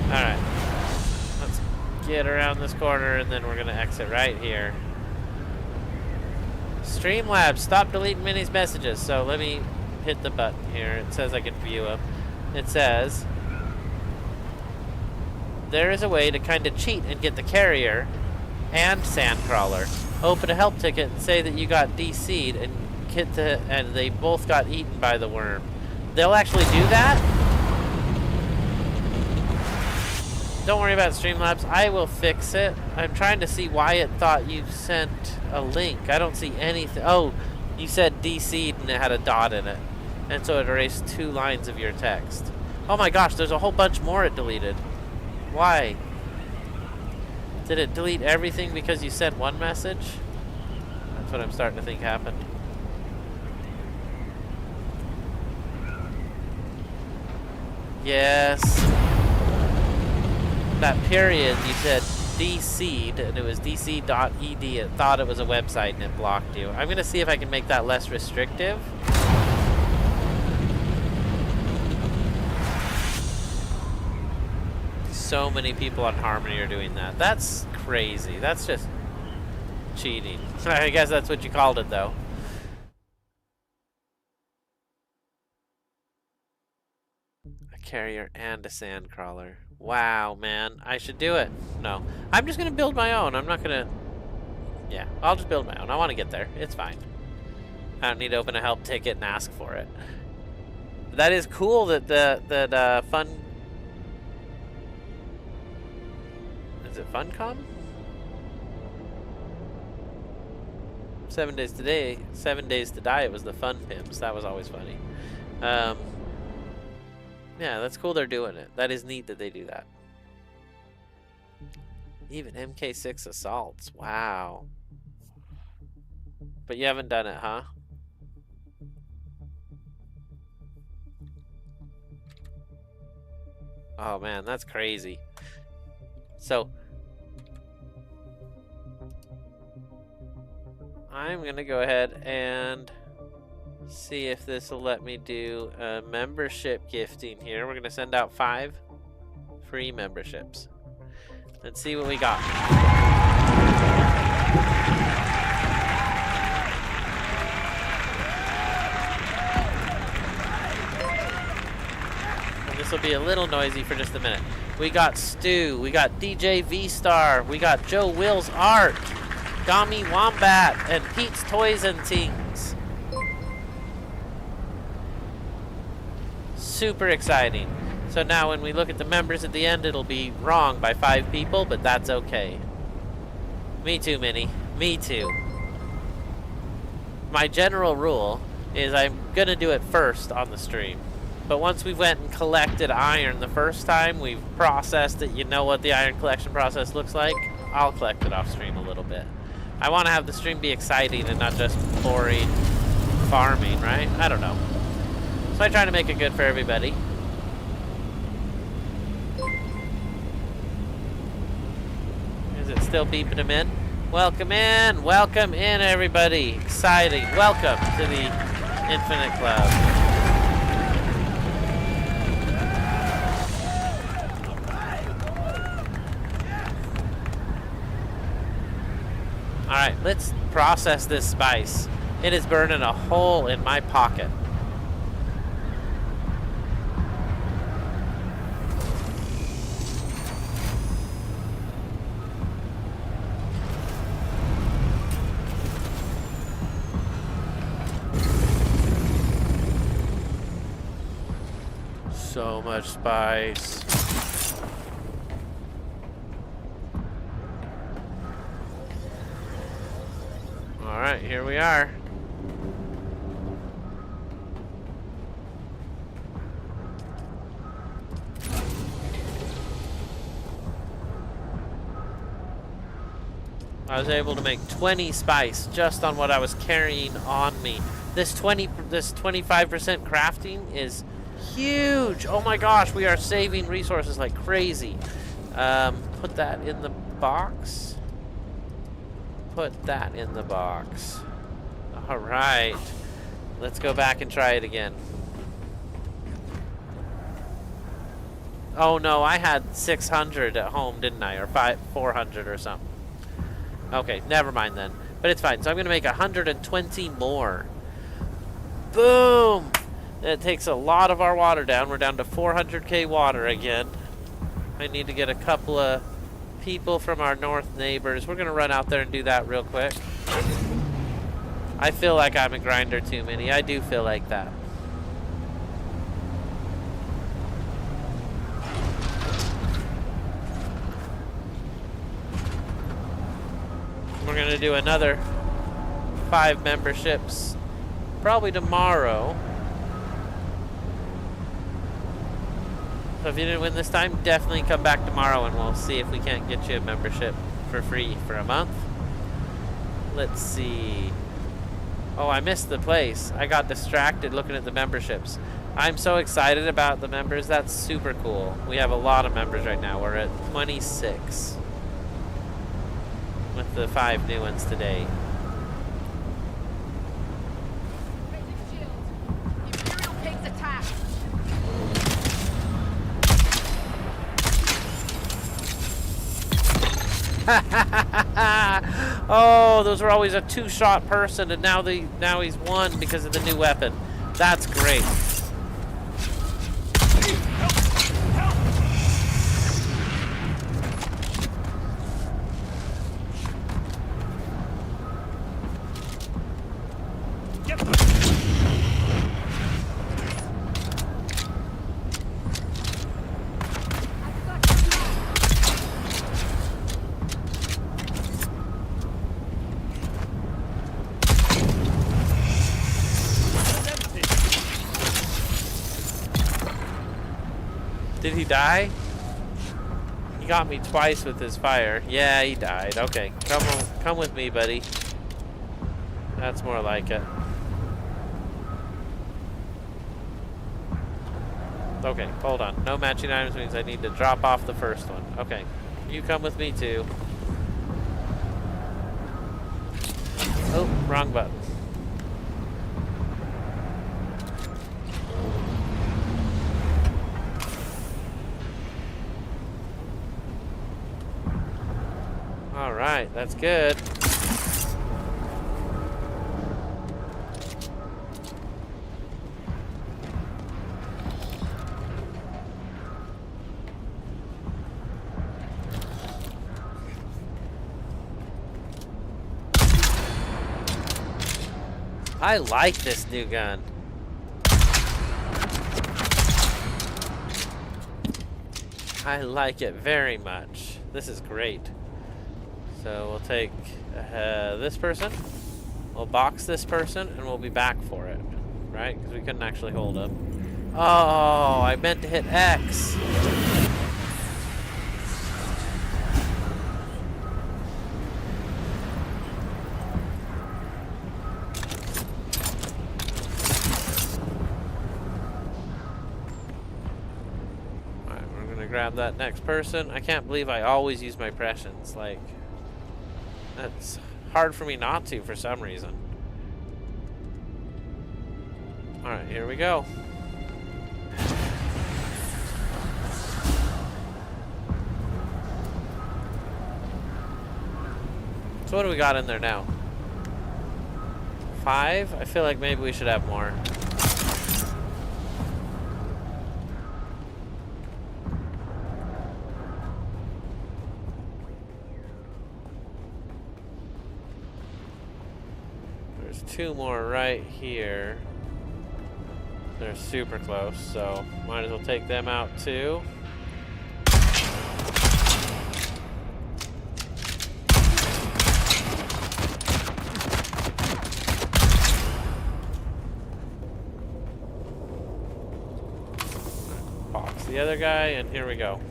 Alright. Let's get around this corner and then we're gonna exit right here. Streamlabs, stop deleting Minnie's messages. So let me hit the button here. It says I can view them. It says there is a way to kind of cheat and get the carrier and sandcrawler. Open a help ticket and say that you got DC'd and they both got eaten by the worm. They'll actually do that? Don't worry about Streamlabs. I will fix it. I'm trying to see why it thought you sent a link. I don't see anything. Oh, you said DC'd and it had a dot in it. And so it erased 2 lines of your text. Oh my gosh, there's a whole bunch more it deleted. Why? Did it delete everything because you sent one message? That's what I'm starting to think happened. Yes. That period, you said DC'd, and it was dc.ed. It thought it was a website and it blocked you. I'm going to see if I can make that less restrictive. So many people on Harmony are doing that. That's crazy. That's just cheating. I guess that's what you called it, though. Carrier and a sand crawler. Wow, man. I should do it. No. I'm just going to build my own. I'm not going to... Yeah, I'll just build my own. I want to get there. It's fine. I don't need to open a help ticket and ask for it. That is cool that Fun... Is it Funcom? 7 Days Today, 7 Days to Die, it was the Fun Pimps. That was always funny. Yeah, that's cool they're doing it. That is neat that they do that. Even MK6 assaults. Wow. But you haven't done it, huh? Oh man, that's crazy. So I'm gonna go ahead and see if this will let me do a membership gifting here. We're gonna send out 5 free memberships. Let's see what we got. And this will be a little noisy for just a minute. We got Stu, we got DJ V-Star, we got Joe Will's Art, Gami Wombat, and Pete's Toys and Things. Super exciting. So now when we look at the members at the end, it'll be wrong by 5 people, but that's okay. Me too, Minnie. Me too. My general rule is I'm gonna do it first on the stream. But once we went and collected iron the first time, we've processed it, you know what the iron collection process looks like, I'll collect it off stream a little bit. I want to have the stream be exciting and not just boring farming, right? I don't know. So I try to make it good for everybody. Is it still beeping them in? Welcome in! Welcome in, everybody! Exciting! Welcome to the Infinite Club. Alright, let's process this spice. It is burning a hole in my pocket. So much spice. Alright, here we are. I was able to make 20 spice just on what I was carrying on me. This 25% crafting is huge. Oh my gosh, we are saving resources like crazy. Put that in the box. Put that in the box. All right, let's go back and try it again. Oh no, I had 600 at home, didn't I? Or 400 or something. Okay, never mind then. But it's fine. So I'm gonna make 120 more. Boom! That takes a lot of our water down. We're down to 400k water again. I need to get a couple of people from our north neighbors. We're gonna run out there and do that real quick. I feel like I'm a grinder too, Minnie. I do feel like that. We're gonna do another 5 memberships probably tomorrow. So if you didn't win this time, definitely come back tomorrow and we'll see if we can't get you a membership for free for a month. Let's see. Oh, I missed the place. I got distracted looking at the memberships. I'm so excited about the members. That's super cool. We have a lot of members right now. We're at 26 with the 5 new ones today. Oh, those were always a 2-shot person, and now he's 1 because of the new weapon. That's great. die? He got me twice with his fire. Yeah, he died. Okay, come with me, buddy. That's more like it. Okay, hold on. No matching items means I need to drop off the first one. Okay, you come with me too. Oh, wrong button. All right, that's good. I like this new gun. I like it very much. This is great. So we'll take this person, we'll box this person, and we'll be back for it, right? Because we couldn't actually hold him. Oh, I meant to hit X. Grab that next person. I can't believe I always use my pressions. Like, that's hard for me not to for some reason. Alright, here we go. So what do we got in there now? 5? I feel like maybe we should have more. There's 2 more right here. They're super close, so might as well take them out too. Box the other guy, and here we go.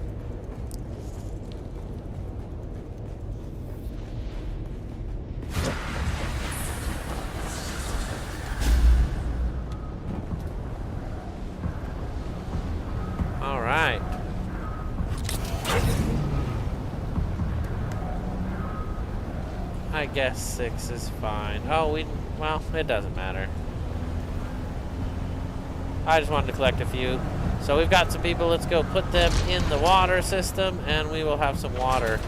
Alright. I guess 6 is fine. Oh, well, it doesn't matter. I just wanted to collect a few. So we've got some people, let's go put them in the water system, and we will have some water.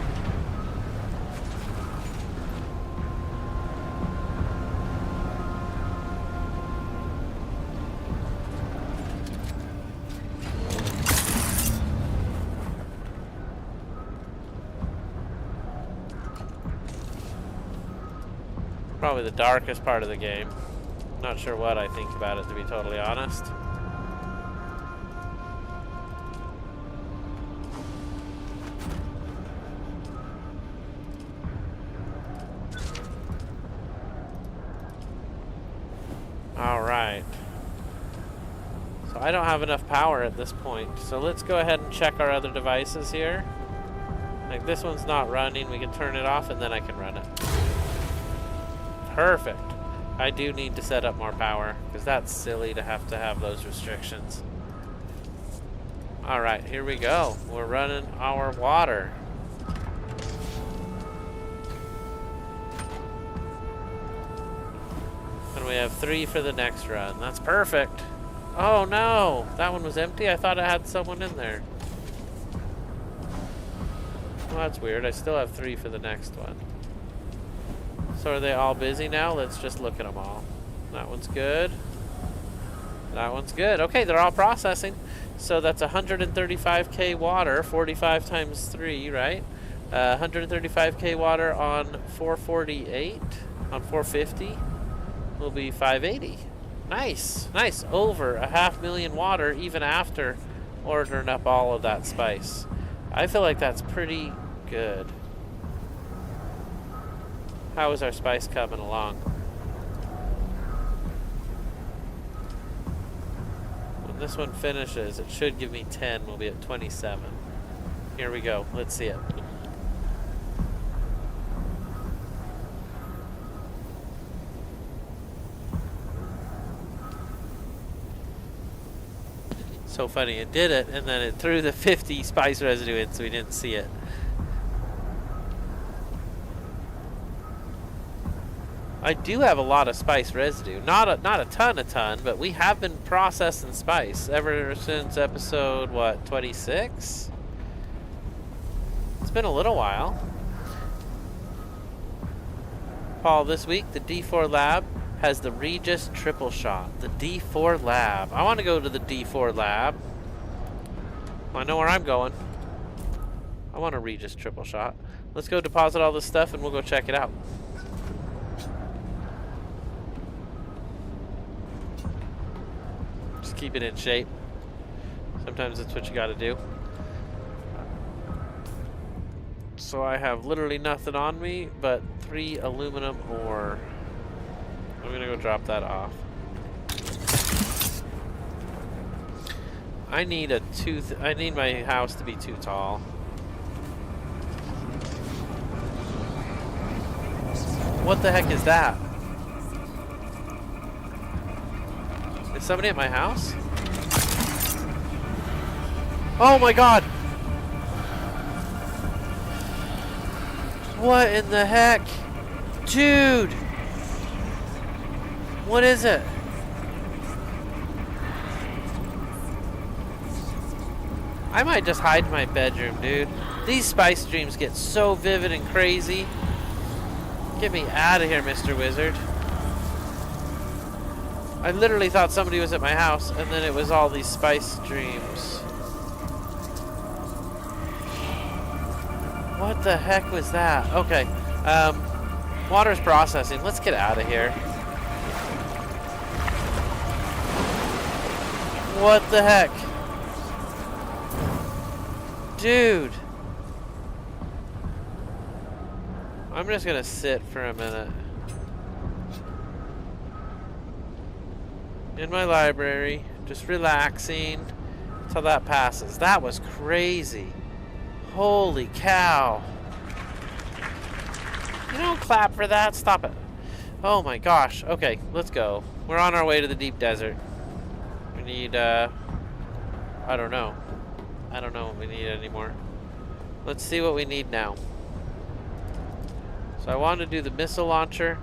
Probably the darkest part of the game. Not sure what I think about it, to be totally honest. Alright. So I don't have enough power at this point. So let's go ahead and check our other devices here. Like this one's not running. We can turn it off and then I can run it. Perfect. I do need to set up more power because that's silly to have those restrictions. Alright, here we go. We're running our water. And we have 3 for the next run. That's perfect. Oh no, that one was empty. I thought I had someone in there. Well, that's weird. I still have 3 for the next one. So are they all busy now? Let's just look at them all. That one's good. That one's good. Okay, they're all processing. So that's 135k water, 45 times 3, right? 135k water on 448, on 450 will be 580. Nice, nice. Over 500,000 water even after ordering up all of that spice. I feel like that's pretty good. How is our spice coming along? this one finishes, it should give me 10. We'll be at 27. Here we go. Let's see it. So funny, it did it, and then it threw the 50 spice residue in, so we didn't see it. I do have a lot of spice residue. Not a ton, but we have been processing spice ever since episode, what, 26? It's been a little while. Paul, this week the D4 lab has the Regis triple shot. The D4 lab. I want to go to the D4 lab. I know where I'm going. I want a Regis triple shot. Let's go deposit all this stuff and we'll go check it out. Just keep it in shape. Sometimes that's what you gotta do. So I have literally nothing on me but 3 aluminum ore. I'm gonna go drop that off. I need I need my house to be too tall. What the heck is that? Is somebody at my house? Oh my god! What in the heck? Dude! What is it? I might just hide in my bedroom, dude. These spice dreams get so vivid and crazy. Get me out of here, Mr. Wizard. I literally thought somebody was at my house, and then it was all these spice dreams. What the heck was that? Okay. Water's processing. Let's get out of here. What the heck? Dude. I'm just gonna sit for a minute. In my library, just relaxing until that passes. That was crazy. Holy cow. You don't clap for that. Stop it. Oh my gosh. Okay, let's go. We're on our way to the deep desert. We need, I don't know. I don't know what we need anymore. Let's see what we need now. So I wanted to do the missile launcher.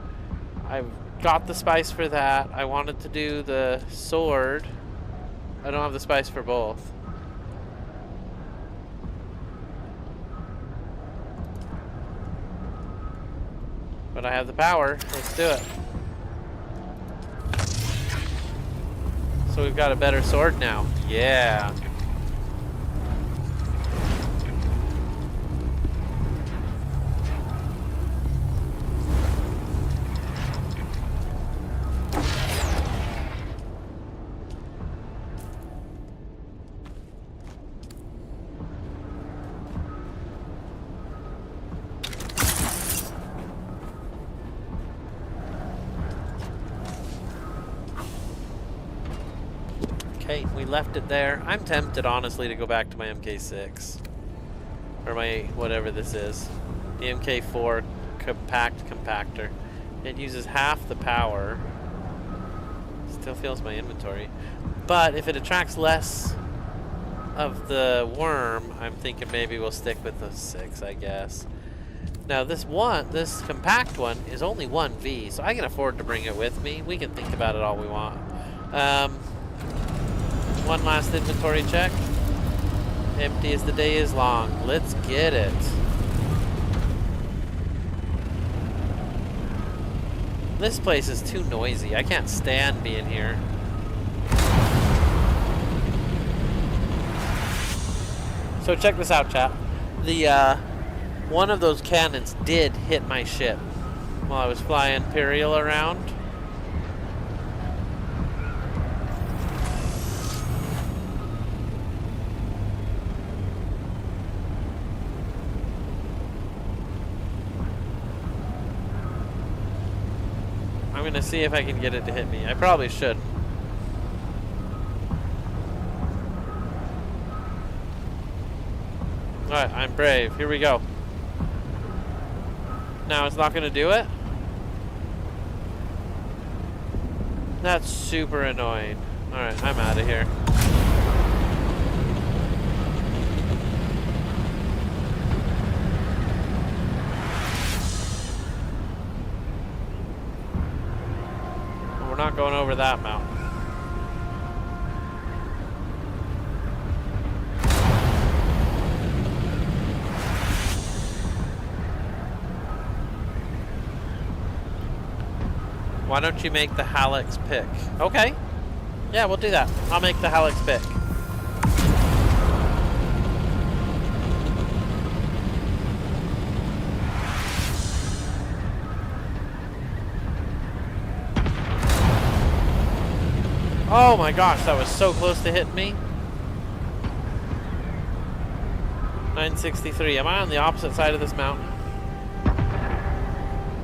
I've got the spice for that. I wanted to do the sword. I don't have the spice for both. But I have the power. Let's do it. So we've got a better sword now. Yeah. Okay, we left it there. I'm tempted, honestly, to go back to my MK6. Or my, whatever this is. The MK4 compact compactor. It uses half the power. Still fills my inventory. But if it attracts less of the worm, I'm thinking maybe we'll stick with the 6, I guess. Now this compact one is only 1V, so I can afford to bring it with me. We can think about it all we want. One last inventory check. Empty as the day is long. Let's get it. This place is too noisy. I can't stand being here. So check this out, chat. The one of those cannons did hit my ship while I was flying Imperial around. I'm gonna see if I can get it to hit me. I probably should. Alright, I'm brave. Here we go. Now it's not gonna do it? That's super annoying. Alright, I'm out of here. We're not going over that mountain. Why don't you make the Hallex pick? Okay. Yeah, we'll do that. I'll make the Hallex pick. Oh my gosh, that was so close to hitting me. 963. Am I on the opposite side of this mountain?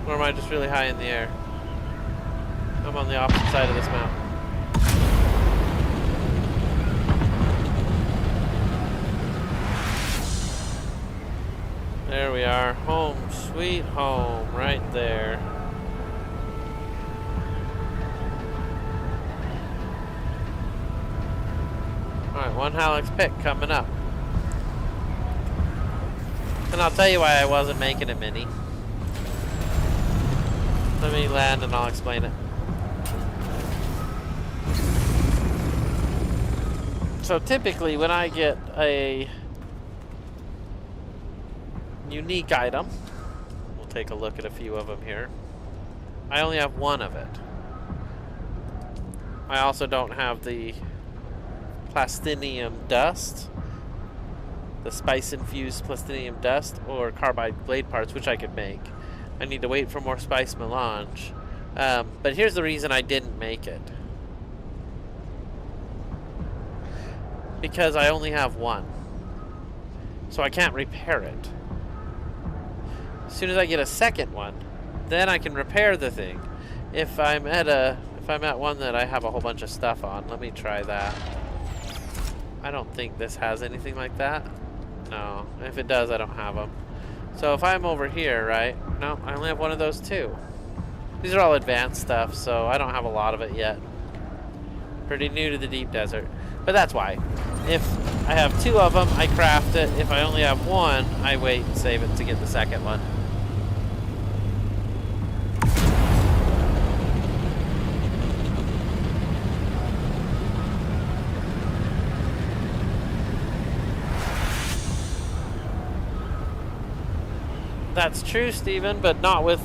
Or am I just really high in the air? I'm on the opposite side of this mountain. There we are. Home, sweet home, right there. Alright, one Hallex pick coming up. And I'll tell you why I wasn't making a mini. Let me land and I'll explain it. So typically when I get a unique item, we'll take a look at a few of them here. I only have one of it. I also don't have the plastinium dust, the spice infused plastinium dust, or carbide blade parts, which I could make. I need to wait for more spice melange. But here's the reason I didn't make it. Because I only have one. So I can't repair it. As soon as I get a second one, then I can repair the thing. If I'm at one that I have a whole bunch of stuff on, let me try that. I don't think this has anything like that. No, if it does, I don't have them. So if I'm over here, right? No, I only have one of those too. These are all advanced stuff, so I don't have a lot of it yet. Pretty new to the deep desert. But that's why. If I have two of them, I craft it. If I only have one, I wait and save it to get the second one. That's true, Steven, but not with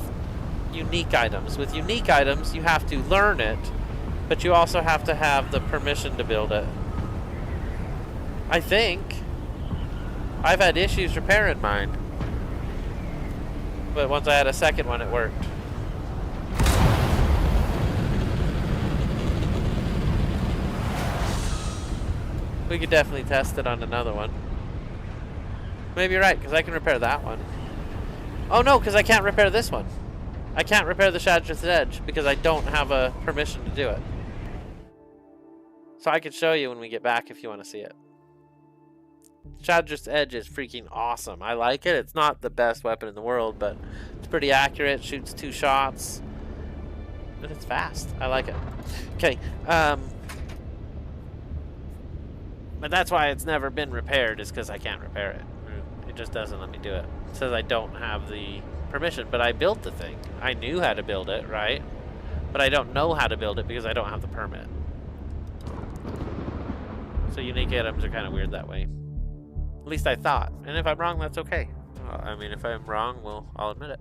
unique items. With unique items, you have to learn it, but you also have to have the permission to build it. I think. I've had issues repairing mine. But once I had a second one, it worked. We could definitely test it on another one. Maybe you're right, because I can repair that one. Oh no, because I can't repair this one. I can't repair the Shadra's Edge because I don't have a permission to do it. So I could show you when we get back if you want to see it. Shadra's Edge is freaking awesome. I like it. It's not the best weapon in the world, but it's pretty accurate. Shoots 2 shots. And it's fast. I like it. Okay. But that's why it's never been repaired, is because I can't repair it. It just doesn't let me do it. It says I don't have the permission, but I built the thing. I knew how to build it, right? But I don't know how to build it because I don't have the permit. So unique items are kind of weird that way. At least I thought. And if I'm wrong, that's okay. I mean, if I'm wrong, well, I'll admit it.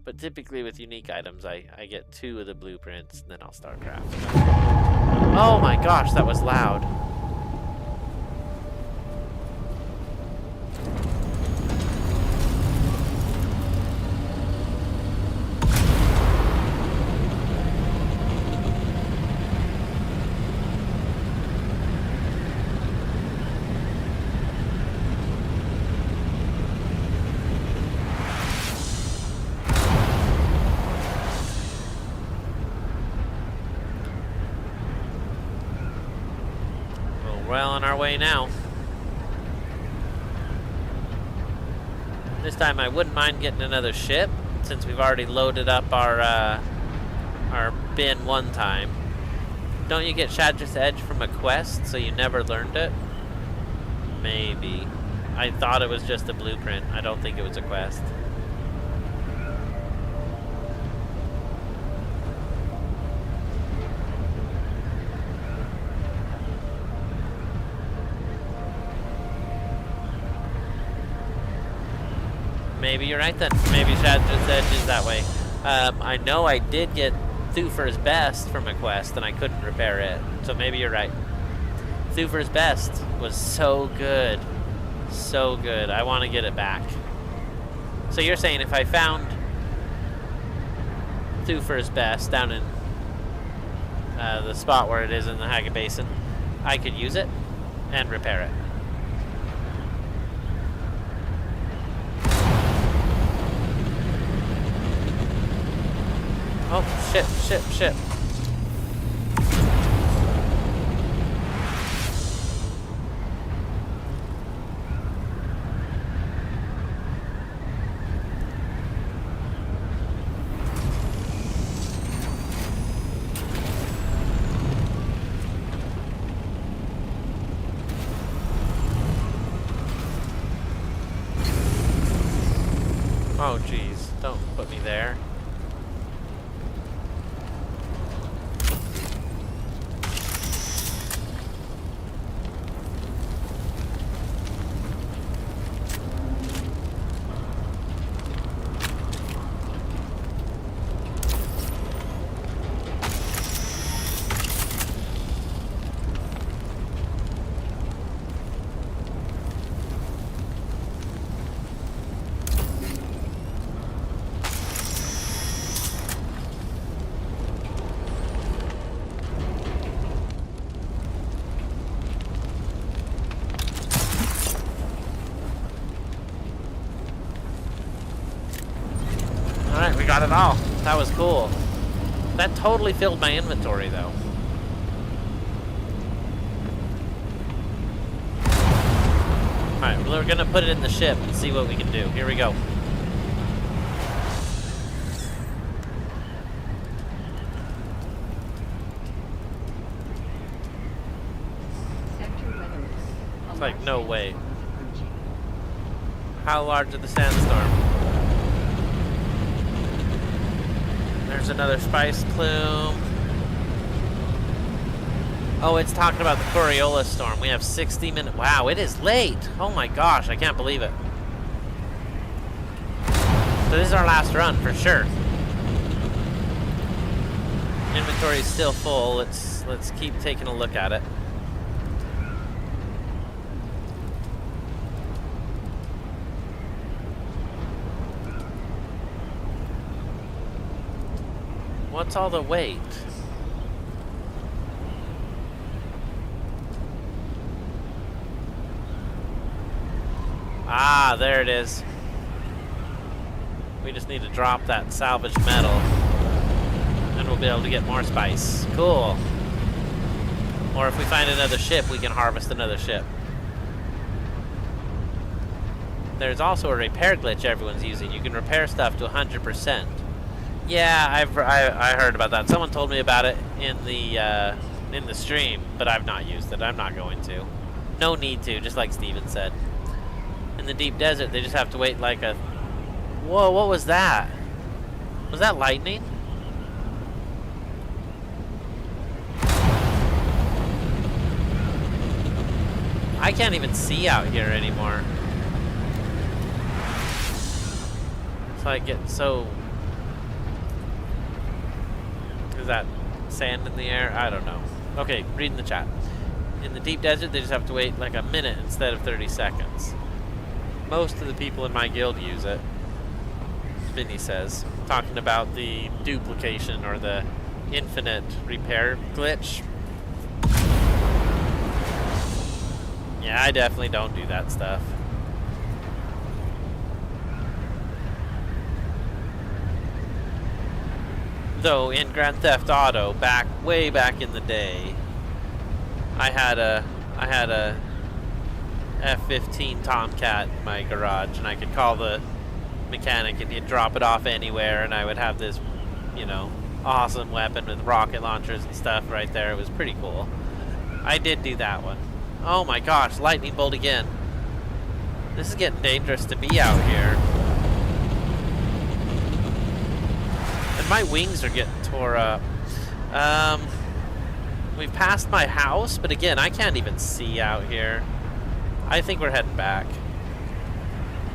But typically with unique items, I get 2 of the blueprints, and then I'll start crafting. Oh my gosh, that was loud. well on our way now. This time I wouldn't mind getting another ship, since we've already loaded up our bin one time. Don't you get Shadra's Edge from a quest, so you never learned it? Maybe. I thought it was just a blueprint. I don't think it was a quest. Maybe you're right then. Maybe Shadra's Edge is that way. I know I did get Thufir's Best from a quest and I couldn't repair it. So maybe you're right. Thufir's Best was so good. So good. I want to get it back. So you're saying if I found Thufir's Best down in the spot where it is in the Haga Basin, I could use it and repair it. Oh, shit. Oh, geez. Don't put me there. Alright, we got it all. That was cool. That totally filled my inventory, though. Alright, we're gonna put it in the ship and see what we can do. Here we go. It's like, no way. How large is the sandstorm? There's another spice plume. Oh, it's talking about the Coriolis storm. We have 60 minutes. Wow, it is late. Oh my gosh, I can't believe it. So this is our last run for sure. Inventory is still full. Let's keep taking a look at it. What's all the weight? Ah, there it is. We just need to drop that salvaged metal and we'll be able to get more spice. Cool. Or if we find another ship, we can harvest another ship. There's also a repair glitch everyone's using. You can repair stuff to 100%. Yeah, I heard about that. Someone told me about it in the stream, but I've not used it. I'm not going to. No need to, just like Steven said. In the deep desert, they just have to wait like a... Whoa, what was that? Was that lightning? I can't even see out here anymore. It's like getting so... Is that sand in the air? I don't know. Okay, reading the chat. In the deep desert, they just have to wait like a minute instead of 30 seconds. Most of the people in my guild use it, Vinny says. Talking about the duplication or the infinite repair glitch. Yeah, I definitely don't do that stuff. Though in Grand Theft Auto, way back in the day, I had a I had a F-15 Tomcat in my garage, and I could call the mechanic and he'd drop it off anywhere, and I would have this, you know, awesome weapon with rocket launchers and stuff right there. It was pretty cool. I did do that one. Oh my gosh, lightning bolt again. This is getting dangerous to be out here. And my wings are getting tore up. We've passed my house, but again, I can't even see out here. I think we're heading back.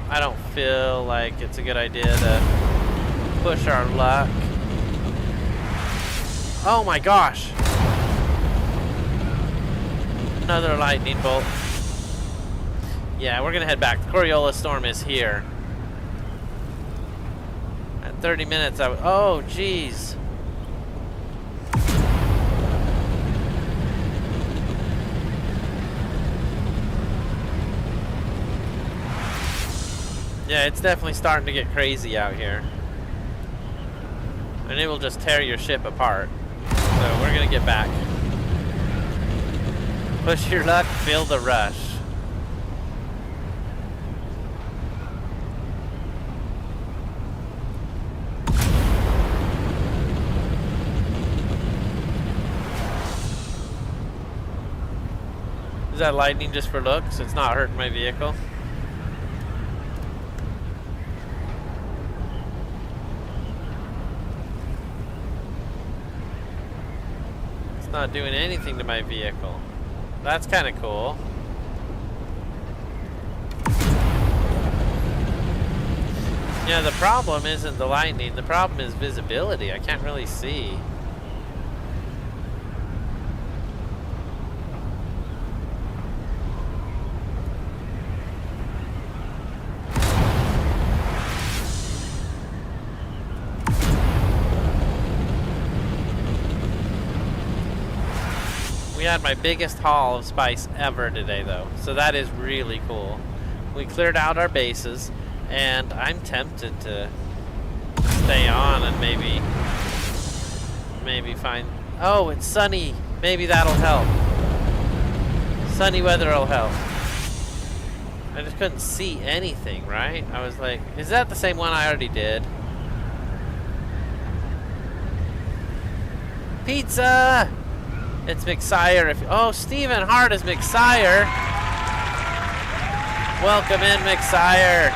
I don't feel like it's a good idea to push our luck. Oh my gosh! Another lightning bolt. Yeah, we're gonna head back. The Coriolis storm is here. At 30 minutes, oh, jeez. Yeah, it's definitely starting to get crazy out here. And it will just tear your ship apart. So we're gonna get back. Push your luck, feel the rush. Is that lightning just for looks? It's not hurting my vehicle. It's not doing anything to my vehicle. That's kind of cool. Yeah, the problem isn't the lightning. The problem is visibility. I can't really see. We had my biggest haul of spice ever today, though, so that is really cool. We cleared out our bases, and I'm tempted to stay on and maybe find... Oh, it's sunny. Maybe that'll help. Sunny weather will help. I just couldn't see anything, right? I was like, is that the same one I already did? Pizza! It's McSire. Oh, Stephen Hart is McSire. Welcome in, McSire.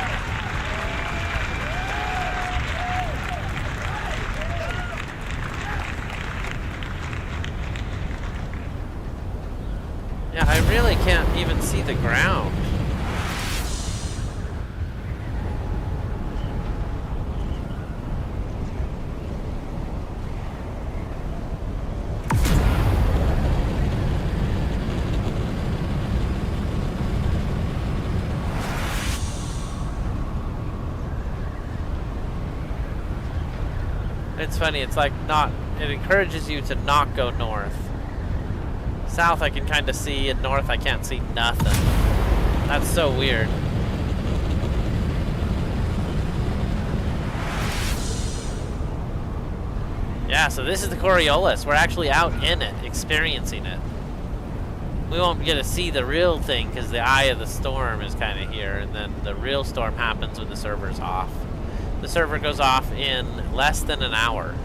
Yeah, I really can't even see the ground. It's funny, it's like it encourages you to not go north. South I can kind of see, and north I can't see nothing. That's so weird. Yeah, so this is the Coriolis. We're actually out in it, experiencing it. We won't get to see the real thing because the eye of the storm is kind of here, and then the real storm happens when the server's off. The server goes off in less than an hour.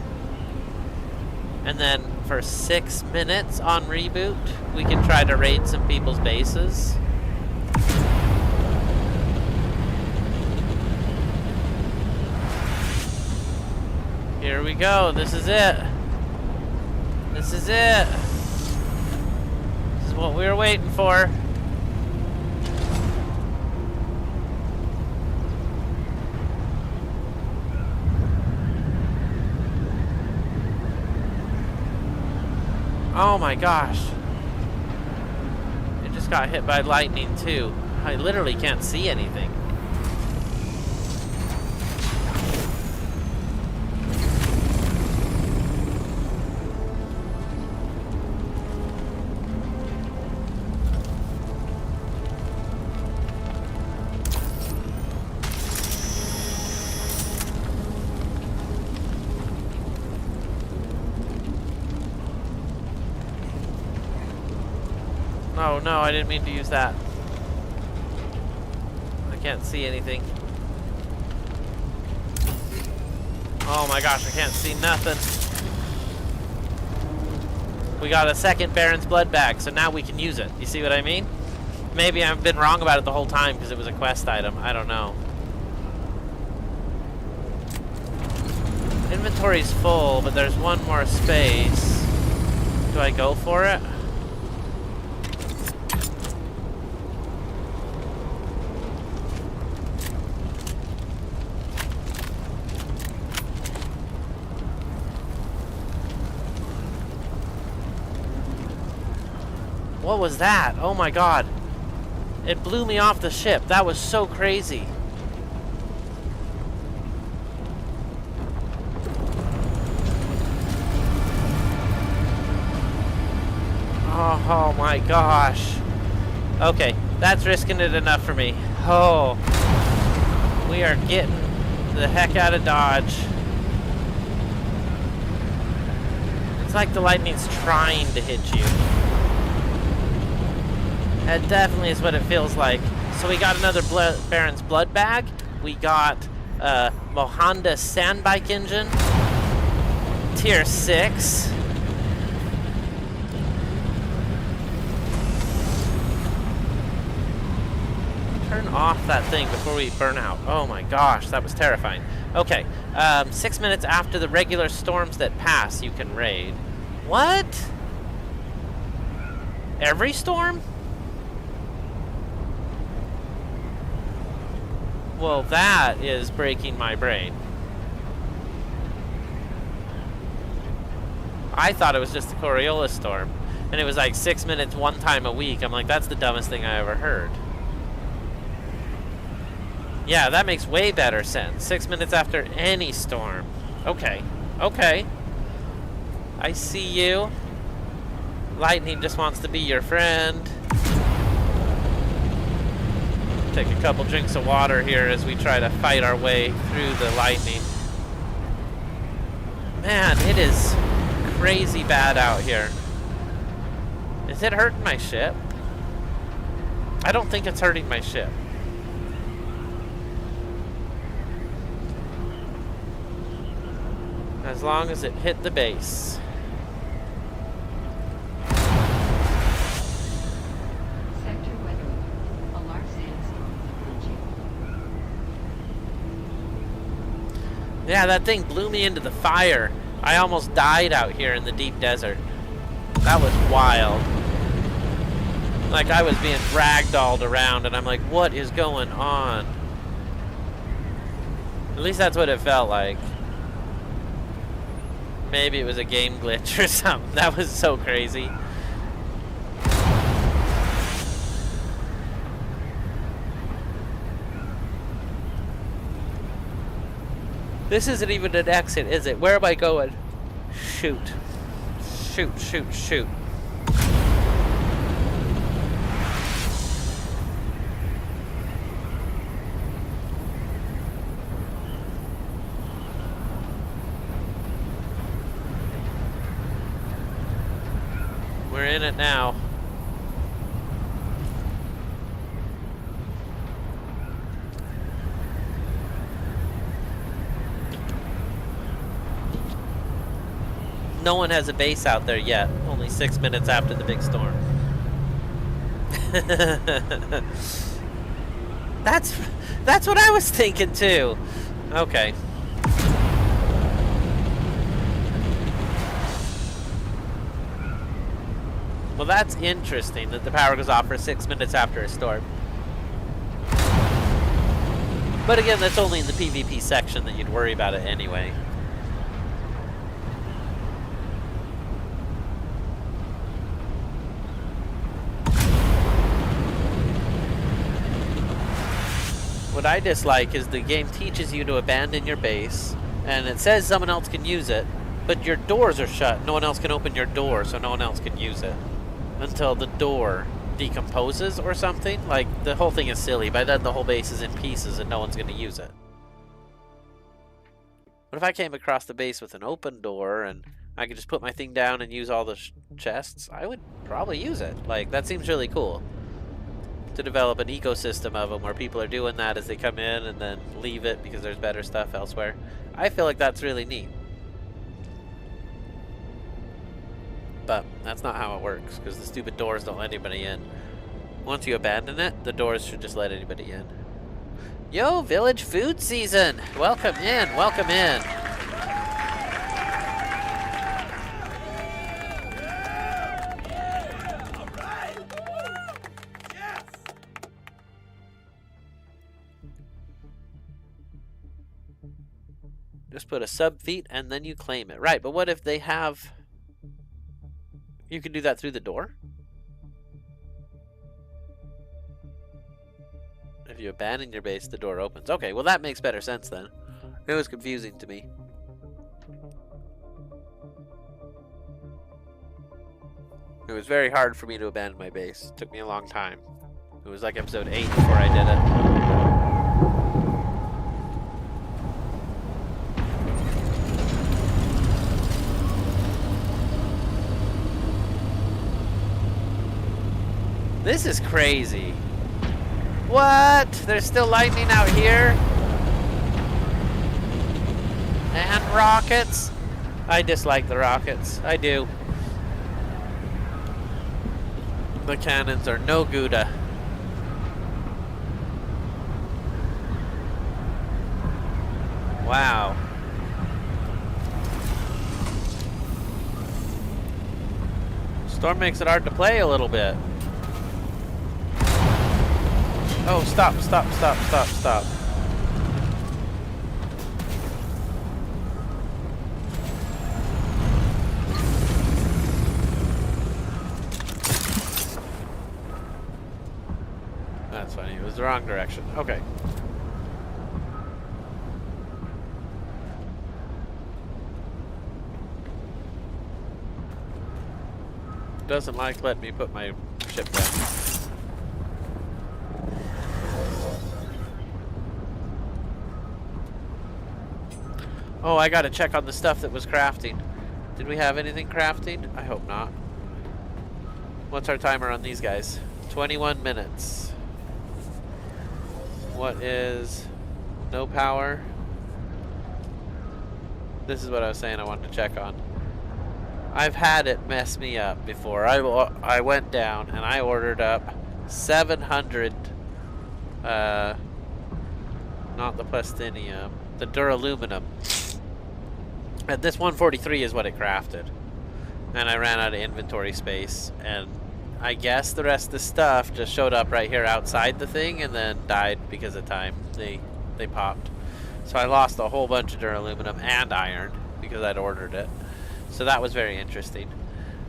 And then for 6 minutes on reboot, we can try to raid some people's bases. Here we go. This is it. This is it. This is what we were waiting for. Oh my gosh. It just got hit by lightning too. I literally can't see anything. Oh no, I didn't mean to use that. I can't see anything. Oh my gosh, I can't see nothing. We got a second Baron's Blood bag, so now we can use it. You see what I mean? Maybe I've been wrong about it the whole time because it was a quest item. I don't know. Inventory's full, but there's one more space. Do I go for it? What was that? Oh my god. It blew me off the ship. That was so crazy. Oh my gosh. Okay, that's risking it enough for me. Oh. We are getting the heck out of Dodge. It's like the lightning's trying to hit you. That definitely is what it feels like. So we got another Baron's Blood bag. We got Mohanda Sandbike engine. Tier 6. Turn off that thing before we burn out. Oh my gosh, that was terrifying. Okay, 6 minutes after the regular storms that pass, you can raid. What? Every storm? Well, that is breaking my brain. I thought it was just the Coriolis storm, and it was like 6 minutes one time a week. I'm like, that's the dumbest thing I ever heard. Yeah, that makes way better sense. 6 minutes after any storm. Okay, okay. I see you. Lightning just wants to be your friend. Take a couple drinks of water here as we try to fight our way through the lightning. Man, it is crazy bad out here. Is it hurting my ship? I don't think it's hurting my ship. As long as it hit the base. Yeah, that thing blew me into the fire. I almost died out here in the deep desert. That was wild. Like I was being ragdolled around and I'm like, what is going on? At least that's what it felt like. Maybe it was a game glitch or something. That was so crazy. This isn't even an exit, is it? Where am I going? Shoot. Shoot, shoot, shoot. We're in it now. No one has a base out there yet. Only 6 minutes after the big storm. That's what I was thinking too. Okay. Well, that's interesting that the power goes off for 6 minutes after a storm. But again, that's only in the PvP section that you'd worry about it anyway. What I dislike is the game teaches you to abandon your base, and it says someone else can use it, but your doors are shut. No one else can open your door, so no one else can use it. Until the door decomposes or something. Like, the whole thing is silly. By then, the whole base is in pieces and no one's going to use it. What if I came across the base with an open door and I could just put my thing down and use all the chests, I would probably use it. Like, that seems really cool. To develop an ecosystem of them where people are doing that as they come in and then leave it because there's better stuff elsewhere. I feel like that's really neat. But that's not how it works, because the stupid doors don't let anybody in. Once you abandon it, the doors should just let anybody in. Yo, village food season! Welcome in, welcome in. Just put a sub feat and then you claim it. Right, but what if they have... You can do that through the door? If you abandon your base, the door opens. Okay, well that makes better sense then. It was confusing to me. It was very hard for me to abandon my base. It took me a long time. It was like episode 8 before I did it. This is crazy. What? There's still lightning out here? And rockets? I dislike the rockets. I do. The cannons are no Gouda. Wow. Storm makes it hard to play a little bit. Oh, stop, stop, stop, stop, stop. That's funny. It was the wrong direction. Okay. Doesn't like letting me put my ship down. Oh, I gotta check on the stuff that was crafting. Did we have anything crafting? I hope not. What's our timer on these guys? 21 minutes. What is... no power? This is what I was saying I wanted to check on. I've had it mess me up before. I went down and I ordered up 700... not the plastinium. The duraluminum. And this 143 is what it crafted. And I ran out of inventory space. And I guess the rest of the stuff just showed up right here outside the thing and then died because of time. They popped. So I lost a whole bunch of duraluminum and iron because I'd ordered it. So that was very interesting.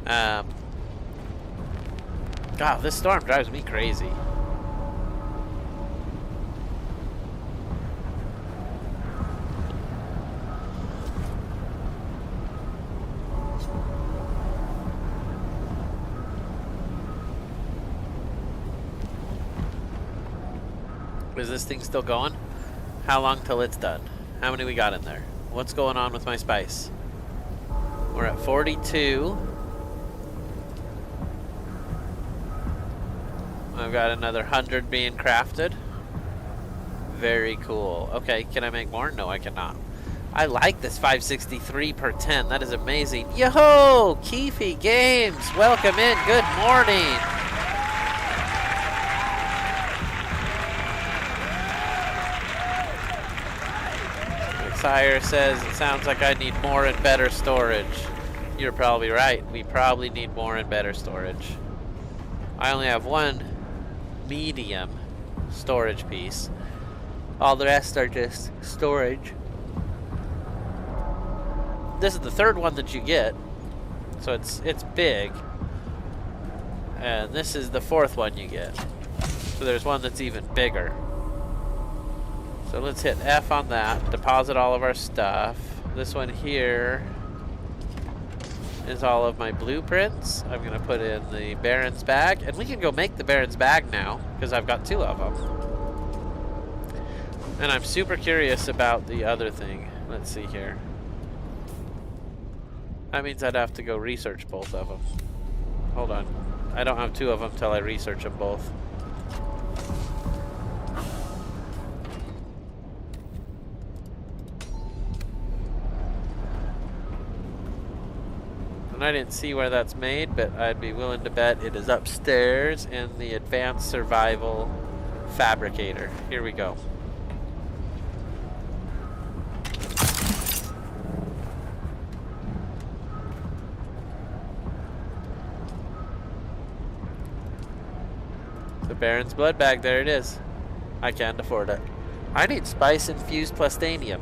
God, this storm drives me crazy. Is this thing still going? How long till it's done? How many we got in there? What's going on with my spice? We're at 42. I've got another 100 being crafted. Very cool. Okay, can I make more? No, I cannot. I like this 563 per 10. That is amazing. Yo-ho! Keefy Games! Welcome in. Good morning. Sire says it sounds like I need more and better storage. You're probably right. We probably need more and better storage. I only have one medium storage piece. All the rest are just storage. This is the third one that you get, so it's big. And this is the fourth one you get. So there's one that's even bigger. So let's hit F on that, deposit all of our stuff. This one here is all of my blueprints. I'm gonna put in the Baron's bag, and we can go make the Baron's bag now, because I've got 2 of them. And I'm super curious about the other thing. Let's see here. That means I'd have to go research both of them. Hold on. I don't have 2 of them till I research them both. And I didn't see where that's made, but I'd be willing to bet it is upstairs in the Advanced Survival Fabricator. Here we go. The Baron's blood bag, there it is. I can't afford it. I need spice infused plastanium.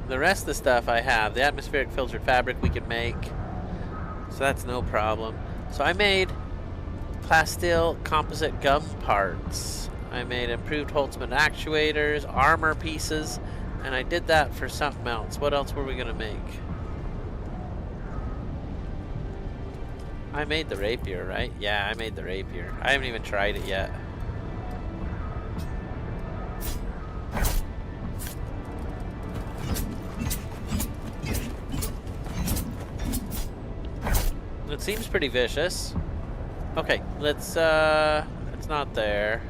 The rest of the stuff I have, the atmospheric filtered fabric we can make, so that's no problem. So I made plastil composite gum parts. I made improved Holtzman actuators, armor pieces, and I did that for something else. What else were we gonna make? I made the rapier, right? Yeah, I made the rapier. I haven't even tried it yet. It seems pretty vicious. Okay, let's it's not there.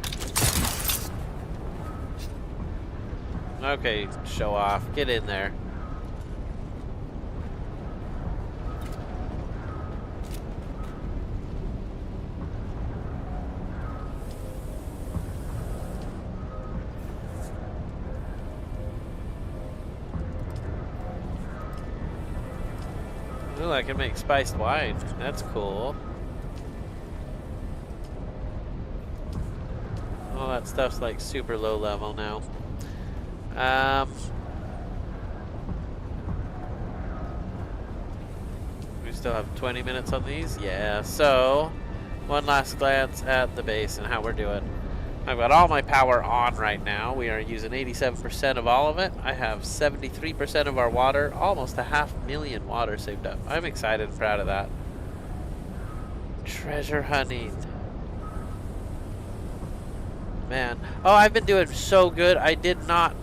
Okay, show off. Get in there. Ooh, I can make spiced wine. That's cool. All that stuff's like super low level now. We still have 20 minutes on these? Yeah, so one last glance at the base and how we're doing. I've got all my power on right now. We are using 87% of all of it. I have 73% of our water, almost 500,000 water saved up. I'm excited and proud of that. Treasure hunting. Man. Oh, I've been doing so good. I did not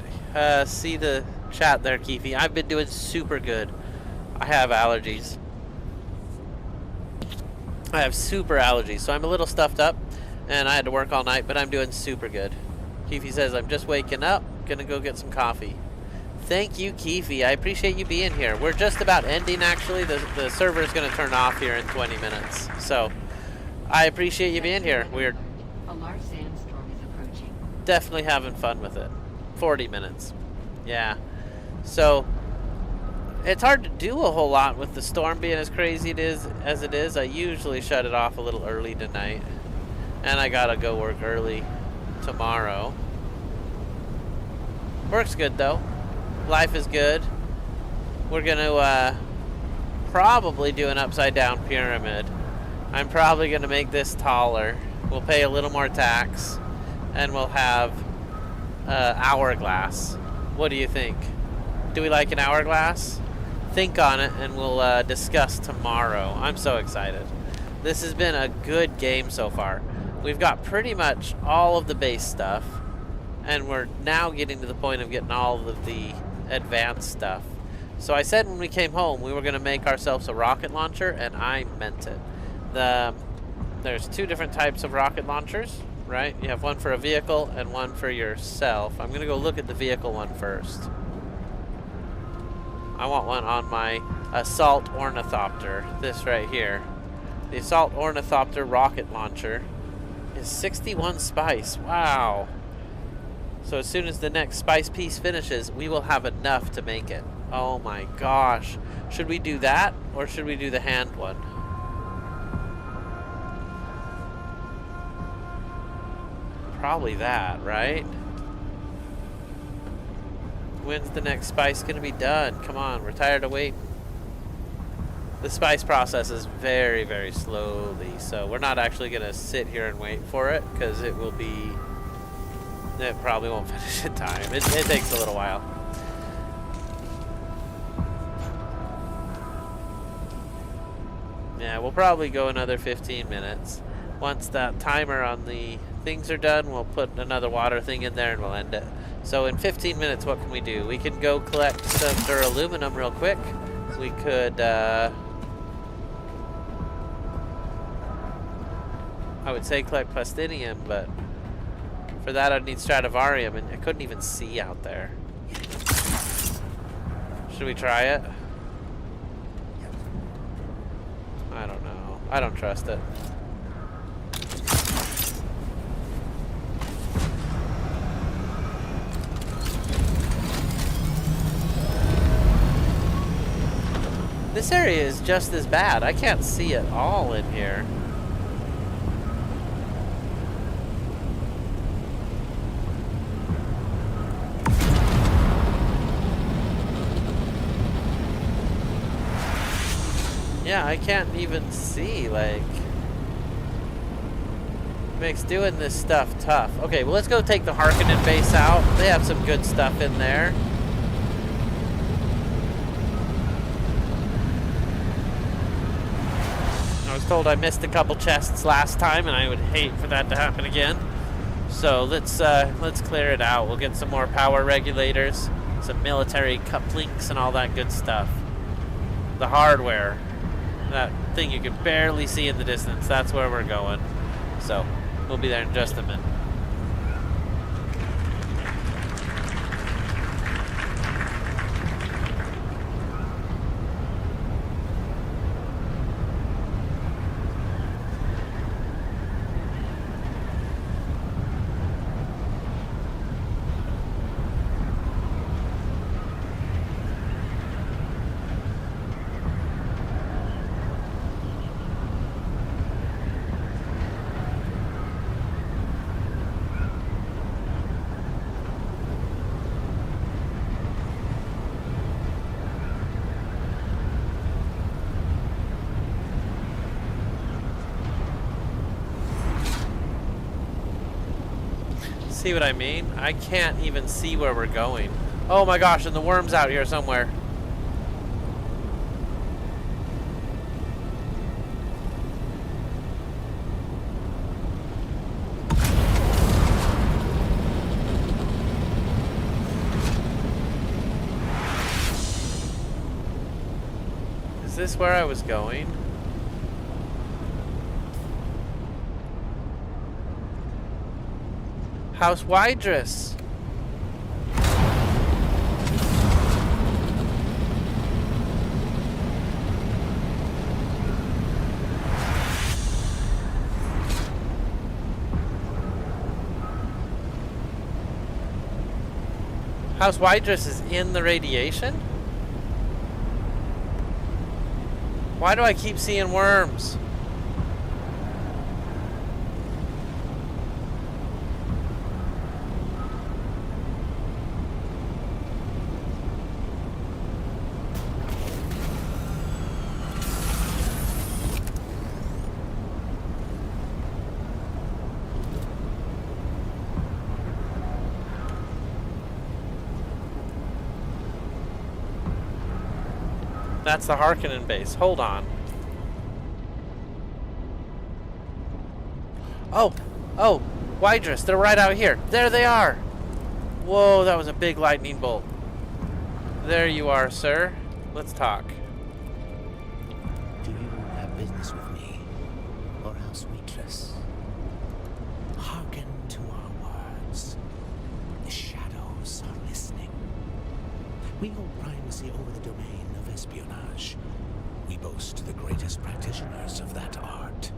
see the chat there, Keefe. I've been doing super good. I have allergies. I have super allergies, so I'm a little stuffed up. And I had to work all night, but I'm doing super good. Keefe says, I'm just waking up. Gonna go get some coffee. Thank you, Keefe. I appreciate you being here. We're just about ending, actually. The server is gonna turn off here in 20 minutes. So, I appreciate you being here. We're A large sandstorm is approaching. definitely having fun with it. 40 minutes. Yeah. So, it's hard to do a whole lot with the storm being as crazy as it is. I usually shut it off a little early tonight. And I gotta go work early tomorrow. Work's good though. Life is good. We're gonna probably do an upside down pyramid. I'm probably gonna make this taller. We'll pay a little more tax. And we'll have hourglass. What do you think? Do we like an hourglass? Think on it and we'll discuss tomorrow. I'm so excited. This has been a good game so far. We've got pretty much all of the base stuff, and we're now getting to the point of getting all of the advanced stuff. So I said when we came home we were going to make ourselves a rocket launcher, and I meant it. There's 2 different types of rocket launchers, right? You have one for a vehicle and one for yourself. I'm going to go look at the vehicle one first. I want one on my Assault Ornithopter, this right here. The Assault Ornithopter rocket launcher is 61 spice. Wow. So as soon as the next spice piece finishes, we will have enough to make it. Oh my gosh. Should we do that or should we do the hand one? Probably that, right? When's the next spice gonna be done? Come on, we're tired of waiting. The spice process is very, very slowly, so we're not actually going to sit here and wait for it, because it probably won't finish in time. It takes a little while. Yeah, we'll probably go another 15 minutes. Once that timer on the things are done, we'll put another water thing in there and we'll end it. So in 15 minutes, what can we do? We can go collect some duraluminum real quick. We could, I would say collect plastinium, but for that I'd need Stradivarium, and I couldn't even see out there. Should we try it? I don't know. I don't trust it. This area is just as bad. I can't see it all in here. Yeah, I can't even see, like... Makes doing this stuff tough. Okay, well let's go take the Harkonnen base out. They have some good stuff in there. I was told I missed a couple chests last time, and I would hate for that to happen again. So let's clear it out. We'll get some more power regulators, some military cup-links, and all that good stuff. The hardware, that thing you can barely see in the distance, that's where we're going. So we'll be there in just a minute. See what I mean? I can't even see where we're going. Oh my gosh, and the worm's out here somewhere. Is this where I was going? House Wydris. House Wydris is in the radiation? Why do I keep seeing worms? That's the Harkonnen base. Hold on. Oh, Wydris, they're right out here. There they are. Whoa, that was a big lightning bolt. There you are, sir. Let's talk. Do you have business with me, or House Wydris? Hearken to our words. The shadows are listening. We hold primacy over the domain of espionage. We boast the greatest practitioners of that art.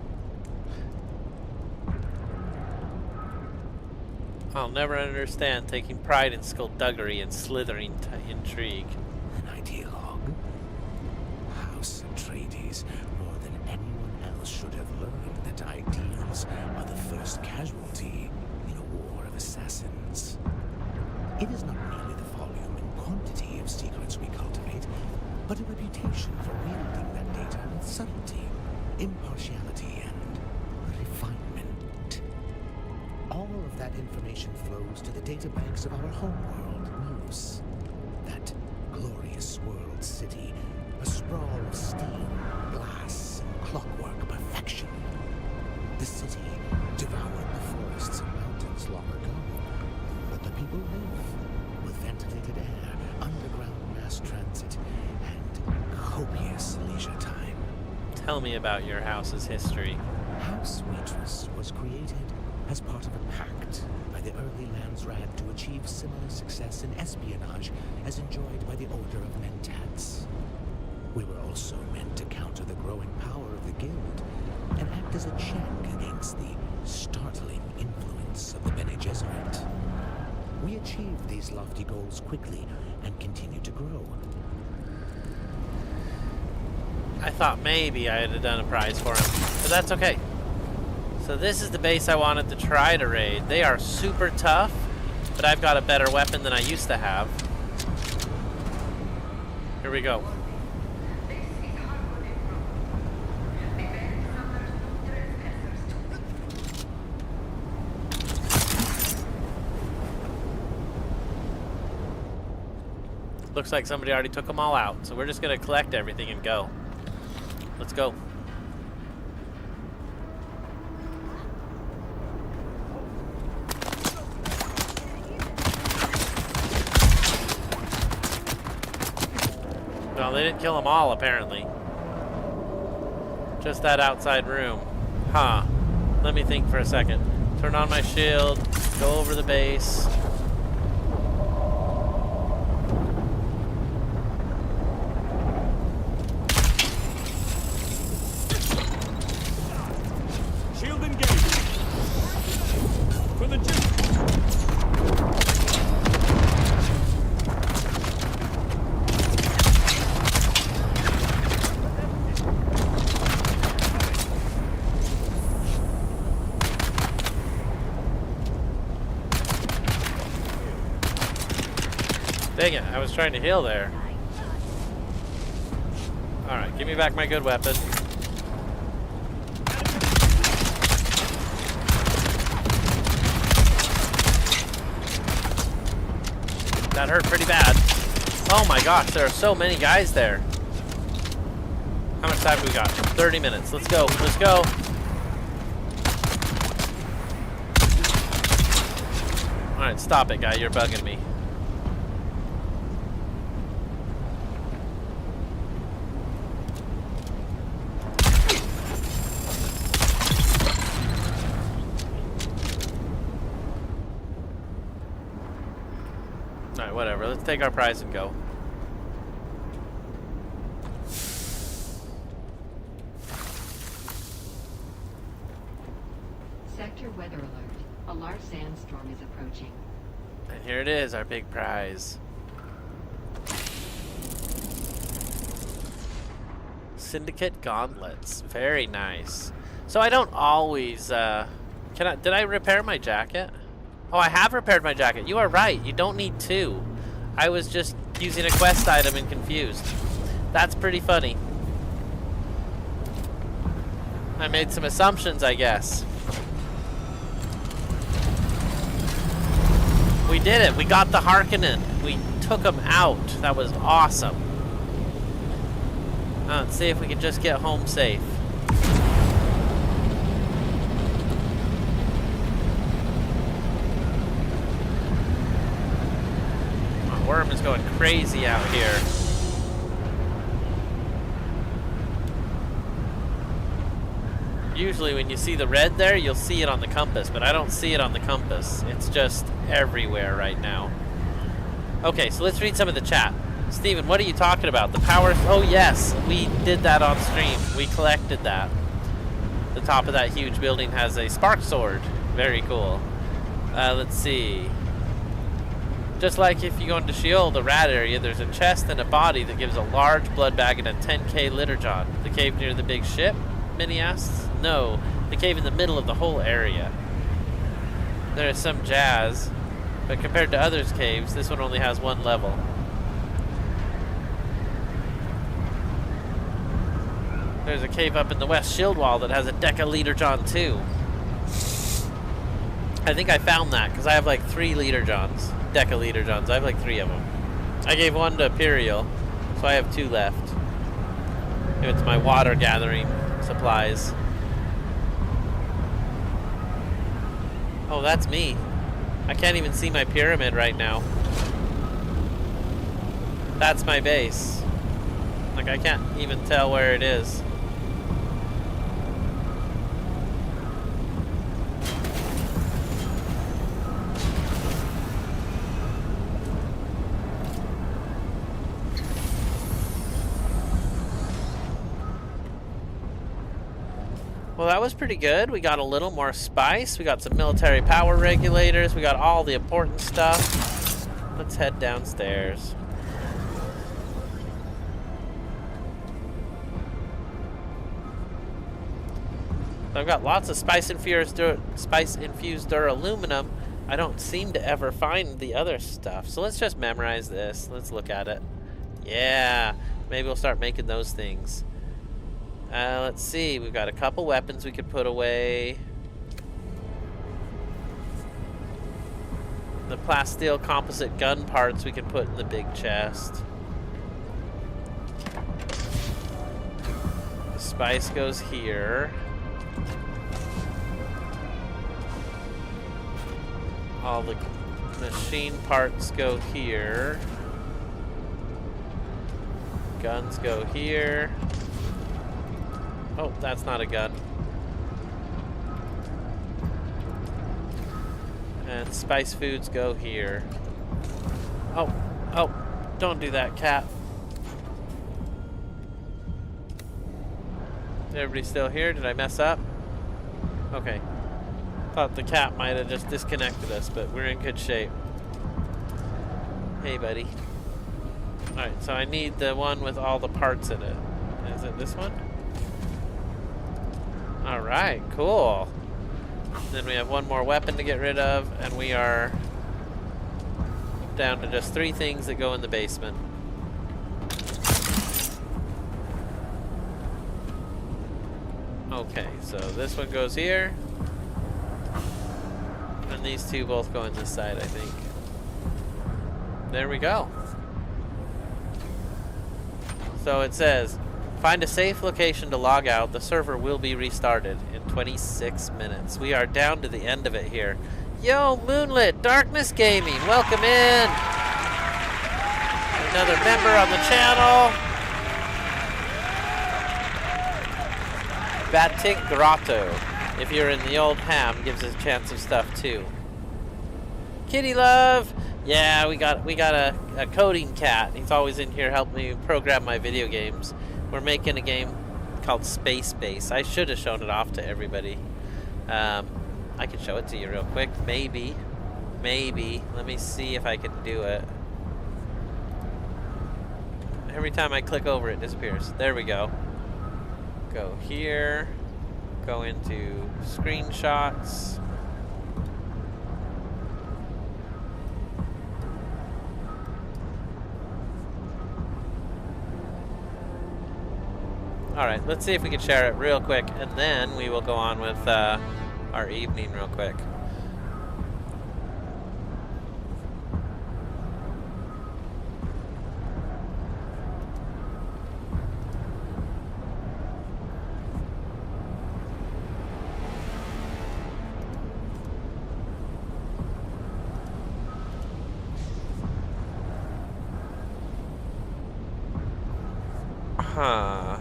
I'll never understand taking pride in skullduggery and slithering intrigue. An ideologue? House Atreides, more than anyone else, should have learned that ideals are the first casualty in a war of assassins. It is not merely the volume and quantity of secrets we cultivate, but a reputation for wielding that data with subtlety, impartiality, and refinement. All of that information flows to the databanks of our homeworld, Muse. That glorious world city, a sprawl of steam, glass, and clockwork perfection. The city devoured the forests and mountains long ago, but the people live. Tell me about your house's history. House Waitress was created as part of a pact by the early Landsrad to achieve similar success in espionage as enjoyed by the Order of Mentats. We were also meant to counter the growing power of the Guild and act as a check against the startling influence of the Bene Gesserit. We achieved these lofty goals quickly and continue to grow. I thought maybe I had done a prize for him, but that's okay. So this is the base I wanted to try to raid. They are super tough, but I've got a better weapon than I used to have. Here we go. Looks like somebody already took them all out, so we're just gonna collect everything and go. Let's go. Well, they didn't kill them all, apparently. Just that outside room. Huh. Let me think for a second. Turn on my shield, go over the base. Shield engaged. For the Duke. Dang it, I was trying to heal there. Alright, give me back my good weapon. That hurt pretty bad. Oh my gosh, there are so many guys there. How much time do we got? 30 minutes. Let's go. Let's go. Alright, stop it, guy. You're bugging me. Alright, whatever. Let's take our prize and go. Sector weather alert. A large sandstorm is approaching. And here it is, our big prize. Syndicate gauntlets. Very nice. So I don't always, did I repair my jacket? Oh, I have repaired my jacket. You are right. You don't need two. I was just using a quest item and confused. That's pretty funny. I made some assumptions, I guess. We did it. We got the Harkonnen. We took them out. That was awesome. Let's see if we can just get home safe. My worm is going crazy out here. Usually when you see the red there, you'll see it on the compass, but I don't see it on the compass. It's just everywhere right now. Okay, so let's read some of the chat. Steven, what are you talking about? The power... Oh, yes, we did that on stream. We collected that. The top of that huge building has a spark sword. Very cool. Let's see. Just like if you go into Sheol, the rat area, there's a chest and a body that gives a large blood bag and a 10k liturgon. The cave near the big ship? Minnie asks. No, the cave in the middle of the whole area. There is some jazz, but compared to others' caves, this one only has one level. There's a cave up in the west shield wall that has a Deca Liturgon too. I think I found that because I have like 3 Liturgons. Deca Liturgons. I have like 3 of them. I gave one to Imperial, so I have 2 left. It's my water gathering supplies. Oh, that's me. I can't even see my pyramid right now. That's my base. Like, I can't even tell where it is. Well, that was pretty good. We got a little more spice. We got some military power regulators. We got all the important stuff. Let's head downstairs. So I've got lots of spice-infused duraluminum. I don't seem to ever find the other stuff. So let's just memorize this. Let's look at it. Yeah, maybe we'll start making those things. Let's see. We've got a couple weapons we could put away. The plasteel composite gun parts we can put in the big chest. The spice goes here. All the machine parts go here. Guns go here. Oh, that's not a gun. And spice foods go here. Oh, oh, don't do that, cat. Everybody still here? Did I mess up? Okay. Thought the cat might have just disconnected us, but we're in good shape. Hey, buddy. Alright, so I need the one with all the parts in it. Is it this one? Alright, cool. Then we have one more weapon to get rid of, and we are down to just 3 things that go in the basement. Okay, so this one goes here. And these 2 both go in this side, I think. There we go. So it says, find a safe location to log out. The server will be restarted in 26 minutes. We are down to the end of it here. Yo, Moonlit Darkness Gaming, welcome in. Another member on the channel. Batik Grotto, if you're in the old ham, gives us a chance of stuff too. Kitty Love, yeah, we got a coding cat. He's always in here helping me program my video games. We're making a game called Space Base. I should have shown it off to everybody. I can show it to you real quick. Maybe. Let me see if I can do it. Every time I click over, it disappears. There we go. Go here. Go into screenshots. Alright, let's see if we can share it real quick, and then we will go on with our evening real quick. Huh.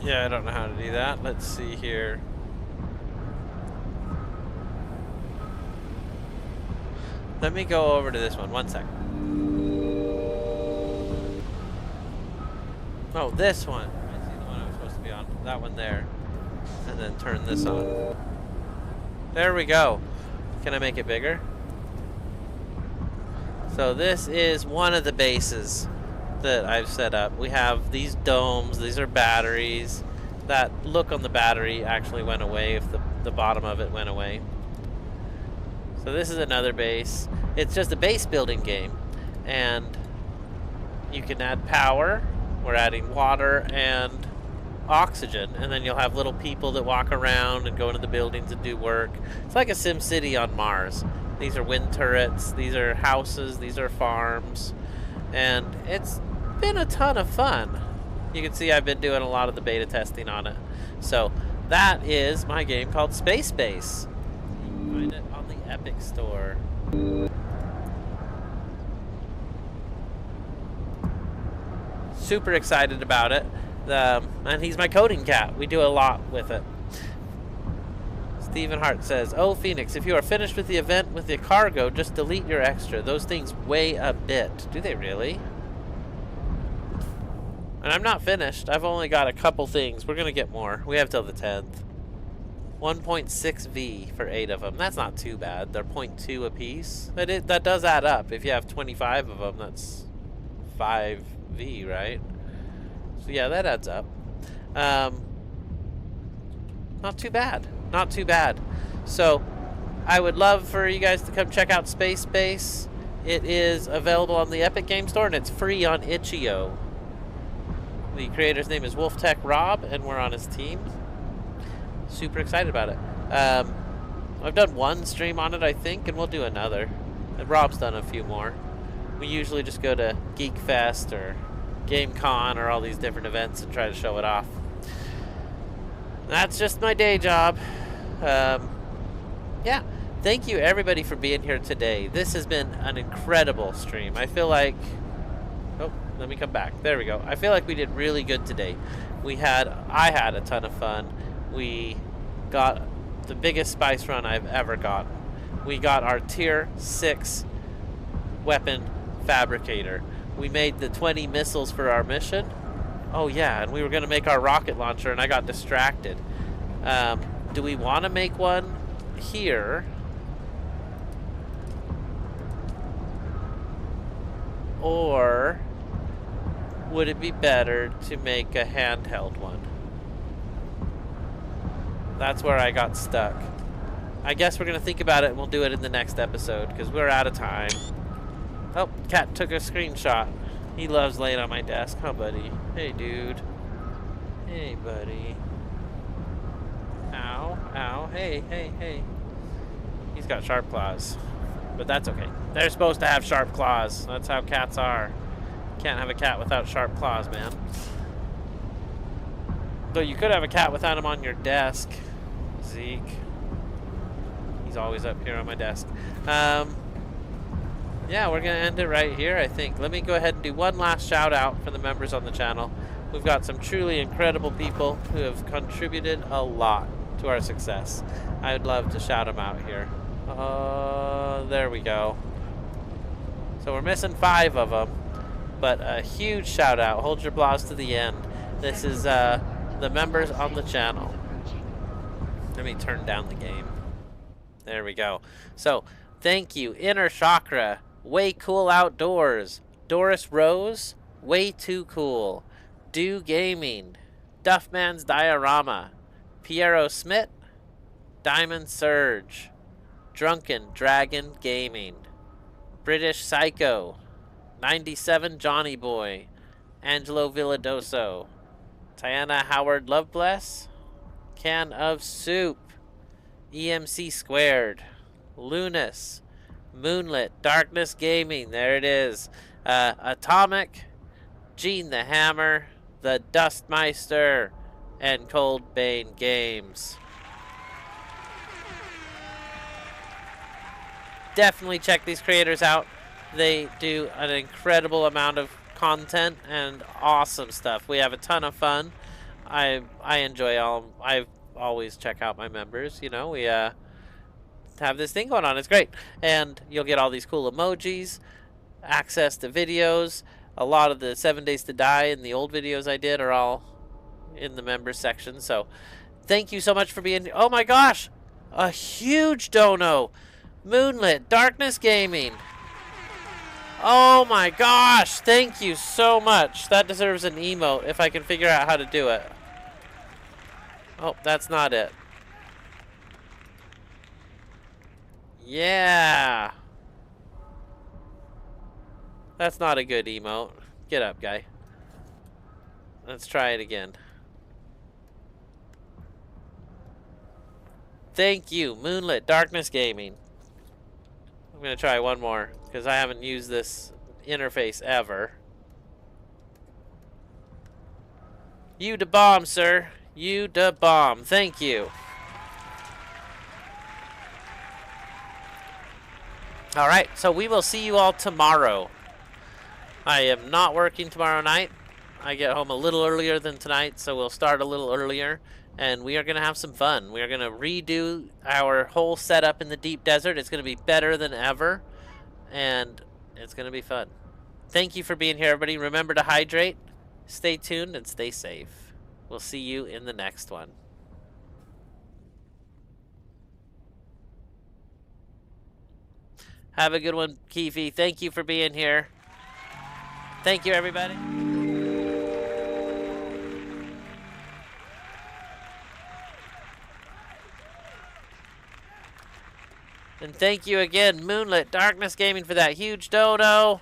Yeah, I don't know how to do that. Let's see here. Let me go over to this one. 1 sec. Oh, this one. I see the one I was supposed to be on. That one there. And then turn this on. There we go. Can I make it bigger? So this is one of the bases that I've set up. We have these domes. These are batteries. That look on the battery actually went away if the bottom of it went away. So this is another base. It's just a base building game, and you can add power. We're adding water and oxygen, and then you'll have little people that walk around and go into the buildings and do work. It's like a Sim City on Mars. These are wind turrets, these are houses, these are farms, and it's been a ton of fun. You can see I've been doing a lot of the beta testing on it. So that is my game called Space Base. You can find it on the Epic Store. Super excited about it. And he's my coding cat. We do a lot with it. Stephen Hart says, "Oh, Phoenix, if you are finished with the event with the cargo, just delete your extra. Those things weigh a bit." Do they really? And I'm not finished. I've only got a couple things. We're going to get more. We have till the 10th. 1.6 V for 8 of them. That's not too bad. They're 0.2 apiece. That does add up. If you have 25 of them, that's 5 V, right? So yeah, that adds up. Not too bad. Not too bad. So I would love for you guys to come check out Space Base. It is available on the Epic Game Store, and it's free on itch.io. The creator's name is WolfTech Rob, and we're on his team. Super excited about it. I've done one stream on it, I think, and we'll do another. And Rob's done a few more. We usually just go to Geek Fest or GameCon or all these different events and try to show it off. That's just my day job. Yeah, thank you everybody for being here today. This has been an incredible stream. I feel like... Oh, let me come back. There we go. I feel like we did really good today. I had a ton of fun. We got the biggest spice run I've ever gotten. We got our tier 6 weapon fabricator. We made the 20 missiles for our mission. Oh yeah, and we were going to make our rocket launcher, and I got distracted. Do we want to make one here? Or would it be better to make a handheld one? That's where I got stuck. I guess we're going to think about it, and we'll do it in the next episode, because we're out of time. Oh, Cat took a screenshot. He loves laying on my desk. Huh, buddy? Hey, dude. Hey, buddy. Ow, ow. Hey, hey, hey. He's got sharp claws. But that's okay. They're supposed to have sharp claws. That's how cats are. Can't have a cat without sharp claws, man. Though you could have a cat without him on your desk. Zeke. He's always up here on my desk. Yeah, we're going to end it right here, I think. Let me go ahead and do one last shout out for the members on the channel. We've got some truly incredible people who have contributed a lot to our success. I'd love to shout them out here. There we go. So we're missing 5 of them, but a huge shout out. Hold your applause to the end. This is the members on the channel. Let me turn down the game. There we go. So thank you, Inner Chakra, Way Cool Outdoors, Doris Rose, Way Too Cool, Do Gaming, Duffman's Diorama, Piero Smith, Diamond Surge, Drunken Dragon Gaming, British Psycho, 97 Johnny Boy, Angelo Villadoso, Tiana Howard Lovebless, Can of Soup, EMC Squared, Lunas, Moonlit, Darkness Gaming, there it is, Atomic, Gene the Hammer, The Dustmeister, and Cold Bane Games. Definitely check these creators out. They do an incredible amount of content and awesome stuff. We have a ton of fun. I enjoy all. I always check out my members. You know, we have this thing going on. It's great, and you'll get all these cool emojis, access to videos. A lot of the 7 Days to Die and the old videos I did are all in the members section. So, thank you so much for being. Oh my gosh, a huge dono. Moonlit, Darkness Gaming. Oh my gosh, thank you so much. That deserves an emote if I can figure out how to do it. Oh, that's not it. Yeah. That's not a good emote. Get up, guy. Let's try it again. Thank you, Moonlit, Darkness Gaming. I'm going to try one more, because I haven't used this interface ever. You da bomb, sir. You da bomb. Thank you. Alright, so we will see you all tomorrow. I am not working tomorrow night. I get home a little earlier than tonight, so we'll start a little earlier. And we are going to have some fun. We are going to redo our whole setup in the deep desert. It's going to be better than ever. And it's going to be fun. Thank you for being here, everybody. Remember to hydrate, Stay tuned and stay safe. We'll see you in the next one. Have a good one, Keefe. Thank you for being here. Thank you, everybody. And thank you again, Moonlit Darkness Gaming, for that huge dono.